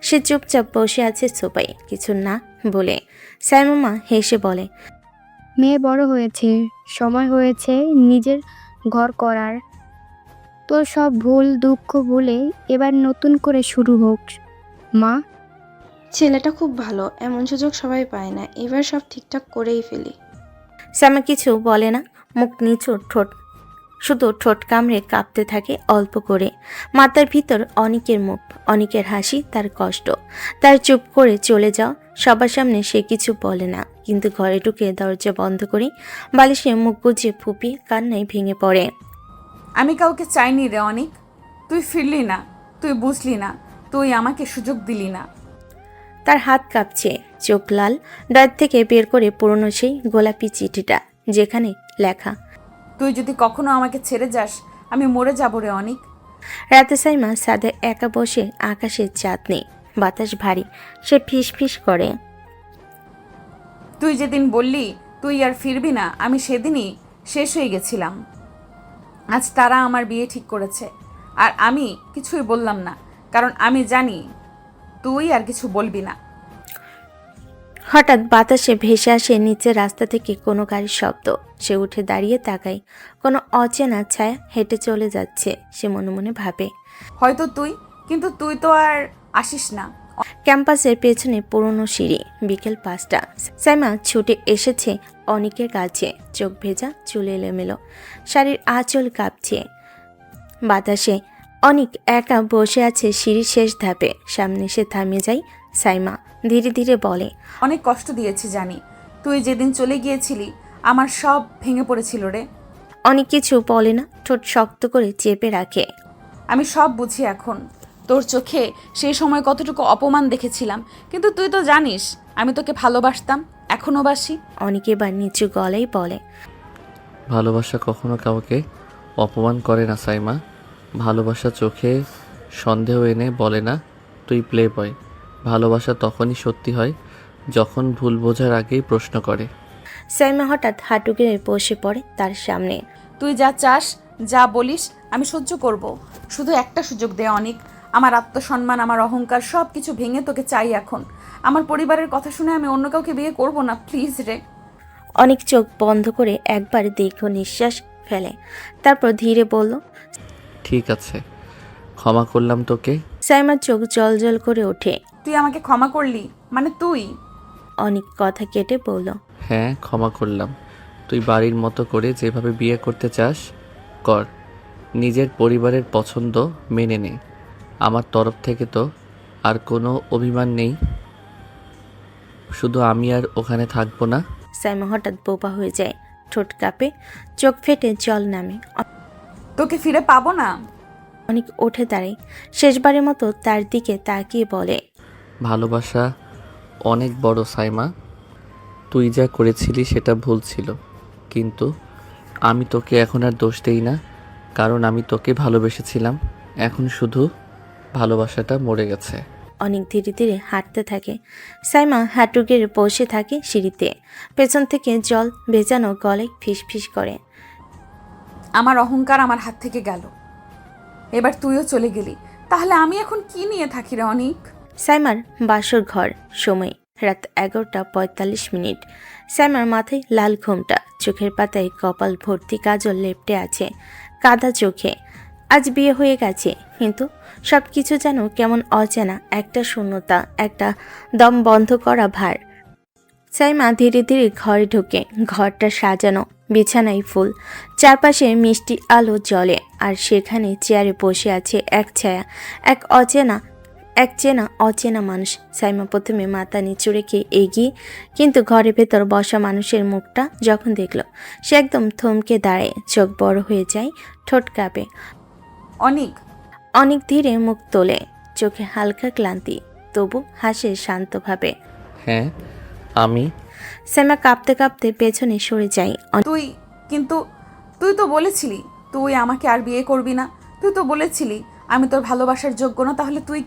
সে চুপচাপ বসে আছে সোফায়, কিছু না বলে। সাইমার মা হেসে বলে, মেয়ে বড় হয়েছে, সময় হয়েছে নিজের ঘর করার। তোর সব ভুল দুঃখ ভুলে এবার নতুন করে শুরু হোক মা। ছেলেটা খুব ভালো, এমন সুযোগ সবাই পায় না। এবার সব ঠিকঠাক করেই ফেলি। সাইমা কিছু বলে না, মুখ নিচু, শুধু ঠোঁট কামড়ে কাঁপতে থাকে অল্প করে। মাথার ভিতর অনেকের মুখ, অনেকের হাসি, তার কষ্ট, তার চুপ করে চলে যাও। সবার সামনে সে কিছু বলে না, কিন্তু ঘরে ঢুকে দরজা বন্ধ করে বালিশে মুখ গুজিয়ে ফুপিয়ে কান্নায় ভেঙে পড়ে। আমি কাউকে চাইনি রে অনিক, তুই ফিরলি না, তুই বুঝলি না, তুই আমাকে সুযোগ দিলি না। তার হাত কাঁপছে, চোখ লাল। ড্রয়ার থেকে বের করে পুরনো সেই গোলাপি চিঠিটা, যেখানে লেখা, তুই যদি কখনো আমাকে ছেড়ে যাস আমি মরে যাবো রে অনিক। রাতে সাইমা ছাদে একা বসে, আকাশের চাঁদ নেই, বাতাস ভারী। সে ফিস ফিস করে, তুই যেদিন বললি তুই আর ফিরবি না, আমি সেদিনই শেষ হয়ে গেছিলাম। আজ তারা আমার বিয়ে ঠিক করেছে, আর আমি কিছুই বললাম না, কারণ আমি জানি তুই আর কিছু বলবি না। হঠাৎ বাতাসে ভেসে আসে নিচের রাস্তা থেকে কোনো গাড়ির শব্দ। সে উঠে দাঁড়িয়ে তাকায়, কোনো অচেনা ছায়া হেঁটে চলে যাচ্ছে। সে মনে মনে ভাবে, হয়তো তুই, কিন্তু তুই তো আর আসিস না। ক্যাম্পাসের পেছনে পুরনো সিঁড়ি। বিকেল 5টা। সাইমা ছুটে এসেছে অনিকের কাছে, চোখ ভেজা, চুল এলোমেলো, শাড়ির আঁচল কাঁপছে বাতাসে। অনিক একা বসে আছে সিঁড়ির শেষ ধাপে। সামনে সে থামিয়ে যায়। সাইমা ধীরে ধীরে বলে, অনেক কষ্ট দিয়েছি জানি, তুই যেদিন চলে গিয়েছিলি আমার সব ভেঙে পড়েছিল রে। অনিক কিছু বলে না, ঠোঁট শক্ত করে চেপে রাখে। আমি সব বুঝি এখন। তোর চোখে সেই সময় কতটুকু অপমান দেখেছিলাম, কিন্তু তুই তো জানিস আমি তোকে ভালোবাসতাম, এখনো বাসি। অনিক এবার নিচু গলায় বলে, ভালোবাসা কখনো কাউকে অপমান করে না সাইমা। ভালোবাসা চোখে সন্দেহ এনে বলে না তুই প্লে বয়। ভালোবাসা তখনই সত্যি হয় যখন ভুল বোঝার আগেই প্রশ্ন করে। সাইমা হঠাৎ হাঁটু গেড়ে বসে পড়ে তার সামনে। তুই যা চাস, যা বলিস আমি সহ্য করব, শুধু একটা সুযোগ দে অনিক। আমার আত্মসম্মান, আমার অহংকার সব কিছু ভেঙে তোকে চাই এখন। আমার পরিবারের কথা শুনে আমি অন্য কাউকে বিয়ে করব না, প্লিজ রে। অনেক চোখ বন্ধ করে একবার দীর্ঘ নিঃশ্বাস ফেলে, তারপর ধীরে বলল, ঠিক আছে, ক্ষমা করলাম তোকে। সাইমার চোখ জল করে ওঠে। তুই আমাকে ক্ষমা করলি মানে তুই? অনেক কথা কেটে বলল, হ্যাঁ, ক্ষমা করলাম। তুই বাড়ির মতো করে যেভাবে বিয়ে করতে চাস কর। নিজের পরিবারের পছন্দ মেনে নে। আমার তরফ থেকে তো আর কোনো অভিমান নেই, শুধু আমি আর ওখানে থাকবো না। সাইমা হঠাৎ বোবা হয়ে যায়, ঠোঁট কাঁপে, চোখ ফেটে জল নামে। তোকে ফিরে পাবো না। অনেক উঠে দাঁড়ায়, শেষবারের মতো তার দিকে তাকিয়ে বলে, ভালোবাসা অনেক বড় সাইমা। তুই যা করেছিলি সেটা ভুল ছিল, কিন্তু আমি তোকে এখন আর দোষ দেই না, কারণ আমি তোকে ভালোবেসেছিলাম। এখন শুধু ভালোবাসাটা মরে গেছে। অনেক ধীরে ধীরে হাঁটতে থাকে। সাইমা হাঁটু গেড়ে বসে থাকে সিঁড়িতে, পেছন থেকে জল ভেজানো গলায় ফিস ফিস করে, আমার অহংকার আমার হাত থেকে গেল, এবার তুইও চলে গেলি, তাহলে আমি এখন কি নিয়ে থাকি রে অনিক? সাইমার বাসর ঘর। সময় রাত 11:45। সাইমার মাথায় লাল ঘোমটা, চোখের পাতায় কপাল ভর্তি কাজল লেপটে আছে, কাদা চোখে। আজ বিয়ে হয়ে গেছে, কিন্তু সব কিছু যেন কেমন অচেনা, একটা শূন্যতা, একটা দম বন্ধ করা ভার। সাইমা ধীরে ধীরে ঘরে ঢোকে। ঘরটা সাজানো, বিছানায় ফুল, চারপাশে মিষ্টি আলো জ্বলে, আর সেখানে চেয়ারে বসে আছে এক ছায়া, এক চেনা অচেনা মানুষ। সাইমা প্রথমে মাথা নিচু রেখে এগিয়ে, কিন্তু ঘরের ভেতর বসা মানুষের মুখটা যখন দেখল, সে একদম থমকে দাঁড়ায়, চোখ বড় হয়ে যায়, ঠোঁট কাঁপে। অনিক। অনেক ধীরে মুখ তোলে, চোখে হালকা ক্লান্তি, তবু হাসে শান্তভাবে। হ্যাঁ, আমি। সাইমা কাঁপতে কাঁপতে পেছনে সরে যায়। তুই তো বলেছিলি তুই আমাকে আর বিয়ে করবি না। তুই তো বলেছিলি আমি তোর ভালোবাসার যোগ্য না, তাহলে তুই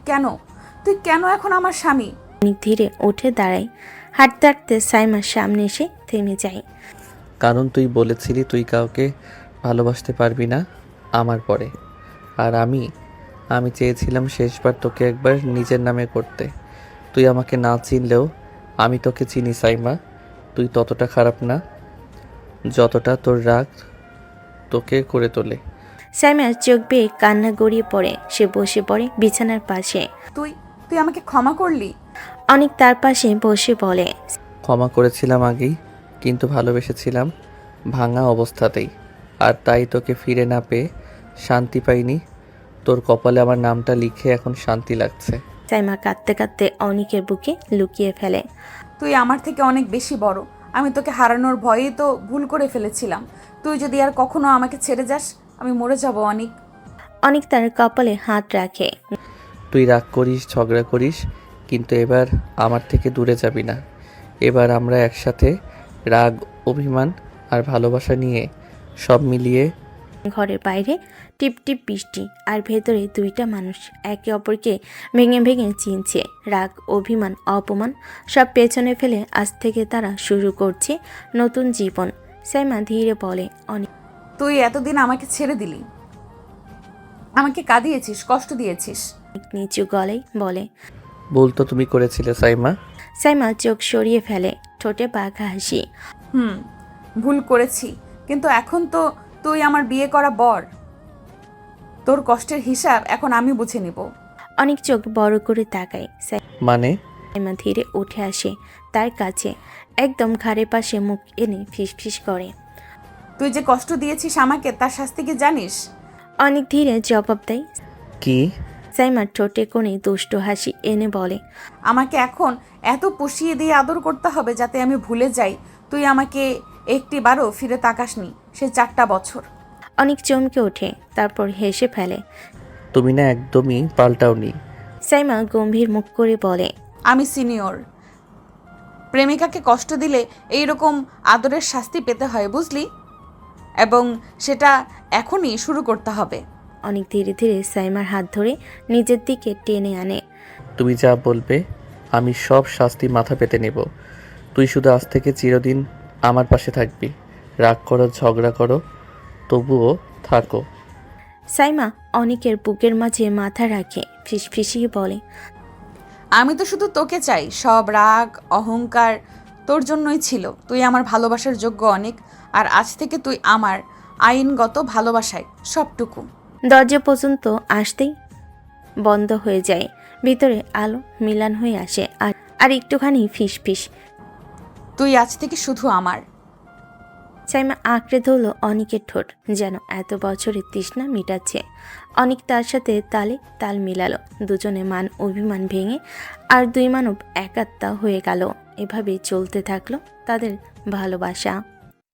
কেন এখন আমার স্বামী? অনেক ধীরে উঠে দাঁড়ায়, হাঁটতে হাঁটতে সাইমার সামনে এসে থেমে যায়। কারণ তুই বলেছিলি তুই কাউকে ভালোবাসতে পারবি না আমার পরে, আর আমি চেয়েছিলাম শেষবার তোকে একবার নিজের নামে করতে। তুই আমাকে না চিনলেও আমি তোকে চিনি সাইমা। তুই ততটা খারাপ না যতটা তোর রাগ তোকে করে তোলে। সাইমার চোখ বেয়ে কান্না গড়িয়ে পড়ে। সে বসে পড়ে বিছানার পাশে। তুই আমাকে ক্ষমা করলি? অনেক তার পাশে বসে বলে, ক্ষমা করেছিলাম আগেই, কিন্তু ভালোবেসেছিলাম ভাঙা অবস্থাতেই, আর তাই তোকে ফিরে না পেয়ে শান্তি পাইনি। তোর কপালে আমার নামটা লিখে এখন শান্তি লাগছে। সাইমা কাঁদতে কাঁদতে অনিকের বুকে লুকিয়ে ফেলে। তুই আমার থেকে অনেক বেশি বড়, আমি তোকে হারানোর ভয়েই তো ভুল করে ফেলেছিলাম। তুই যদি আর কখনো আমাকে ছেড়ে যাস আমি মরে যাব অনিক। অনেক তার কপালে হাত রাখে। তুই রাগ করিস, ঝগড়া করিস, কিন্তু এবার আমার থেকে দূরে যাবি না। এবার আমরা একসাথে রাগ, অভিমান আর ভালোবাসা নিয়ে সব মিলিয়ে ঘরের বাইরে টিপ টিপ বৃষ্টি আর ভেতরে দুইটা মানুষ একে অপরকে ভেঙে ভেঙে চিনছে। রাগ, অভিমান, অপমান সব পেছনে ফেলে আজ থেকে তারা শুরু করছে নতুন জীবন। সাইমা ধীরে বলে, অনেক তুই এতদিন আমাকে ছেড়ে দিলি, আমাকে কাঁদিয়েছিস, কষ্ট দিয়েছিস। নিচু গলায় বলে। ভুল তো তুমি করেছিলে সাইমা। সাইমা চোখ সরিয়ে ফেলে, ঠোঁটে বাঁকা হাসি। ভুল করেছি, কিন্তু এখন তো তুই আমার বিয়ে করা বর। তোর কষ্টের হিসাব এখন আমি বুঝে নিব। অনেক চোখ বড় করে তাকায়। মানে? সাইমা ধীরে উঠে আসে তার কাছে, একদম ঘাড়ের পাশে মুখ এনে ফিসফিস করে। তুই যে কষ্ট দিয়েছিস আমাকে, তার শাস্তি কি জানিস? অনেক ধীরে জবাব দেয়। কি? সাইমা ঠোঁটে কোণে দুষ্টু হাসি এনে বলে, আমাকে এখন এত পুষিয়ে দিয়ে আদর করতে হবে যাতে আমি ভুলে যাই তুই আমাকে একটিবারও ফিরে তাকাসনি সে 4টা বছর। অনেক চমকে ওঠে, তারপর হেসে ফেলে। তুমি না একদমই পাল্টাওনি। সাইমা গম্ভীর মুখ করে বলে, আমি সিনিয়র, প্রেমিকাকে কষ্ট দিলে এইরকম আদরের শাস্তি পেতে হয়, বুঝলি? এবং সেটা এখনই শুরু করতে হবে। অনেক ধীরে ধীরে সাইমার হাত ধরে নিজের দিকে টেনে আনে। তুমি যা বলবে আমি সব শাস্তি মাথা পেতে নেব। তুই শুধু আজ থেকে চিরদিন আমার পাশে থাকবি। রাগ করো, ঝগড়া করো, তবুও থাকো। সাইমা অনেকের বুকের মাঝে মাথা রাখে, ফিসফিসিয়ে বলে, আমি তো শুধু তোকে চাই। সব রাগ অহংকার তোর জন্যই ছিল। তুই আমার ভালোবাসার যোগ্য অনেক, আর আজ থেকে তুই আমার আইনগত ভালোবাসায় সবটুকু। দরজা পর্যন্ত আসতেই বন্ধ হয়ে যায়। ভিতরে আলো মিলান হয়ে আসে, আর একটুখানি ফিসফিস। তুই আজ থেকে শুধু আমার। সাইমা আঁকড়ে ধরল অনিকের ঠোঁট, যেন এত বছরের তৃষ্ণা মিটাচ্ছে। অনিক তার সাথে তালে তাল মিলালো। দুজনে মান অভিমান ভেঙে আর দুই মানব একাত্মা হয়ে গেল। এভাবে চলতে থাকলো তাদের ভালোবাসা।